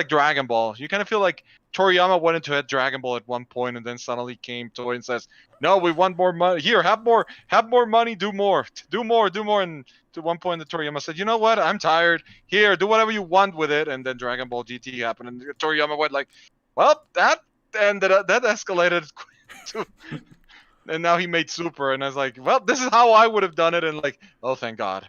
Dragon Ball. You kind of feel like Toriyama went into Dragon Ball at one point, and then suddenly came Toei and says, "No, we want more money. Here, have more money. Do more, do more, do more." And to one point, the Toriyama said, "You know what? I'm tired. Here, do whatever you want with it." And then Dragon Ball GT happened, and Toriyama went like, "Well, that escalated to." And now he made Super, and I was like, "Well, this is how I would have done it." And like, oh, thank God.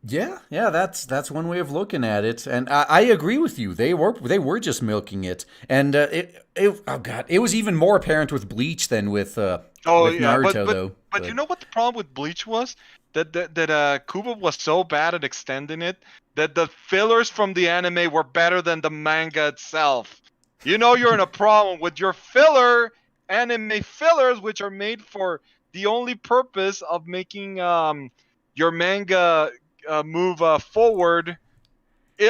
Yeah, that's one way of looking at it, and I agree with you. They were just milking it, and oh god, it was even more apparent with Bleach than with Oh with yeah, Naruto though. but you know what the problem with Bleach was? That Kubo was so bad at extending it that the fillers from the anime were better than the manga itself. You know you're in a problem with your anime fillers, which are made for the only purpose of making your manga move forward,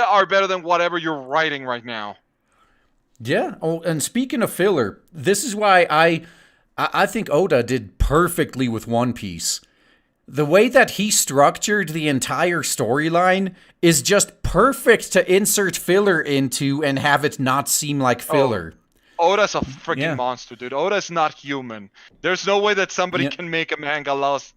are better than whatever you're writing right now. Yeah. Oh, and speaking of filler, this is why I think Oda did perfectly with One Piece. The way that he structured the entire storyline is just perfect to insert filler into and have it not seem like filler. Oda's a freaking Yeah. monster, dude. Oda's not human. There's no way that somebody Yeah. can make a manga last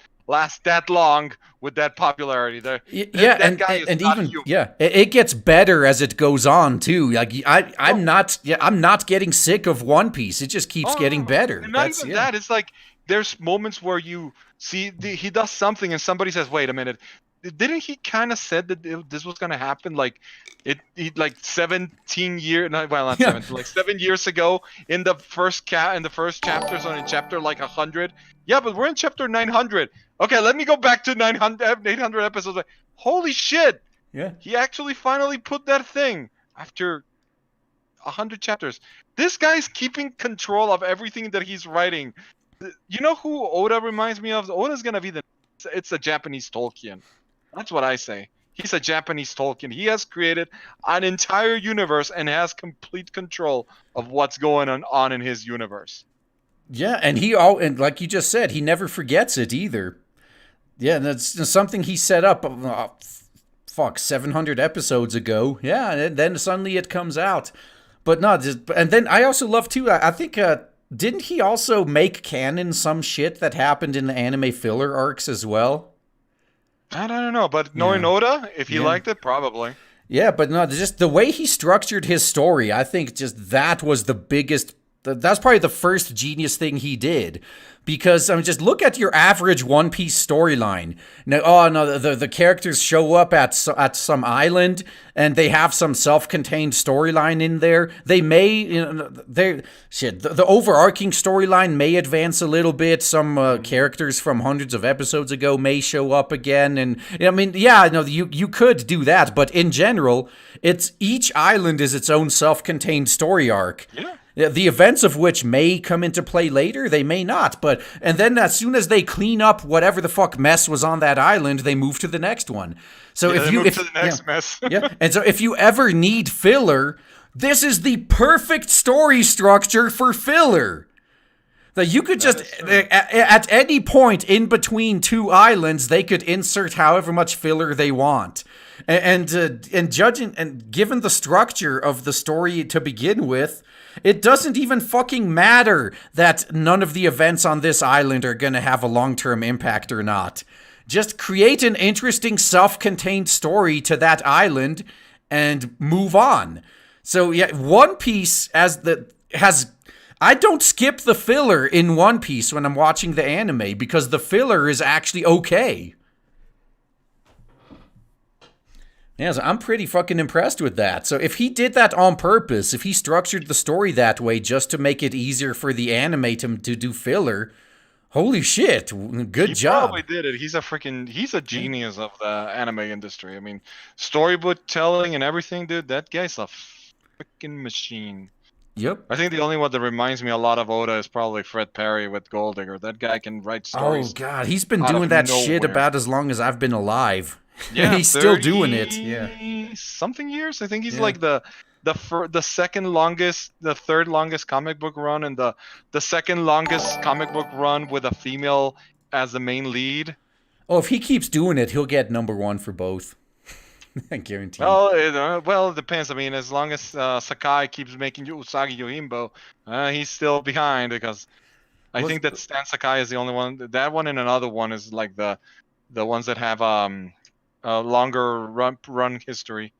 that long with that popularity. Yeah, That guy is and not even human. it gets better as it goes on too. Like I'm not getting sick of One Piece. It just keeps getting better. And not even that. It's like there's moments where you see he does something and somebody says, "Wait a minute." Didn't he kind of said that this was gonna happen? Like like 17 years, not 17, like 7 years ago in the first chapters or in chapter like 100. Yeah, but we're in chapter 900. Okay, let me go back to 800 episodes. Like, holy shit! Yeah. He actually finally put that thing after 100 chapters. This guy's keeping control of everything that he's writing. You know who Oda reminds me of? Oda's gonna be it's a Japanese Tolkien. That's what I say. He's a Japanese Tolkien. He has created an entire universe and has complete control of what's going on in his universe. Yeah, and like you just said, he never forgets it either. Yeah, and that's something he set up 700 episodes ago. Yeah, and then suddenly it comes out. But no, and then I also love too, I think didn't he also make canon some shit that happened in the anime filler arcs as well? I don't know, but knowing Oda, if he liked it, probably. Yeah, but no, just the way he structured his story, I think just that was the biggest. That's probably the first genius thing he did. Because I mean, just look at your average One Piece storyline. Now, the characters show up at some island and they have some self-contained storyline in there. They may, the overarching storyline may advance a little bit. Some characters from hundreds of episodes ago may show up again, and I mean, yeah, no, you could do that, but in general, it's each island is its own self-contained story arc. Yeah. The events of which may come into play later, they may not. But and then as soon as they clean up whatever the fuck mess was on that island, they move to the next one. So Yeah, if they you move if to the next mess. yeah, and so if you ever need filler, this is the perfect story structure for filler. That you could just at any point in between two islands, they could insert however much filler they want, and judging and given the structure of the story to begin with, it doesn't even fucking matter that none of the events on this island are gonna have a long-term impact or not. Just create an interesting self-contained story to that island and move on. So yeah, One Piece has I don't skip the filler in One Piece when I'm watching the anime because the filler is actually okay. Yeah, so I'm pretty fucking impressed with that. So if he did that on purpose, if he structured the story that way just to make it easier for the anime to do filler, holy shit, good job. He probably did it. He's a genius of the anime industry. I mean, storybook telling and everything, dude. That guy's a freaking machine. Yep. I think the only one that reminds me a lot of Oda is probably Fred Perry with Gold Digger. That guy can write stories. Oh god, he's been out doing of that shit nowhere. about as long as I've been alive. Yeah, He's still doing it. Yeah. something years. I think he's Yeah. like the second longest, the third longest comic book run, and the second longest comic book run with a female as the main lead. Oh, if he keeps doing it, he'll get #1 for both. I guarantee. Well, it depends. I mean, as long as Sakai keeps making Usagi Yojimbo, he's still behind because I think that Stan Sakai is the only one. That one and another one is like the ones that have a longer run history.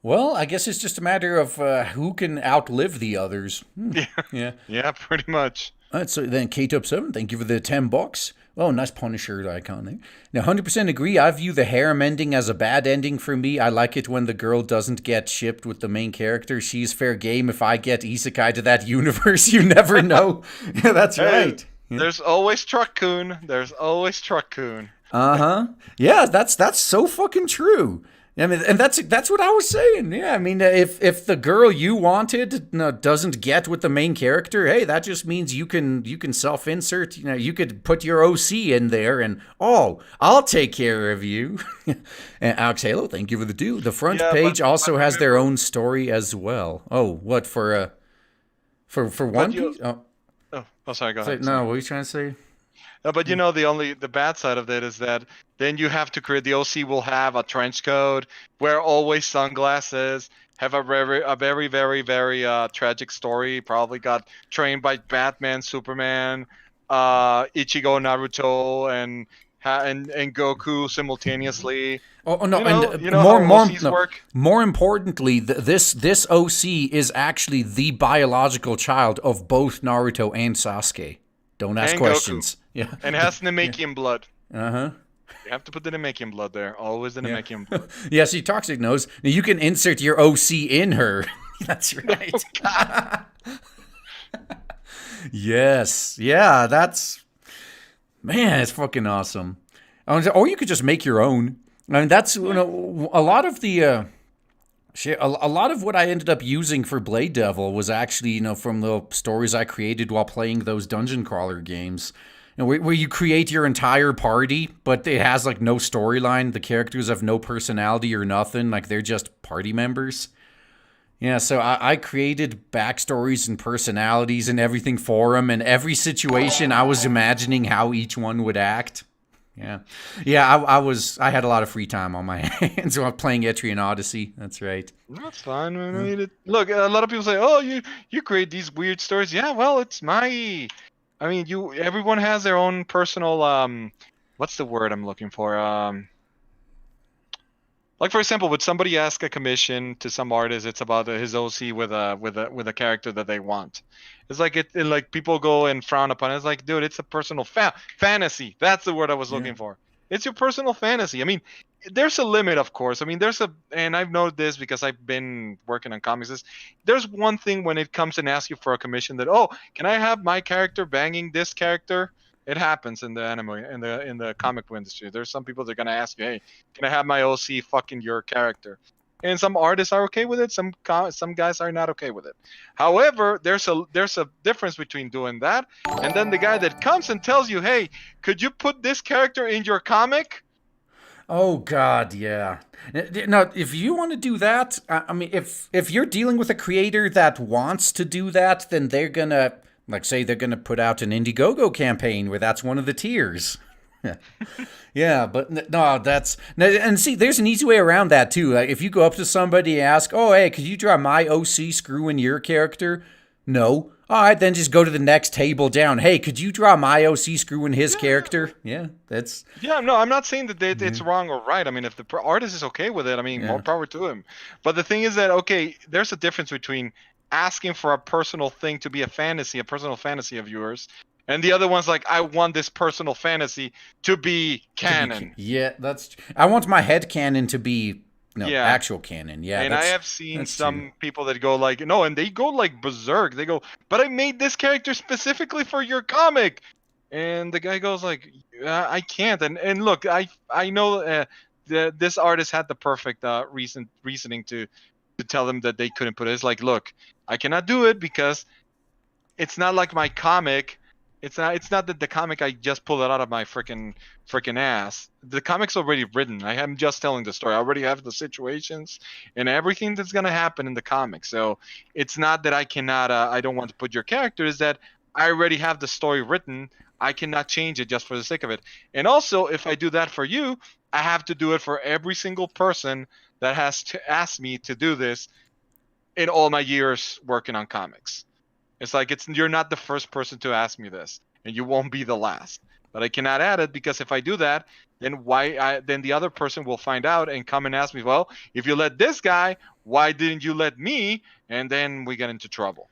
Well, I guess it's just a matter of who can outlive the others. Yeah. Yeah, pretty much. All right, so then K-Tub7, thank you for the $10. Oh, nice Punisher icon there. Now, 100% agree. I view the harem ending as a bad ending for me. I like it when the girl doesn't get shipped with the main character. She's fair game. If I get isekai to that universe, you never know. Yeah, that's right. Yeah. There's always Truck-kun. There's always Truck-kun. Uh-huh. Yeah, that's so fucking true. I mean, and that's what I was saying. Yeah, I mean, if the girl you wanted doesn't get with the main character, hey, that just means you can self-insert. You could put your OC in there, and I'll take care of you. And Alex Halo, thank you for the do. The front page also has their own story as well. Oh, what for One Piece? Sorry, go ahead. No, what are you trying to say? But the bad side of that is that then you have to create, the OC will have a trench coat, wear always sunglasses, have a very tragic story. Probably got trained by Batman, Superman, Ichigo, Naruto, and Goku simultaneously. More importantly, this OC is actually the biological child of both Naruto and Sasuke. Don't ask questions. Goku. Yeah. And has Namekian blood. Uh-huh. You have to put the Namekian blood there. Always the Namekian blood. Yeah, see, Toxic knows. You can insert your OC in her. That's right. Yes. Yeah, that's... Man, it's fucking awesome. Or you could just make your own. I mean, that's... a lot of the... A lot of what I ended up using for Blade Devil was actually, from the stories I created while playing those dungeon crawler games. Where you create your entire party, but it has, like, no storyline. The characters have no personality or nothing. Like, they're just party members. Yeah, so I created backstories and personalities and everything for them. And every situation, I was imagining how each one would act. Yeah. I had a lot of free time on my hands while playing Etrian Odyssey. That's right. That's fine. I mean, look, a lot of people say, "Oh, you create these weird stories." Yeah, well, it's my... I mean, everyone has their own personal what's the word I'm looking for? Like, for example, would somebody ask a commission to some artist? It's about his OC with a character that they want. It's like like people go and frown upon it. It's like, dude, it's a personal fantasy. That's the word I was looking for. It's your personal fantasy. I mean, there's a limit, of course. I mean, and I've known this because I've been working on comics. There's one thing when it comes and asks you for a commission that, can I have my character banging this character? It happens in the anime, in the comic book industry. There's some people that are gonna ask you, "Hey, can I have my OC fucking your character?" and some artists are okay with it. Some guys are not okay with it. However, there's a difference between doing that and then the guy that comes and tells you, "Hey, could you put this character in your comic?" Oh God, yeah. Now, if you want to do that, I mean, if you're dealing with a creator that wants to do that, then they're gonna, like, say they're gonna put out an Indiegogo campaign where that's one of the tiers. Yeah, but no, that's and see, there's an easy way around that too. Like, if you go up to somebody and ask, "Oh, hey, could you draw my OC screw in your character?" No. All right, then just go to the next table down. Hey, could you draw my OC screw in his Yeah, character? Yeah, that's yeah. No, I'm not saying that it's wrong or right. I mean, if the artist is okay with it, I mean, more yeah. power to him. But the thing is that okay, there's a difference between asking for a personal thing to be a personal fantasy of yours, and the other one's like, I want this personal fantasy to be To be canon. yeah, that's I want my head canon to be no Yeah. actual canon. Yeah, And I have seen that's true. some people that go like, no, and they go like berserk. They go, but I made this character specifically for your comic, and the guy goes like, I can't. And look, I know this artist had the perfect reasoning to tell them that they couldn't put it. It's like, look, I cannot do it because it's not like my comic. It's not that the comic I just pulled it out of my freaking ass. The comic's already written. I am just telling the story. I already have the situations and everything that's gonna happen in the comic. So it's not that I cannot I don't want to put your character, is that I already have the story written. I cannot change it just for the sake of it. And also if I do that for you, I have to do it for every single person that has to ask me to do this in all my years working on comics. It's like you're not the first person to ask me this, and you won't be the last. But I cannot add it because if I do that, then the other person will find out and come and ask me, well, if you let this guy, why didn't you let me? And then we get into trouble.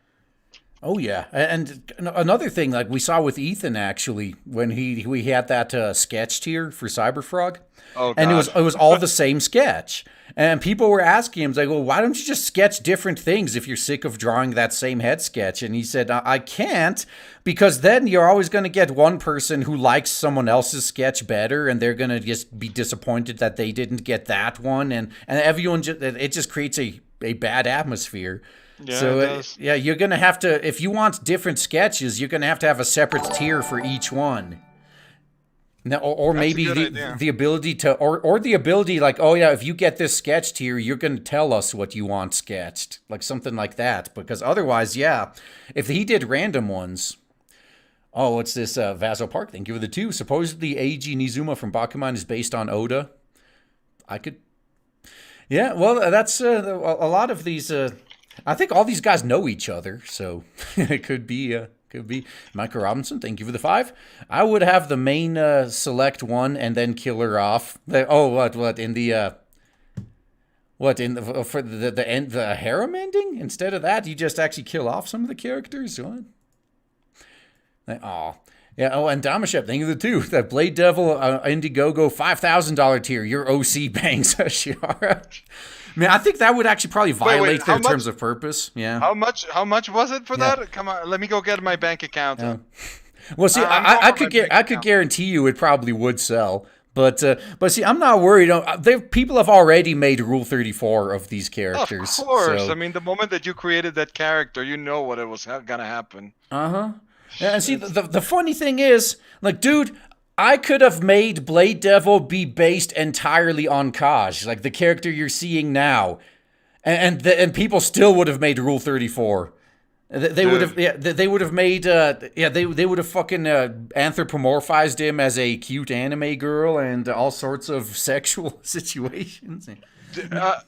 Oh yeah, and another thing, like we saw with Ethan actually, when we had that sketch tier for Cyberfrog, Oh and God. it was all the same sketch, and people were asking him, like, well, why don't you just sketch different things if you're sick of drawing that same head sketch? And he said, I can't, because then you're always going to get one person who likes someone else's sketch better, and they're going to just be disappointed that they didn't get that one, and everyone it just creates a bad atmosphere. Yeah, it So does. yeah, you're gonna have to if you want different sketches, you're gonna have a separate tier for each one. Now, or That's a maybe good idea. the ability to or the ability like, oh yeah, if you get this sketch tier, you're gonna tell us what you want sketched, like something like that. Because otherwise, yeah, if he did random ones. Oh, what's this? Vaso Park. Thank you for the two. Supposedly, Eiji Nizuma from Bakuman is based on Oda. I could. Yeah, well, that's a lot of these. I think all these guys know each other, so it could be. Could be Michael Robinson. Thank you for the 5. I would have the main select one and then kill her off. Oh, what in the what in the for the end the harem ending? Instead of that, you just actually kill off some of the characters. What? Oh. Yeah, oh, and Damashep, thank you for the 2. That Blade Devil Indiegogo $5,000 tier. Your OC bangs, Shiara. I mean, I think that would actually probably Wait, violate their terms of purpose. Yeah. how much was it for Yeah. that? Come on, let me go get my bank account. Yeah. Well, see, I'm going on my bank I could account. guarantee you it probably would sell. But see, I'm not worried. People have already made Rule 34 of these Of characters. course. I So, mean, the moment that you created that character, you know what it was gonna happen. uh-huh. And see, It's, the funny thing is, like, dude, I could have made Blade Devil be based entirely on Kaj, like the character you're seeing now, and people still would have made Rule 34. They would have, dude. yeah. They would have made, yeah. They would have fucking anthropomorphized him as a cute anime girl and all sorts of sexual situations. D- Uh,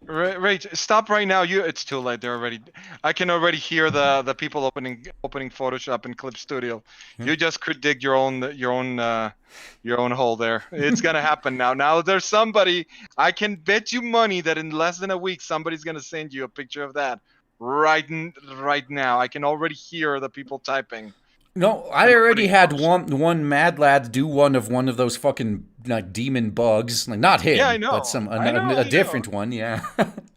Rage, stop right now. It's too late. They're already. I can already hear the people opening Photoshop and Clip Studio. You just could dig your own hole there. It's gonna happen now. Now there's somebody. I can bet you money that in less than a week somebody's gonna send you a picture of that. Right now, I can already hear the people typing No, I and already opening had Photoshop. one mad lad do one of those fucking like demon bugs, like not Yeah, I him, but know. some I know. a I know. different one. Yeah.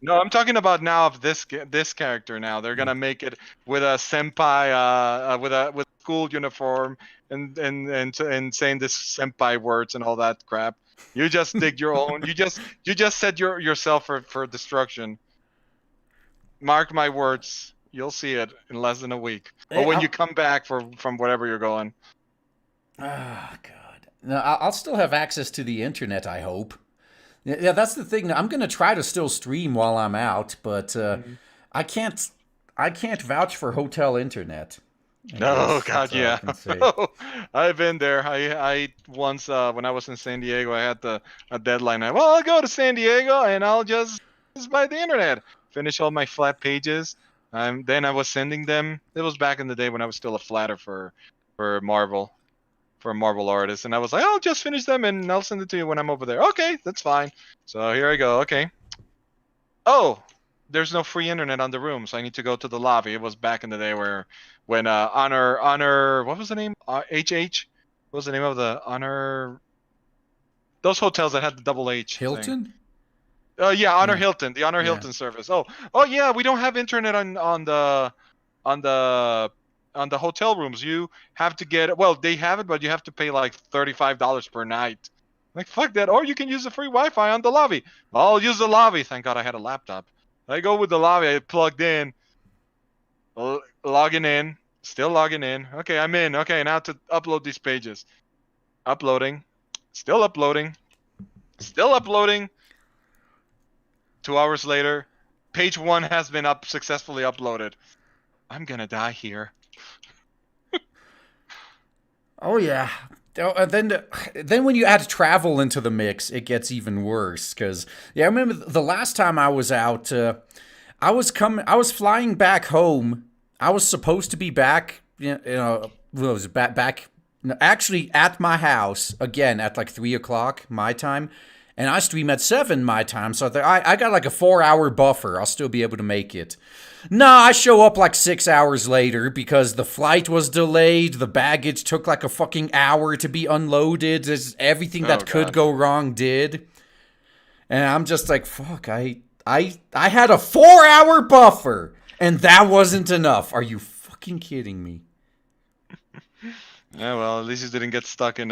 No, I'm talking about now of this character. Now they're gonna make it with a senpai, with a school uniform, and saying this senpai words and all that crap. You just dig your own. You just set yourself for destruction. Mark my words. You'll see it in less than a week, or when you come back from wherever you're going. Ah, God. No, I'll still have access to the internet, I hope. Yeah, that's the thing. I'm gonna try to still stream while I'm out, but Mhm. I can't. I can't vouch for hotel internet. I Oh guess God, that's all I yeah. can say. I've been there. I once when I was in San Diego, I had a deadline. Well, I'll go to San Diego and I'll just buy the internet, finish all my flat pages. Then I was sending them. It was back in the day when I was still a flatter for Marvel, for a Marvel artist, and I was like, I'll just finish them and I'll send it to you when I'm over there. Okay, that's fine. So here I go. Okay. Oh, there's no free internet on the room, so I need to go to the lobby. It was back in the day where when Honor what was the name? HH? What was the name of the Honor, those hotels that had the double H thing? Hilton? Yeah, Honor Yeah, Hilton, the Honor yeah. Hilton service. Oh yeah, we don't have internet on the on the hotel rooms. You have to get, well, they have it, but you have to pay like $35 per night. Like fuck that. Or you can use the free Wi-Fi on the lobby. I'll use the lobby. Thank God I had a laptop. I go with the lobby. I plugged in, logging in, still logging in. Okay, I'm in. Okay, now to upload these pages. Uploading, still uploading, still uploading. 2 hours later, page one has been successfully uploaded. I'm gonna die here. Oh yeah. Oh, and then when you add travel into the mix, it gets even worse. Cause yeah, I remember the last time I was out, I was flying back home. I was supposed to be back, well, it was back, no, actually at my house again at like 3 o'clock my time, and I stream at 7 my time. So I got like a 4 hour buffer. I'll still be able to make it. Nah, I show up like 6 hours later because the flight was delayed. The baggage took like a fucking hour to be unloaded. Everything Oh that could God. go wrong did. And I'm just like, fuck, I had a 4 hour buffer and that wasn't enough. Are you fucking kidding me? Yeah, well, at least you didn't get stuck in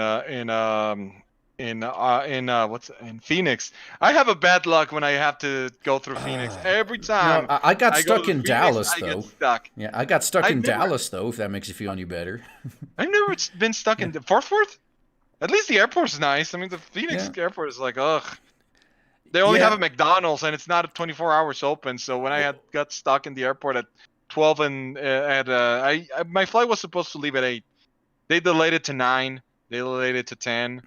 what's in Phoenix. I have a bad luck when I have to go through Phoenix. Every No, time I got I go stuck to in Phoenix, Dallas I get though. stuck. Yeah, I got stuck I've in never Dallas though, if that makes you feel any better. I've never been stuck Yeah. in the Fort Worth. At least the airport's nice. I mean, the Phoenix Yeah. airport is like, ugh. They only have Yeah. a McDonald's and it's not 24 hours open. So when I had got stuck in the airport at 12 and my flight was supposed to leave at 8. They delayed it to 9. They delayed it to 10.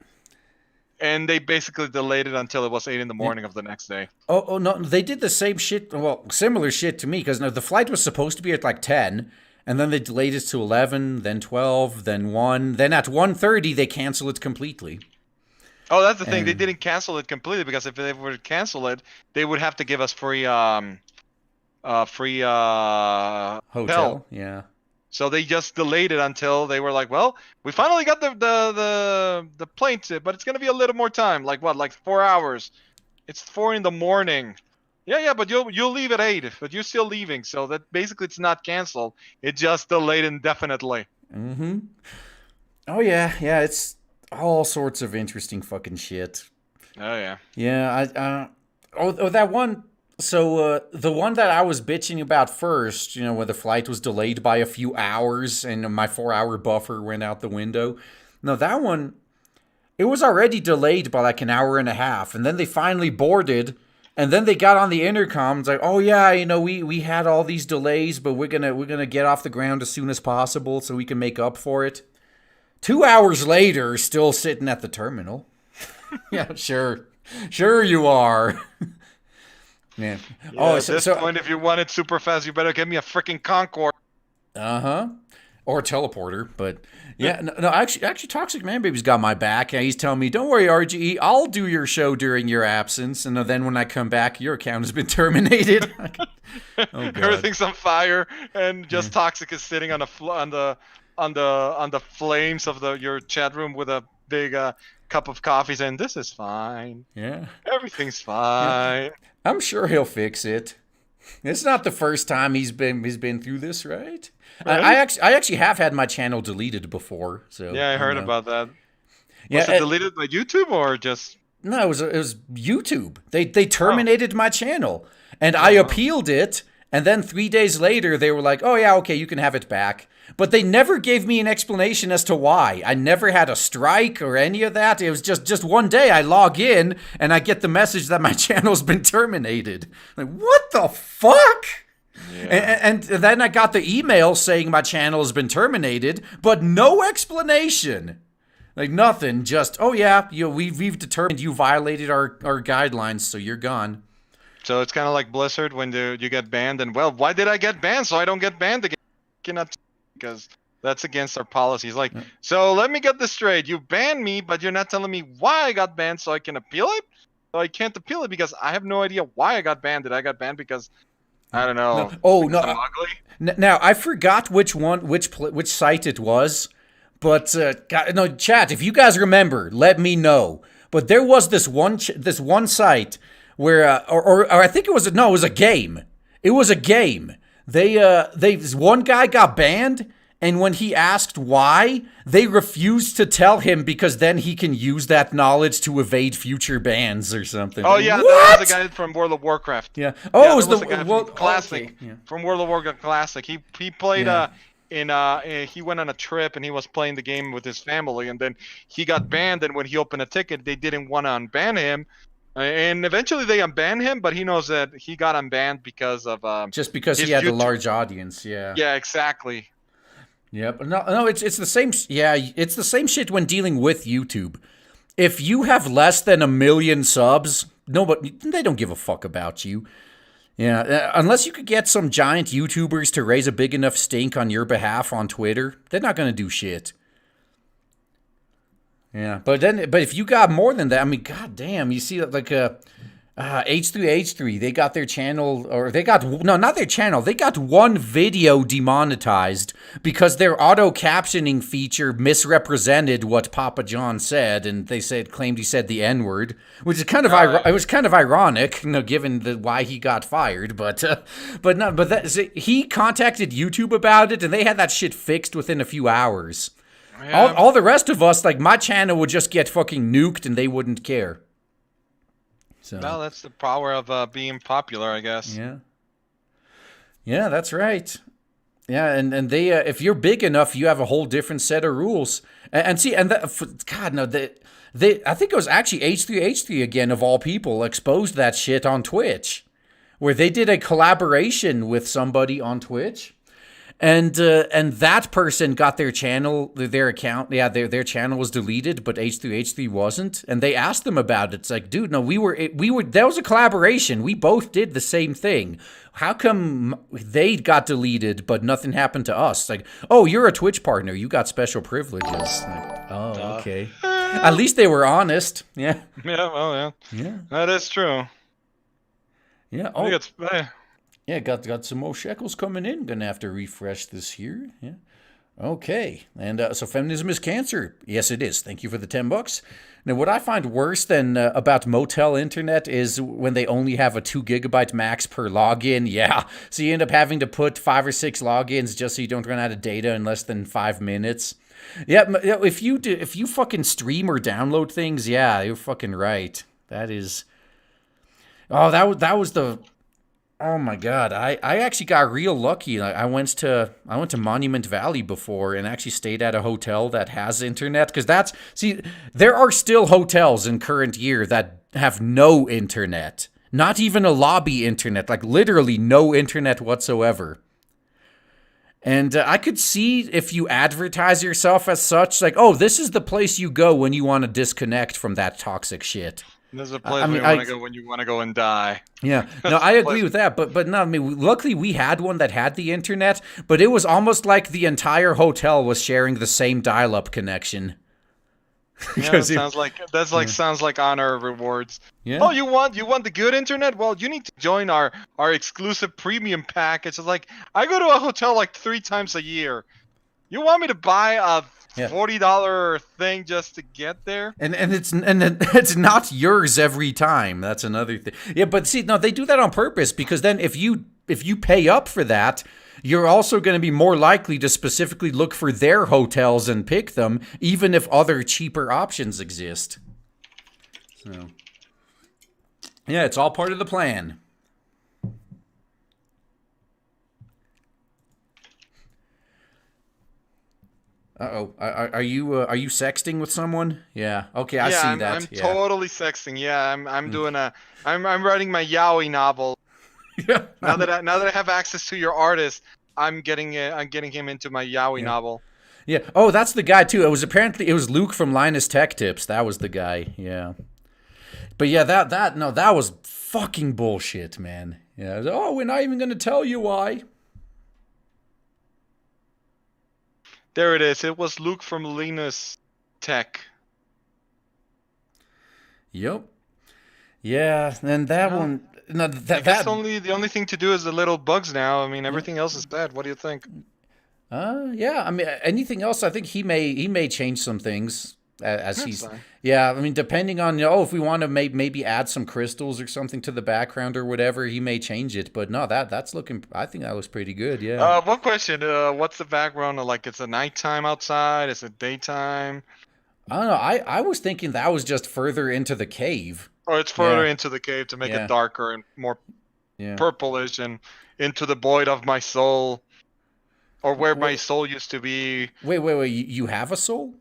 And they basically delayed it until it was 8 in the Yeah. morning of the next day. Oh no, they did the same shit. Well, similar shit to me because no, the flight was supposed to be at like 10, and then they delayed it to 11, then 12, then 1, then at 1:30 they cancel it completely. Oh, that's the thing. They And didn't cancel it completely because if they were to cancel it, they would have to give us free free hotel. hotel, yeah. So they just delayed it until they were like, well, we finally got the plane tip, but it's gonna be a little more time. Like what? Like 4 hours. It's 4 in the morning. Yeah, but you'll leave at 8, but you're still leaving. So that basically it's not canceled. It just delayed indefinitely. Mm-hmm. Oh yeah, yeah. It's all sorts of interesting fucking shit. Oh yeah. Yeah, that one. So the one that I was bitching about first, where the flight was delayed by a few hours and my 4 hour buffer went out the window. No, that one, it was already delayed by like an hour and a half, and then they finally boarded, and then they got on the intercom. It's like, oh yeah, we had all these delays, but we're gonna get off the ground as soon as possible so we can make up for it. 2 hours later, still sitting at the terminal. Yeah, sure you are. Yeah. Yeah, Oh, at this point, if you want it super fast, you better give me a freaking Concorde. uh-huh. Or a teleporter, but yeah, no, actually, Toxic Man Baby's got my back. He's telling me, "Don't worry, RGE, I'll do your show during your absence." And then when I come back, your account has been terminated. Oh god. Everything's on fire, and just Toxic is sitting on the flames of your chat room with a big cup of coffee, saying, "This is fine. Yeah. Everything's Yeah. fine." I'm sure he'll fix it. It's not the first time he's been through this, right? Right? I actually have had my channel deleted before, so Yeah, I heard know. about that. Yeah, Was it deleted by YouTube or just? No, it was YouTube. They terminated my channel, and I wow. appealed it. And then 3 days later, they were like, "Oh yeah, okay, you can have it back." But they never gave me an explanation as to why. I never had a strike or any of that. It was just one day I log in and I get the message that my channel's been terminated. Like, what the fuck? Yeah. And then I got the email saying my channel has been terminated, but no explanation. Like nothing, just, oh yeah, we've determined you violated our guidelines, so you're gone. So it's kind of like Blizzard when you get banned, and well, why did I get banned? So I don't get banned again. Cannot, because that's against our policies. Like, so let me get this straight. You banned me, but you're not telling me why I got banned, so I can appeal it. So I can't appeal it because I have no idea why I got banned. Did I got banned because I don't know? No. Oh no! I'm ugly. Now I forgot which site it was, but no, chat. If you guys remember, let me know. But there was this one site where, or I think it was it was a game. It was a game. One guy got banned, and when he asked why, they refused to tell him because then he can use that knowledge to evade future bans or something. Oh like, yeah, what? that was the guy from World of Warcraft. Yeah. Oh, yeah, it was the guy from Classic, okay. Yeah. from World of Warcraft Classic. He played Yeah. he went on a trip and he was playing the game with his family, and then he got banned. And when he opened a ticket, they didn't want to unban him. And eventually they unbanned him, but he knows that he got unbanned because of just because he had a large audience. Yeah. Yeah, exactly. Yep. No, it's the same. Yeah, it's the same shit when dealing with YouTube. If you have less than 1 million subs, nobody, they don't give a fuck about you. Yeah, unless you could get some giant YouTubers to raise a big enough stink on your behalf on Twitter, they're not gonna do shit. Yeah, but if you got more than that, I mean, goddamn, you see like H3H3, they got their channel, or they got, no, not their channel, they got one video demonetized because their auto captioning feature misrepresented what Papa John said, and they claimed he said the N-word, which is kind of it was kind of ironic, given why he got fired, but he contacted YouTube about it, and they had that shit fixed within a few hours. Yeah. All the rest of us, like my channel would just get fucking nuked and they wouldn't care. So. No, that's the power of being popular, I guess. Yeah. Yeah, that's right. Yeah, and they if you're big enough, you have a whole different set of rules. And see, and God no, I think it was actually H3H3 again of all people exposed that shit on Twitch, where they did a collaboration with somebody on Twitch. And that person got their channel, their account, their channel was deleted, but H3H3 wasn't. And they asked them about it. It's like, dude, no, we were, that was a collaboration. We both did the same thing. How come they got deleted, but nothing happened to us? Like, oh, you're a Twitch partner. You got special privileges. Like, oh, okay. At least they were honest. Yeah. Yeah, well, yeah. Yeah. That is true. Yeah. Oh. Yeah, got some more shekels coming in. Gonna have to refresh this here. Yeah. Okay. And so feminism is cancer. Yes, it is. Thank you for the $10. Now, what I find worse than about motel internet is when they only have a 2 gigabyte max per login. Yeah. So you end up having to put 5 or 6 logins just so you don't run out of data in less than 5 minutes. Yeah. If you fucking stream or download things, yeah, you're fucking right. That is. Oh, that was the. Oh my God! I actually got real lucky. I went to Monument Valley before and actually stayed at a hotel that has internet, because there are still hotels in current year that have no internet, not even a lobby internet, like literally no internet whatsoever. And I could see if you advertise yourself as such, like, oh, this is the place you go when you want to disconnect from that toxic shit. There's a place where you want to go when you want to go and die. Yeah, no, I agree with that, but no, I mean, luckily we had one that had the internet, but it was almost like the entire hotel was sharing the same dial-up connection. Yeah, sounds like honor rewards. Yeah. Oh, you want the good internet? Well, you need to join our exclusive premium package. It's like, I go to a hotel like 3 times a year. You want me to buy a $40 thing just to get there? And it's not yours every time. That's another thing. Yeah, but see, no, they do that on purpose, because then if you pay up for that, you're also going to be more likely to specifically look for their hotels and pick them, even if other cheaper options exist. So yeah, it's all part of the plan. Uh-oh. Are you sexting with someone? Yeah. Okay, I Yeah, see I'm that. Yeah. totally sexting. Yeah, I'm writing my yaoi novel. Yeah. Now that I have access to your artist, I'm getting him into my yaoi Yeah. novel. Yeah. Oh, that's the guy too. It was Luke from Linus Tech Tips. That was the guy. Yeah. But yeah, that no, that was fucking bullshit, man. Yeah. Oh, we're not even gonna tell you why. There it is. It was Luke from Linus Tech. Yep. Yeah. And that Well, one. No, I that guess that. only the only thing to do is the little bugs now. I mean, Yeah. everything else is bad. What do you think? Yeah. I mean, anything else? I think he may change some things as That's he's. fine. Yeah. I mean, depending on if we want to maybe add some crystals or something to the background or whatever, he may change it. But no, that's looking. I think that looks pretty good. Yeah. One question. What's the background? Like, it's a nighttime outside? Is it daytime? I don't know. I was thinking that was just further into the cave. Or it's further Yeah. into the cave to make it Yeah. darker and more Yeah. purplish and into the void of my soul, or where my Wait, soul used to be. wait. You have a soul?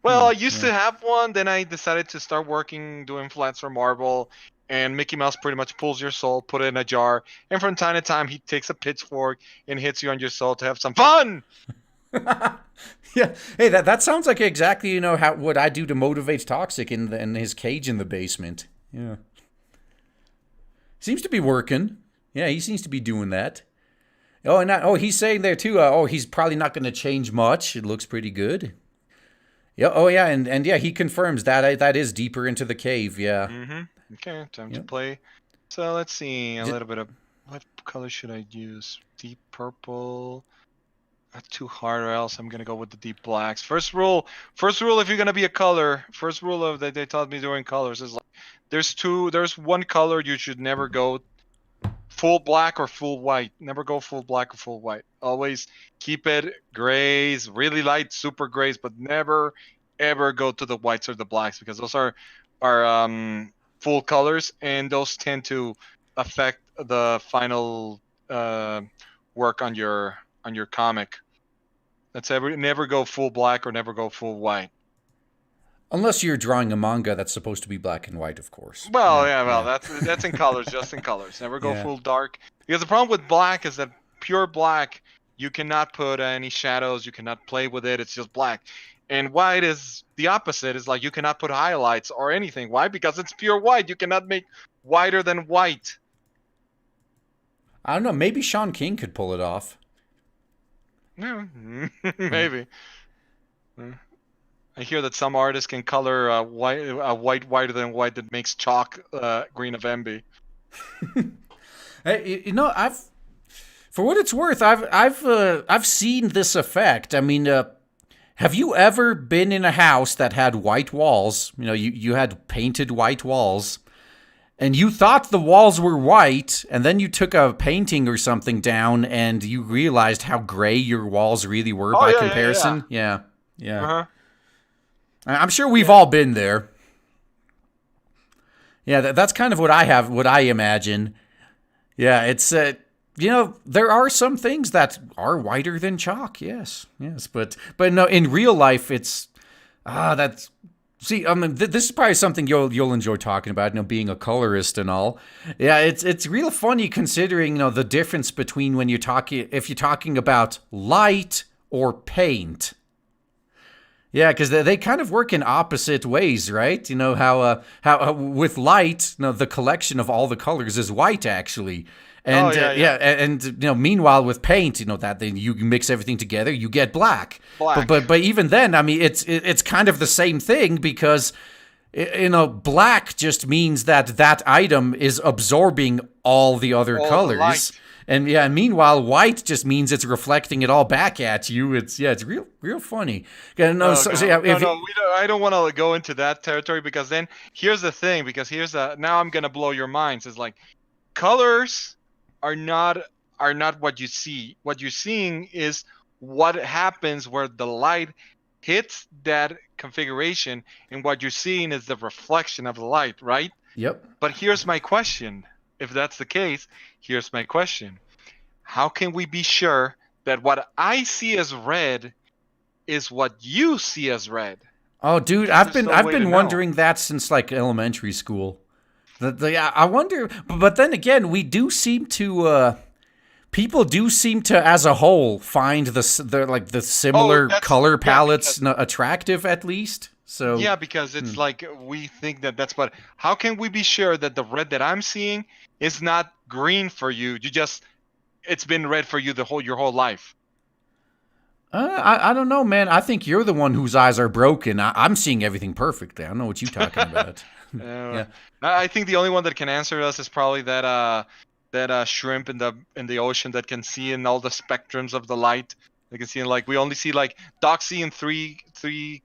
Well, I used Yeah. to have one, then I decided to start working doing flats for Marvel, and Mickey Mouse pretty much pulls your soul, put it in a jar, and from time to time he takes a pitchfork and hits you on your soul to have some fun. Yeah. Hey, that sounds like exactly how what I do to motivate Toxic in his cage in the basement. Yeah. Seems to be working. Yeah, he seems to be doing that. He's saying there too. He's probably not going to change much. It looks pretty good. Yeah. Oh yeah, and yeah, he confirms that is deeper into the cave. Yeah. Okay, time to Yep. play. So let's see a J- little bit of what color should I use? Deep purple. Not too hard, or else I'm gonna go with the deep blacks. First rule, if you're gonna be a color, first rule of that they taught me during colors is like, there's one color you should never go full black or full white. Never go full black or full white. Always keep it grays, really light, super grays, but never ever go to the whites or the blacks, because those are full colors, and those tend to affect the final work on your comic. Never go full black or never go full white. Unless you're drawing a manga that's supposed to be black and white, of course. Well, Yeah. yeah, well, Yeah. that's in colors, just in colors. Never go Yeah. full dark, because the problem with black is that pure black, you cannot put any shadows, you cannot play with it. It's just black. And white is the opposite. Is like you cannot put highlights or anything. Why? Because it's pure white. You cannot make whiter than white. I don't know. Maybe Sean King could pull it off. Yeah, Yeah. maybe. I hear that some artists can color white whiter than white that makes chalk green of envy. Hey, I've for what it's worth, I've seen this effect. I mean, have you ever been in a house that had white walls? You had painted white walls, and you thought the walls were white, and then you took a painting or something down, and you realized how gray your walls really were Oh by yeah, yeah, yeah. comparison. Yeah, Uh yeah. huh. I'm sure we've all been there. Yeah, that's kind of what I imagine. Yeah, it's there are some things that are whiter than chalk. Yes, yes, but no, in real life, it's that's see. This is probably something you'll enjoy talking about. Being a colorist and all. Yeah, it's real funny considering the difference between when if you're talking about light or paint. Yeah, because they kind of work in opposite ways, right? How with light, the collection of all the colors is white actually, Oh and yeah, yeah. meanwhile with paint, that then you mix everything together, you get black. But Black. but even then, I mean, it's kind of the same thing because black just means that item is absorbing all the other All the light. colors. And yeah, meanwhile, white just means it's reflecting it all back at you. It's real funny. Yeah, no, Oh so god. yeah, No, no, I don't want to go into that territory, because then here's the thing. Because now I'm gonna blow your minds. It's like colors are not what you see. What you're seeing is what happens where the light hits that configuration, and what you're seeing is the reflection of the light, right? Yep. But here's my question. If that's the case, here's my question. How can we be sure that what I see as red is what you see as red? Oh, dude, Because there's no I've way to been know. wondering that since like elementary school. I wonder, but then again, we do seem to people do seem to, as a whole, find the Oh, similar that's color yeah, because palettes attractive at least. So, yeah, because it's like we think that that's what. How can we be sure that the red that I'm seeing is not green for you? It's been red for you your whole life. I don't know, man. I think you're the one whose eyes are broken. I'm seeing everything perfectly. I don't know what you're talking about. Uh, Yeah. I think the only one that can answer us is probably that shrimp in the ocean that can see in all the spectrums of the light. They can see in like we only see like dogs see in three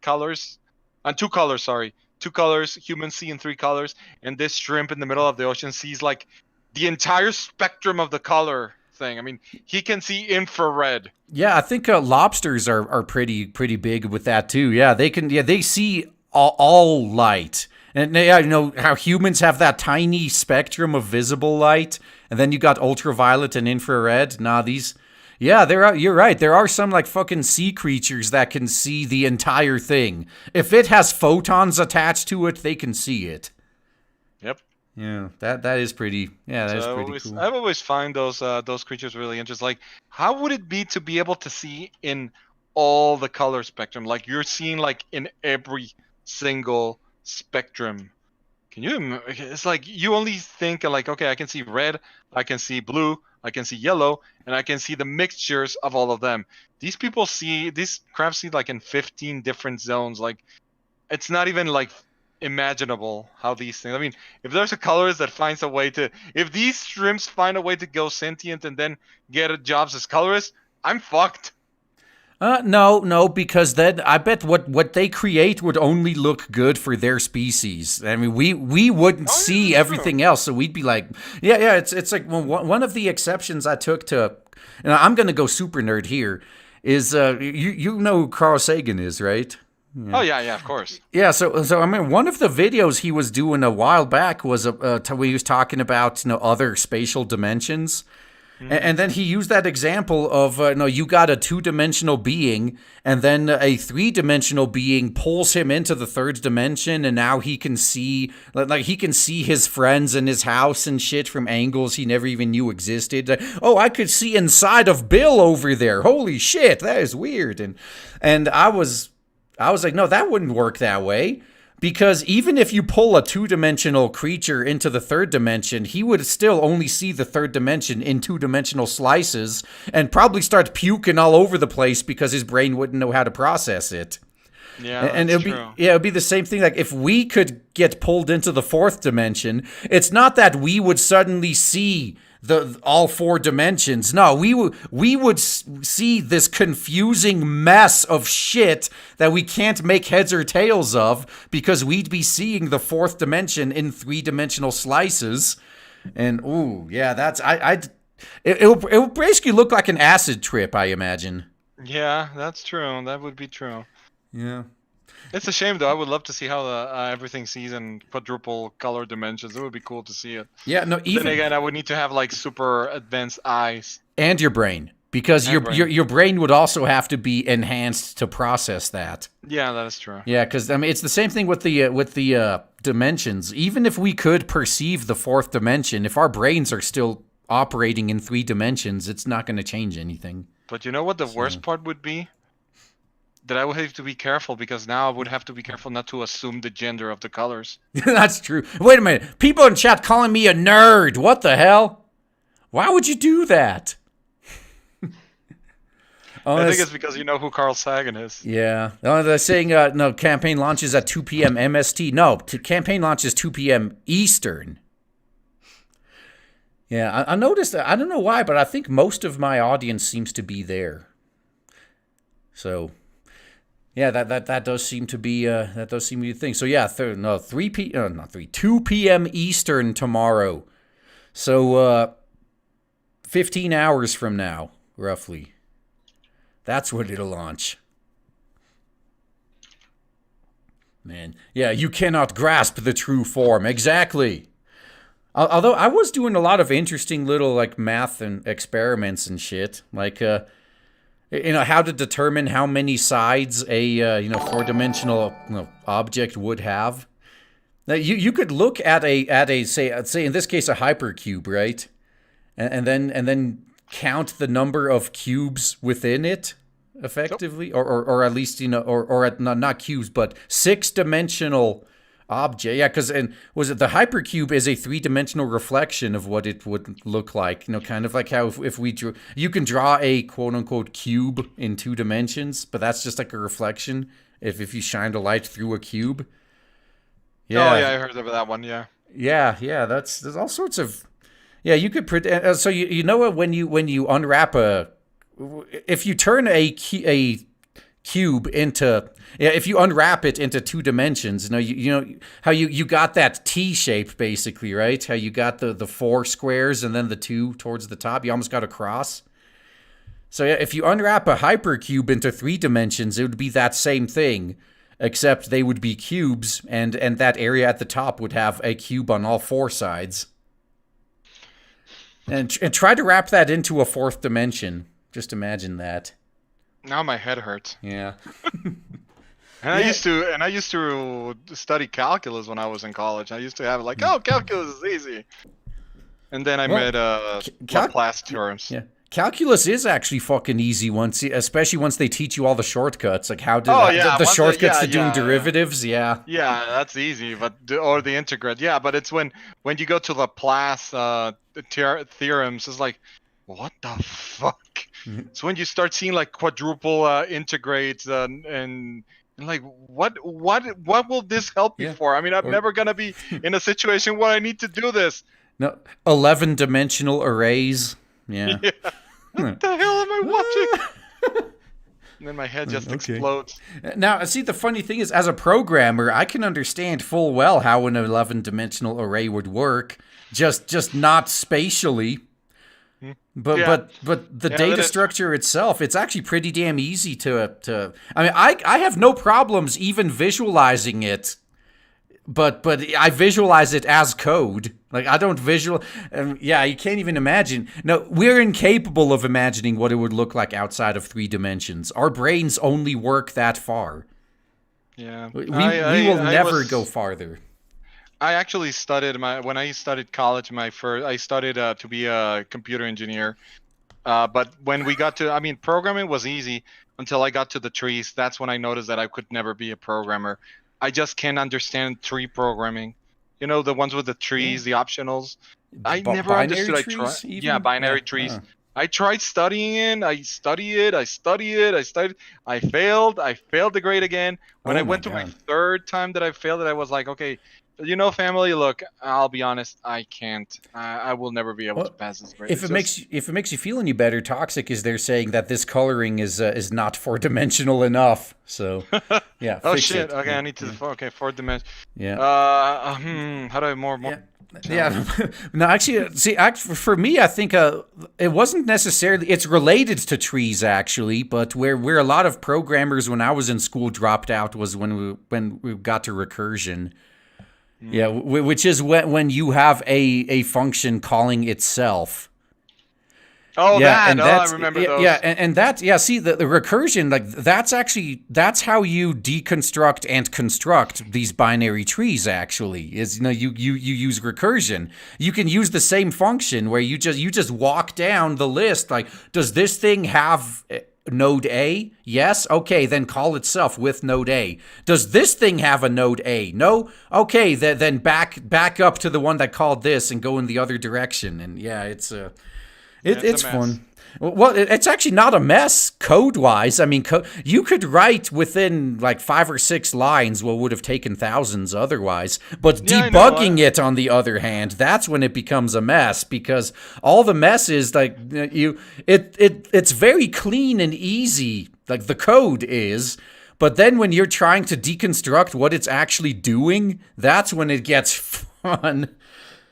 colors, and two colors. Sorry, two colors. Humans see in three colors, and this shrimp in the middle of the ocean sees like the entire spectrum of the color thing. I mean, he can see infrared. Yeah, I think lobsters are pretty big with that too. Yeah, they can. Yeah, they see all light, and yeah, you know how humans have that tiny spectrum of visible light, and then you got ultraviolet and infrared. Nah, these. Yeah, there are. You're right. There are some like fucking sea creatures that can see the entire thing. If it has photons attached to it, they can see it. Yep. Yeah, that is pretty. Yeah, that is pretty cool. I've always find those creatures really interesting. Like, how would it be to be able to see in all the color spectrum? Like you're seeing like in every single spectrum. Can you? It's like you only think like, okay, I can see red, I can see blue, I can see yellow, and I can see the mixtures of all of them. These crafts see like in 15 different zones. Like it's not even like imaginable how these things. I mean, if there's a colorist that finds a way to, if these shrimps find a way to go sentient and then get jobs as colorists, I'm fucked. No, because then I bet what they create would only look good for their species. I mean, we wouldn't Oh, yeah, see that's true. everything else, so we'd be like, yeah. It's like one of the exceptions I took to, and I'm gonna go super nerd here, is you know who Carl Sagan is, right? Oh yeah, yeah, of course. Yeah, so I mean, one of the videos he was doing a while back was where he was talking about other spatial dimensions. Hmm. And then he used that example of no, you got a two-dimensional being, and then a three-dimensional being pulls him into the third dimension, and now he can see like he can see his friends and his house and shit from angles he never even knew existed. Oh, I could see inside of Bill over there. Holy shit, that is weird. And I was like, no, that wouldn't work that way. Because even if you pull a two-dimensional creature into the third dimension, he would still only see the third dimension in two-dimensional slices and probably start puking all over the place because his brain wouldn't know how to process it. Yeah, And that's it'll be true. yeah, it'll be the same thing. Like if we could get pulled into the fourth dimension, it's not that we would suddenly see the all four dimensions. No, we would see this confusing mess of shit that we can't make heads or tails of because we'd be seeing the fourth dimension in three-dimensional slices. And ooh, yeah, that's it'll basically look like an acid trip, I imagine. Yeah, that's true. That would be true. Yeah. It's a shame though. I would love to see how everything sees in quadruple color dimensions. It would be cool to see it. Yeah, no, But then even again, I would need to have like super advanced eyes and your brain because and brain. your brain would also have to be enhanced to process that. Yeah, that is true. Yeah, because I mean it's the same thing with the dimensions. Even if we could perceive the fourth dimension, if our brains are still operating in three dimensions, it's not going to change anything. But you know what the So worst part would be? That I would have to be careful because now I would have to be careful not to assume the gender of the colors. that's true. Wait a minute, people in chat calling me a nerd. What the hell? Why would you do that? Oh, I think it's because you know who Carl Sagan is. yeah. Oh, they're saying no. Campaign launches at 2 p.m. MST. No, campaign launches 2 p.m. Eastern. Yeah, I noticed that. I don't know why, but I think most of my audience seems to be there. So, yeah, that does seem to be the thing. So yeah, 2 p.m. Eastern tomorrow. So 15 hours from now, roughly. That's when it'll launch. Man, yeah, you cannot grasp the true form. Exactly. Although I was doing a lot of interesting little like math and experiments and shit, like how to determine how many sides a four-dimensional object would have. Now, you could look at a say in this case a hypercube, right? And then count the number of cubes within it effectively, or at least not cubes but six-dimensional object. Yeah, because was it the hypercube is a three-dimensional reflection of what it would look like. Kind of like how if we drew, you can draw a quote-unquote cube in 2 dimensions, but that's just like a reflection if you shine a light through a cube. Yeah. Oh yeah, I heard of that one. Yeah. Yeah. There's all sorts of. Yeah, you could so you know what, when you unwrap if you turn a cube into, if you unwrap it into 2 dimensions, you know how you got that T shape basically, right? How you got the 4 squares and then the 2 towards the top, you almost got a cross. So yeah, if you unwrap a hypercube into 3 dimensions, it would be that same thing, except they would be cubes, and that area at the top would have a cube on all 4 sides. And try to wrap that into a 4th dimension. Just imagine that. Now my head hurts. Yeah. I used to study calculus when I was in college. I used to have calculus is easy. And then I made Laplace theorems. Yeah. Calculus is actually fucking easy especially once they teach you all the shortcuts, like how to the shortcuts to doing derivatives. Yeah. Yeah, that's easy, or the integrate. Yeah, but it's when you go to Laplace theorems, it's like, what the fuck? It's when you start seeing like quadruple integrates and like what will this help me for? I mean, I'm never gonna be in a situation where I need to do this. No, 11-dimensional arrays. Yeah. What the hell am I watching? And then my head just explodes. Now, see, the funny thing is, as a programmer, I can understand full well how an 11-dimensional array would work, just not spatially. But the data structure itself, it's actually pretty damn easy to. I mean, I have no problems even visualizing it. But I visualize it as code. Like, I don't you can't even imagine. No, we're incapable of imagining what it would look like outside of 3 dimensions. Our brains only work that far. Yeah. We will never go farther. I actually studied when I studied college. I studied to be a computer engineer. But when we got to, programming was easy until I got to the trees. That's when I noticed that I could never be a programmer. I just can't understand tree programming. You know, the ones with the trees, the optionals. I never understood. Binary trees. I tried studying it. I studied. I failed. I failed the grade again. When I went to my 3rd time that I failed it, I was like, okay, family, look, I'll be honest, I can't. I will never be able to pass this grade. If it makes you feel any better, Toxic is there saying that this coloring is not 4-dimensional enough. So yeah. Oh shit. Okay, I need to. Okay, 4 dimension. Yeah. How do I more? Yeah. No, actually, for me, I think it wasn't necessarily. It's related to trees actually, but where a lot of programmers when I was in school dropped out was when we got to recursion. Yeah, which is when you have a function calling itself. Oh, yeah, I remember those. Yeah, and that, see, the recursion, like, that's how you deconstruct and construct these binary trees, actually, is, you use recursion. You can use the same function where you just walk down the list, like, does this thing have node A? Yes? Okay, then call itself with node A. Does this thing have a node A? No? Okay, then back up to the one that called this and go in the other direction. And yeah, it's fun. Well, it's actually not a mess code-wise. I mean, you could write within like 5 or 6 lines what would have taken thousands otherwise. But debugging it, on the other hand, that's when it becomes a mess, because all the mess is like it's very clean and easy, like the code is. But then when you're trying to deconstruct what it's actually doing, that's when it gets fun.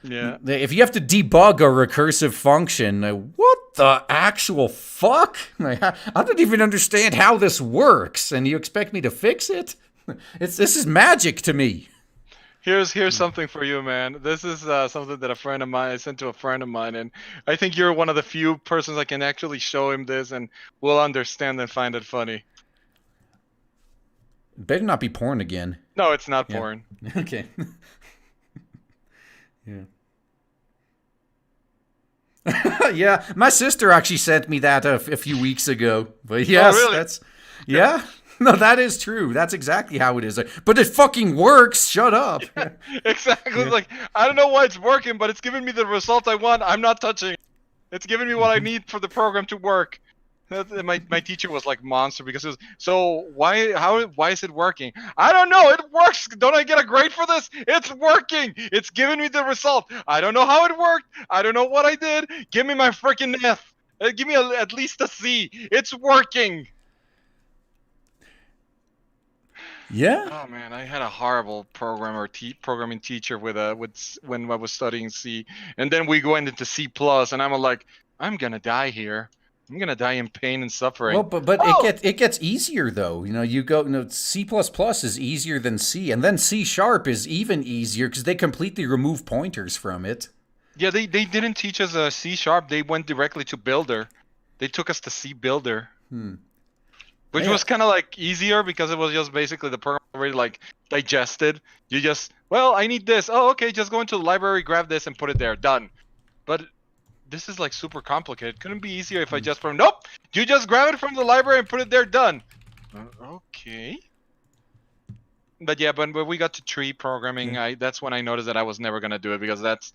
Yeah. If you have to debug a recursive function, what the actual fuck? I don't even understand how this works, and you expect me to fix it? This is magic to me. Here's something for you, man. This is something that a friend of mine I sent to a friend of mine, and I think you're one of the few persons I can actually show him this, and will understand and find it funny. Better not be porn again. No, it's not Yeah. porn. Okay. Yeah. Yeah, my sister actually sent me that a few weeks ago. But yes, really? that's yeah. No, that is true. That's exactly how it is. But it fucking works. Shut up. Exactly. Yeah. Like, I don't know why it's working, but it's giving me the result I want. I'm not touching it. It's giving me what I need for the program to work. My teacher was like monster because it was, so why is it working? I don't know. It works. Don't I get a grade for this? It's working. It's giving me the result. I don't know how it worked. I don't know what I did. Give me my freaking F. Give me at least a C. It's working. Yeah. Oh man, I had a horrible programming teacher when I was studying C, and then we went into C plus, and I'm like, I'm gonna die here. I'm gonna die in pain and suffering. Well, but Oh, it gets easier though. You go C++ is easier than C, and then C sharp is even easier because they completely remove pointers from it. yeah, they didn't teach us a C sharp. They went directly to Builder. They took us to C Builder, which Yeah. was kind of like easier because it was just basically the program already like digested. You just, well, I need this. Oh, okay, just go into the library, grab this, and put it there. Done. But this is like super complicated. Couldn't be easier if I just from nope. You just grab it from the library and put it there. Done. Okay. But yeah, but when we got to tree programming, that's when I noticed that I was never gonna do it because that's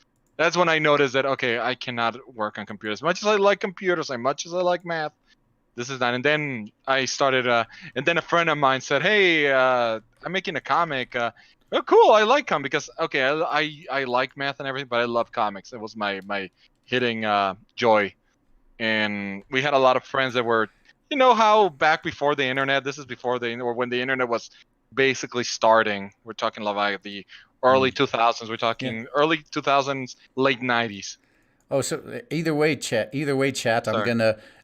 when I noticed that okay, I cannot work on computers. As much as I like computers, as much as I like math, this is not. And then I started, and then a friend of mine said, "Hey, I'm making a comic. Oh, cool! I like comics because okay, I like math and everything, but I love comics. It was my hitting joy." And we had a lot of friends that were, you know, how back before the internet. This is before or when the internet was basically starting. We're talking like the early 2000s. We're Yeah. talking early 2000s, late 90s. Oh, so either way, chat. Either way, chat. Sorry.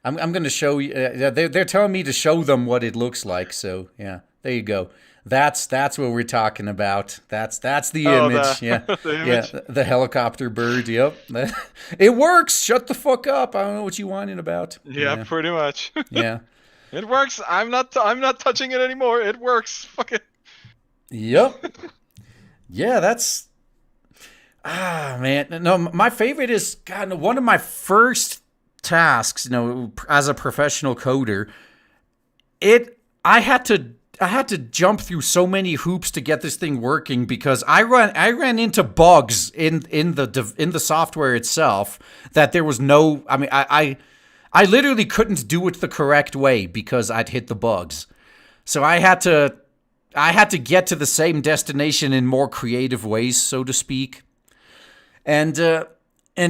I'm gonna show you. They're telling me to show them what it looks like. So yeah, there you go. That's what we're talking about. That's the Oh, image. Yeah, the yeah. image. The helicopter bird. Yep. It works. Shut the fuck up. I don't know what you whining about. Yeah, pretty much. Yeah. It works. I'm not touching it anymore. It works. Fuck it. Yep. Yeah. That's. Man. No, my favorite is God. One of my first tasks. As a professional coder, I had to jump through so many hoops to get this thing working because I ran into bugs in the software itself that there was no. I mean, I literally couldn't do it the correct way because I'd hit the bugs. So I had to get to the same destination in more creative ways, so to speak. And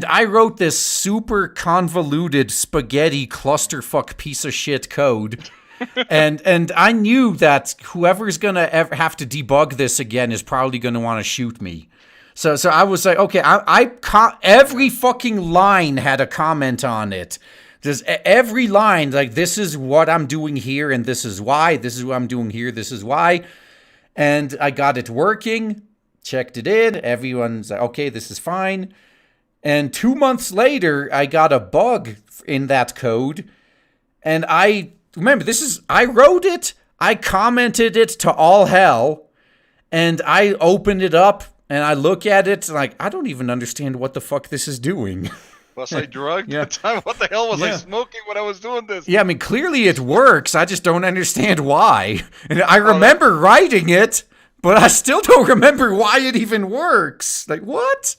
I wrote this super convoluted spaghetti clusterfuck piece of shit code. And I knew that whoever's gonna ever have to debug this again is probably gonna want to shoot me. So I was like, okay, every fucking line had a comment on it. There's every line like this is what I'm doing here and this is why. This is what I'm doing here. This is why. And I got it working. Checked it in. Everyone's like, okay, this is fine. And 2 months later, I got a bug in that code, and I wrote it, I commented it to all hell, and I open it up and I look at it like I don't even understand what the fuck this is doing. Was I drugged? Yeah. What the hell was I Yeah. smoking when I was doing this? Yeah, I mean clearly it works. I just don't understand why. And I remember writing it, but I still don't remember why it even works. Like what?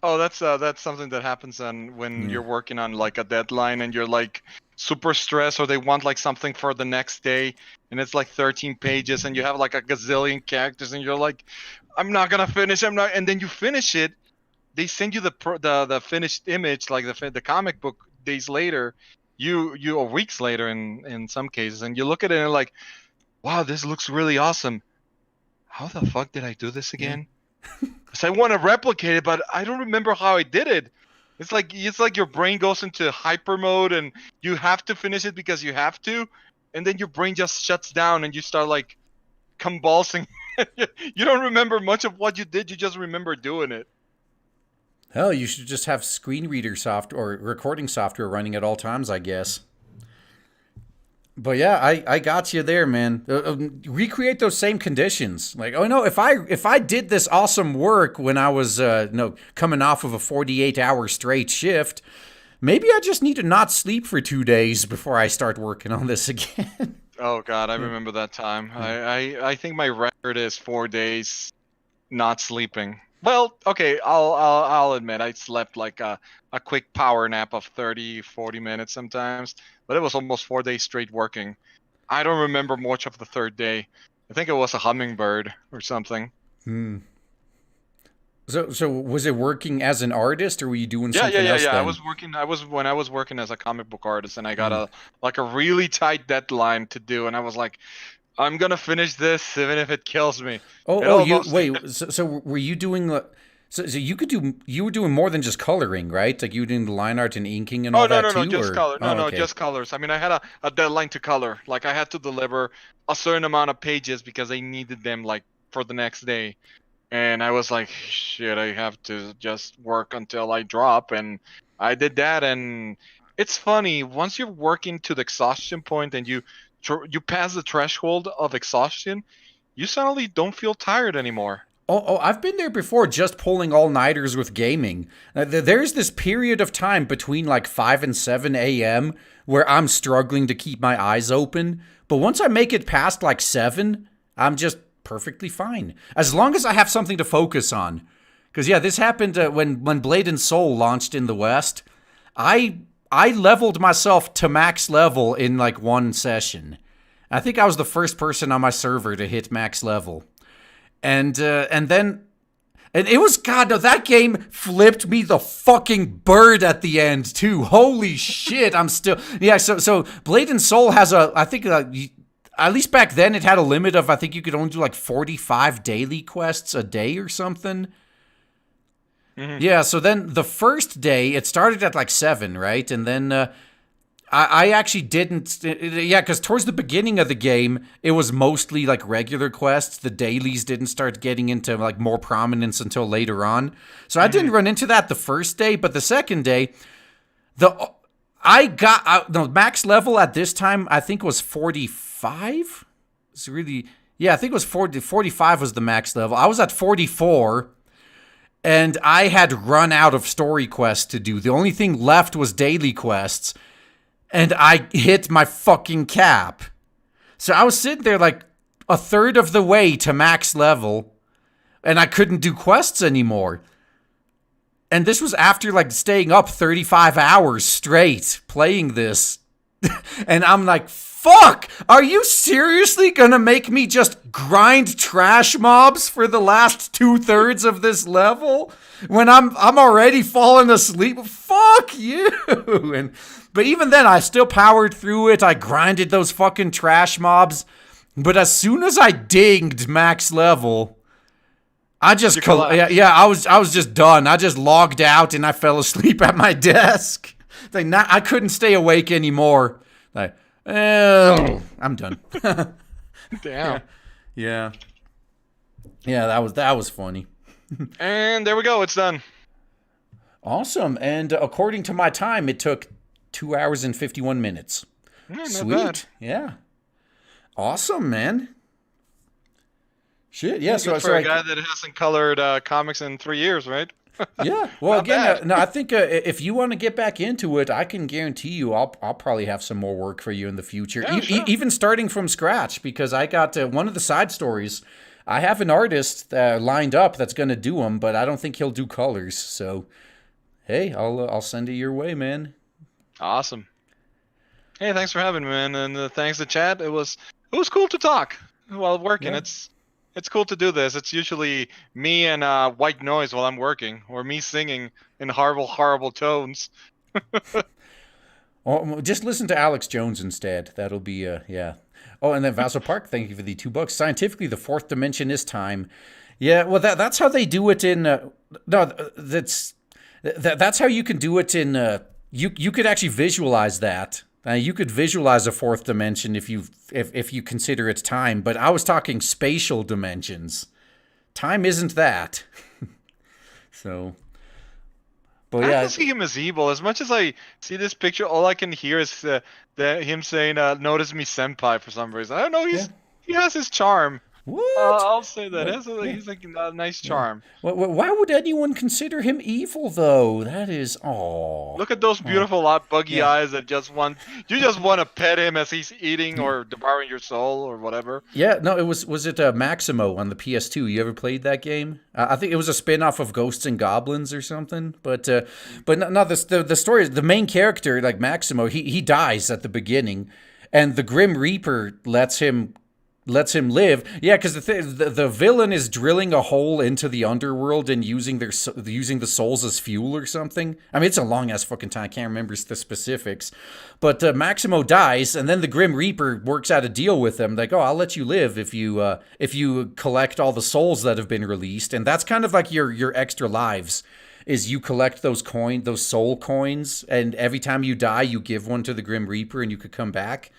Oh, that's something that happens when you're working on like a deadline and you're like super stressed, or they want like something for the next day, and it's like 13 pages, and you have like a gazillion characters, and you're like, I'm not gonna finish. I'm not, and then you finish it. They send you the finished image, like the comic book days later, or weeks later in some cases, and you look at it and like, wow, this looks really awesome. How the fuck did I do this again? Because I want to replicate it, but I don't remember how I did it. It's like your brain goes into hyper mode, and you have to finish it because you have to, and then your brain just shuts down, and you start like convulsing. You don't remember much of what you did. You just remember doing it. Hell, you should just have screen reader software or recording software running at all times, I guess. But yeah, I got you there, man. Recreate those same conditions. Like, oh no, if I did this awesome work when I was coming off of a 48-hour straight shift, maybe I just need to not sleep for 2 days before I start working on this again. Oh God, I remember that time. I think my record is 4 days not sleeping. Well, okay, I'll admit I slept like a quick power nap of 30, 40 minutes sometimes, but it was almost 4 days straight working. I don't remember much of the third day. I think it was a hummingbird or something. Hmm. So was it working as an artist, or were you doing something else Yeah. then? When I was working as a comic book artist, and I got Hmm. a really tight deadline to do, and I was like, I'm gonna finish this even if it kills me. It You almost wait. So were you doing? So you were doing more than just coloring, right? Like you were doing the line art and inking and Oh all no that no no, too, just or color. No oh, no, okay. just colors. I mean, I had a deadline to color. Like I had to deliver a certain amount of pages because I needed them like for the next day. And I was like, shit, I have to just work until I drop, and I did that. And it's funny, once you're working to the exhaustion point and you pass the threshold of exhaustion, you suddenly don't feel tired anymore. I've been there before, just pulling all-nighters with gaming. There's this period of time between like 5 and 7 a.m. where I'm struggling to keep my eyes open. But once I make it past like 7, I'm just perfectly fine. As long as I have something to focus on. Because, yeah, this happened when Blade and Soul launched in the West. I leveled myself to max level in like one session. I think I was the first person on my server to hit max level. And then it was God. No, that game flipped me the fucking bird at the end too. Holy shit! I'm still So Blade and Soul has I think at least back then it had a limit of I think you could only do like 45 daily quests a day or something. Hmm. Yeah. So then the first day it started at like 7, right? And then I actually didn't. Yeah, because towards the beginning of the game, it was mostly like regular quests. The dailies didn't start getting into like more prominence until later on. So I didn't run into that the first day, but the second day, the max level at this time I think was 45. It's really I think it was 45 was the max level. I was at 44. And I had run out of story quests to do. The only thing left was daily quests. And I hit my fucking cap. So I was sitting there like a third of the way to max level, and I couldn't do quests anymore. And this was after like staying up 35 hours straight playing this. And I'm like, fuck, are you seriously gonna make me just grind trash mobs for the last 2/3 of this level? When I'm already falling asleep? Fuck you. But even then, I still powered through it. I grinded those fucking trash mobs. But as soon as I dinged max level, I just I was just done. I just logged out and I fell asleep at my desk. Like I couldn't stay awake anymore. Like, I'm done. Damn. Yeah. Yeah, that was funny. And there we go. It's done. Awesome. And according to my time, it took 2 hours and 51 minutes. Not Sweet. bad. Yeah. Awesome, man. Shit. Yeah. Good for a guy that hasn't colored comics in 3 years, right? Yeah. Well, Not again, bad. no, I think if you want to get back into it, I can guarantee you, I'll probably have some more work for you in the future, Yeah, sure. even starting from scratch, because I got one of the side stories. I have an artist lined up that's going to do them, but I don't think he'll do colors. So, hey, I'll send it your way, man. Awesome. Hey, thanks for having me, man, and thanks to chat. It was cool to talk while working. Yeah. It's cool to do this. It's usually me and white noise while I'm working, or me singing in horrible tones. Oh, just listen to Alex Jones instead. That'll be yeah. Oh, and then Vassal Park, thank you for the $2. Scientifically, the fourth dimension is time. Yeah, well, that's how they do it in. No, that's how you can do it in. You could actually visualize that. You could visualize a fourth dimension if you consider it time, but I was talking spatial dimensions. Time isn't that. So, but I yeah, don't see him as evil. As much as I see this picture, all I can hear is him saying, "Notice me, senpai," for some reason. I don't know. yeah. He has his charm. What? I'll say that. What? Yeah. He's like a nice charm. Why would anyone consider him evil, though? That is, oh. Look at those beautiful, buggy Yeah. eyes that just want to pet him as he's eating or devouring your soul or whatever. Yeah, no, was it Maximo on the PS2? You ever played that game? I think it was a spin-off of Ghosts and Goblins or something. But no, the story, the main character, like Maximo, he dies at the beginning, and the Grim Reaper lets him live. Yeah, because the villain is drilling a hole into the underworld and using the souls as fuel or something. I mean, it's a long ass fucking time. I can't remember the specifics. But Maximo dies, and then the Grim Reaper works out a deal with him, like, "Oh, I'll let you live if you collect all the souls that have been released." And that's kind of like your extra lives. Is you collect those soul coins, and every time you die, you give one to the Grim Reaper, and you could come back.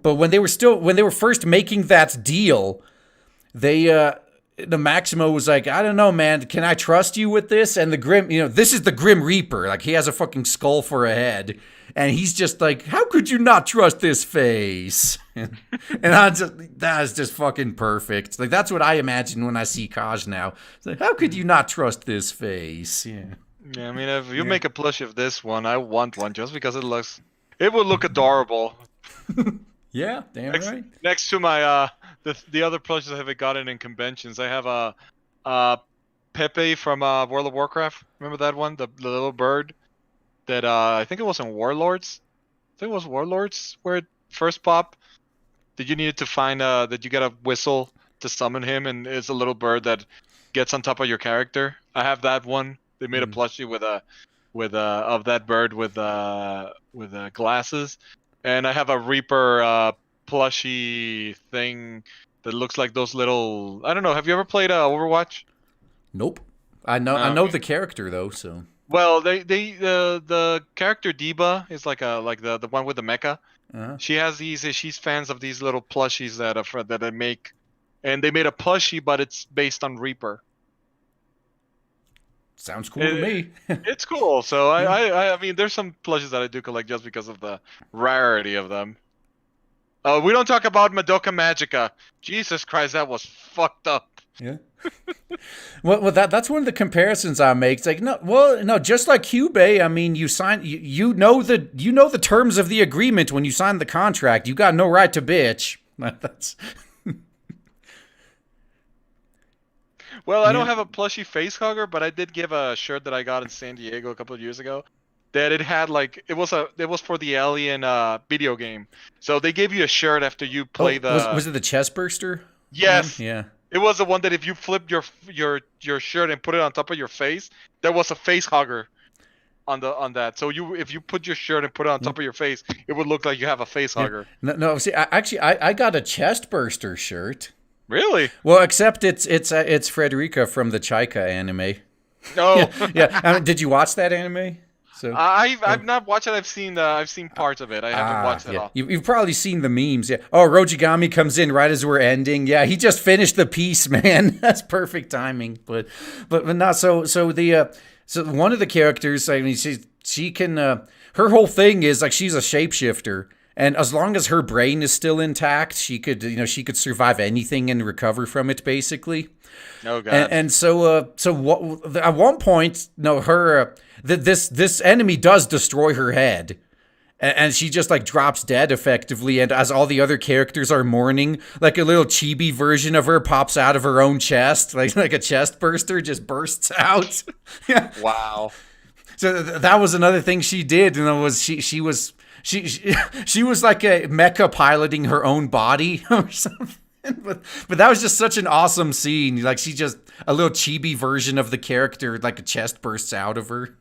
But when they were first making that deal, the Maximo was like, "I don't know, man. Can I trust you with this?" And the this is the Grim Reaper. Like, he has a fucking skull for a head, and he's just like, "How could you not trust this face?" And that is just fucking perfect. Like, that's what I imagine when I see Kaj now. It's like, how could you not trust this face? Yeah. Yeah, I mean, if you make a plushie of this one, I want one just because it would look adorable. Yeah, damn right. Next to my the other plushes I haven't gotten in conventions, I have a Pepe from World of Warcraft. Remember that one, the little bird that I think it was in Warlords. I think it was Warlords where it first popped. That you needed to find that you get a whistle to summon him, and it's a little bird that gets on top of your character. I have that one. They made a plushie with of that bird with glasses. And I have a Reaper plushie thing that looks like those little. I don't know. Have you ever played Overwatch? Nope. I know the character though. So. Well, the character Diba is like the one with the mecha. Uh-huh. She has these. She's fans of these little plushies that I make, and they made a plushie, but it's based on Reaper. Sounds cool to me. It's cool. So I mean, there's some plushies that I do collect just because of the rarity of them. We don't talk about Madoka Magica. Jesus Christ, that was fucked up. Yeah. Well, that's one of the comparisons I make. It's like, no, just like Cubey, I mean, you know the terms of the agreement when you sign the contract. You got no right to bitch. That's. Well, I don't have a plushie face hugger, but I did give a shirt that I got in San Diego a couple of years ago. That it had it was for the Alien video game. So they gave you a shirt after you play was it the chest burster? Yes. Yeah. It was the one that if you flipped your shirt and put it on top of your face, there was a face hugger on that. So if you put your shirt and put it on top of your face, it would look like you have a face hugger. No. See, I got a chest burster shirt. Really? Well, except it's Frederica from the Chaika anime. No. Yeah. Did you watch that anime? So I've not watched it. I've seen parts of it. I haven't watched it all. You've probably seen the memes. Yeah. Oh, Rojigami comes in right as we're ending. Yeah, he just finished the piece, man. That's perfect timing. But not so one of the characters. I mean, she can. Her whole thing is like she's a shapeshifter. And as long as her brain is still intact, she could survive anything and recover from it, basically. Oh god. And so at one point, this enemy does destroy her head, and she just like drops dead effectively. And as all the other characters are mourning, like a little chibi version of her pops out of her own chest, like a chest burster just bursts out. Wow. So that was another thing she did, and it was she was like a mecha piloting her own body or something. But that was just such an awesome scene. Like she just a little chibi version of the character, like a chest bursts out of her.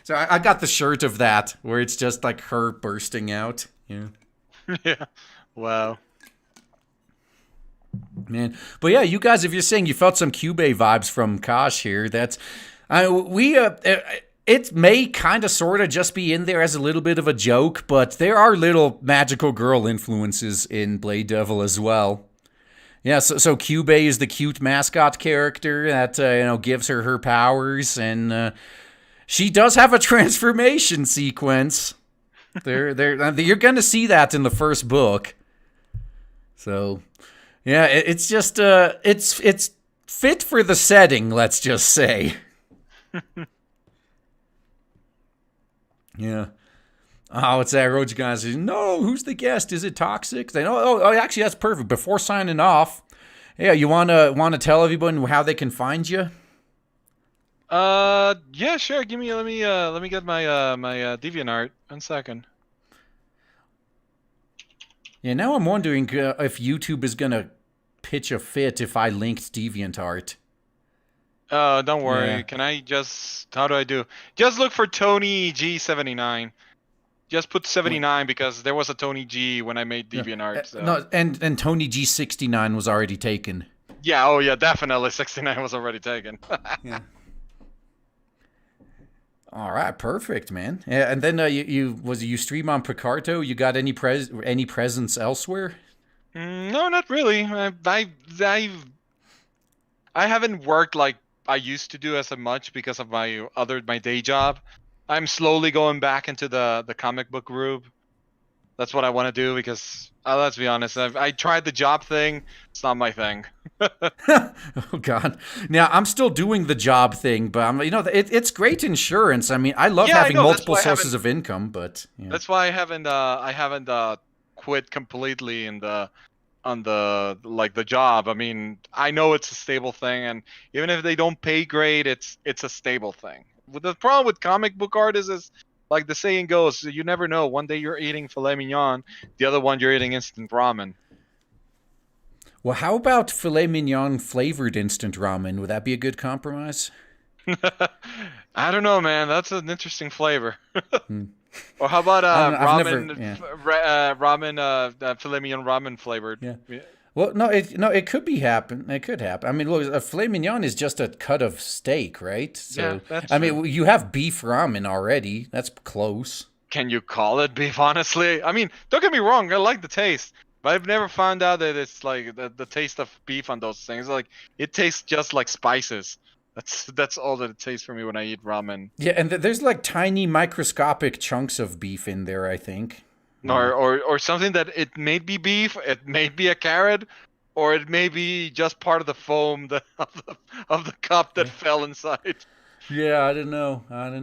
So I got the shirt of that where it's just like her bursting out. Yeah. Yeah. Wow. Man. But yeah, you guys, if you're saying you felt some Cubey vibes from Kosh here, that's It may kind of sort of just be in there as a little bit of a joke, but there are little magical girl influences in Blade Devil as well. Yeah, so Cubey is the cute mascot character that gives her powers, and she does have a transformation sequence. You're gonna see that in the first book. So, yeah, it's just it's fit for the setting. Let's just say. Yeah. Oh, what's that? Roach guy says, no, who's the guest? Is it Toxic? They know. Oh, actually, that's perfect. Before signing off, yeah, you wanna tell everyone how they can find you? Yeah, sure. Let me get my DeviantArt. 1 second. Yeah, now I'm wondering if YouTube is gonna pitch a fit if I linked DeviantArt. Don't worry. Yeah. Can I just? How do I do? Just look for Tony G79. Just put 79 because there was a Tony G when I made DeviantArt. So. No, and Tony G69 was already taken. Yeah. Oh yeah. Definitely. 69 was already taken. Yeah. All right, perfect, man. Yeah, and then you stream on Picarto? You got any presence elsewhere? No, not really. I haven't worked like I used to do as much because of my day job. I'm slowly going back into the comic book group. That's what I want to do because let's be honest, I tried the job thing. It's not my thing. Oh God! Now I'm still doing the job thing, but it's great insurance. I mean, I love having multiple sources of income, but that's why I haven't quit completely on the job. I mean, I know it's a stable thing, and even if they don't pay great, it's a stable thing. The problem with comic book artists is, like the saying goes, you never know. One day you're eating filet mignon, the other one you're eating instant ramen. Well, how about filet mignon flavored instant ramen? Would that be a good compromise? I don't know, man. That's an interesting flavor. Or how about ramen, filet mignon ramen flavored? Yeah. Well, it could happen. It could happen. I mean, look, a filet mignon is just a cut of steak, right? So, yeah, that's I mean, you have beef ramen already. That's close. Can you call it beef? Honestly, I mean, don't get me wrong. I like the taste, but I've never found out that it's like the taste of beef on those things. Like it tastes just like spices. That's all that it tastes for me when I eat ramen. Yeah, and there's like tiny microscopic chunks of beef in there, I think. Or something that it may be beef, it may be a carrot, or it may be just part of the foam of the cup that fell inside. Yeah, I don't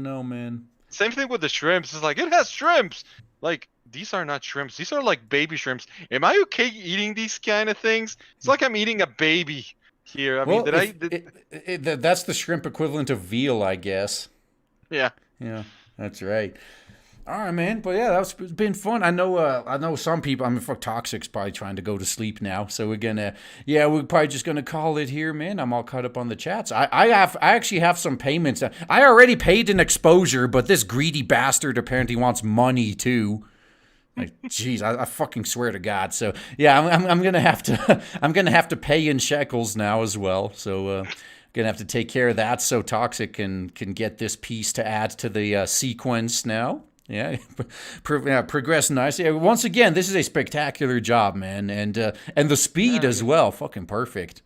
know, man. Same thing with the shrimps. It's like it has shrimps. Like these are not shrimps. These are like baby shrimps. Am I okay eating these kind of things? It's like I'm eating a baby here. I mean, that's the shrimp equivalent of veal, I guess. Yeah. Yeah, that's right. All right, man. But yeah, it's been fun. I know some people. I mean, fuck, Toxic's probably trying to go to sleep now. So we're probably just gonna call it here, man. I'm all caught up on the chats. I actually have some payments. I already paid an exposure, but this greedy bastard apparently wants money too. Like, jeez, I fucking swear to God. So yeah, I'm gonna have to pay in shekels now as well. So. Gonna have to take care of that so Toxic can get this piece to add to the sequence now. Yeah, progress nicely. Once again, this is a spectacular job, man, and the speed as well, fucking perfect.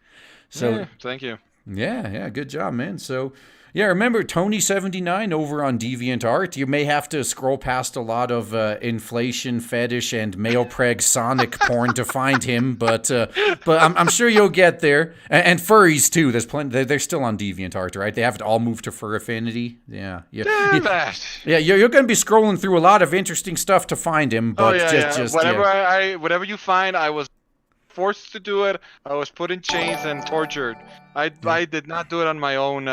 So thank you. Yeah, good job, man. So. Yeah, remember Tony79 over on DeviantArt. You may have to scroll past a lot of inflation fetish and male preg Sonic porn to find him, but I'm sure you'll get there. And furries too. There's plenty. They're still on DeviantArt, right? They haven't all moved to Fur Affinity. Yeah. Yeah, you're going to be scrolling through a lot of interesting stuff to find him. But just whatever you find, I was forced to do it. I was put in chains and tortured. I did not do it on my own.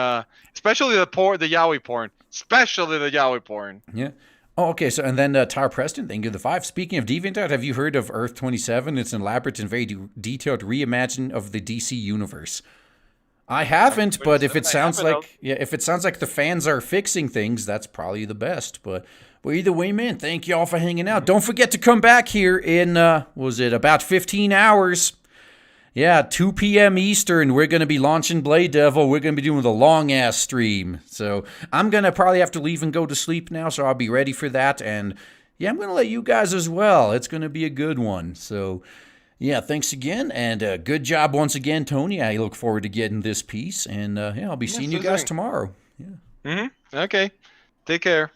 Especially the yaoi porn. Especially the yaoi porn. Yeah. Oh, okay. So, and then Tyler Preston, thank you the 5. Speaking of DeviantArt, have you heard of Earth 27? It's an elaborate and very detailed reimagining of the DC universe. I haven't, but if it sounds like the fans are fixing things, that's probably the best. But either way, man, thank you all for hanging out. Don't forget to come back here in about 15 hours. Yeah, 2 p.m. Eastern, we're going to be launching Blade Devil. We're going to be doing the long-ass stream. So I'm going to probably have to leave and go to sleep now, so I'll be ready for that. And yeah, I'm going to let you guys as well. It's going to be a good one. So yeah, thanks again. And good job once again, Tony. I look forward to getting this piece. And yeah, I'll be seeing you guys tomorrow. Yeah. Okay. Take care.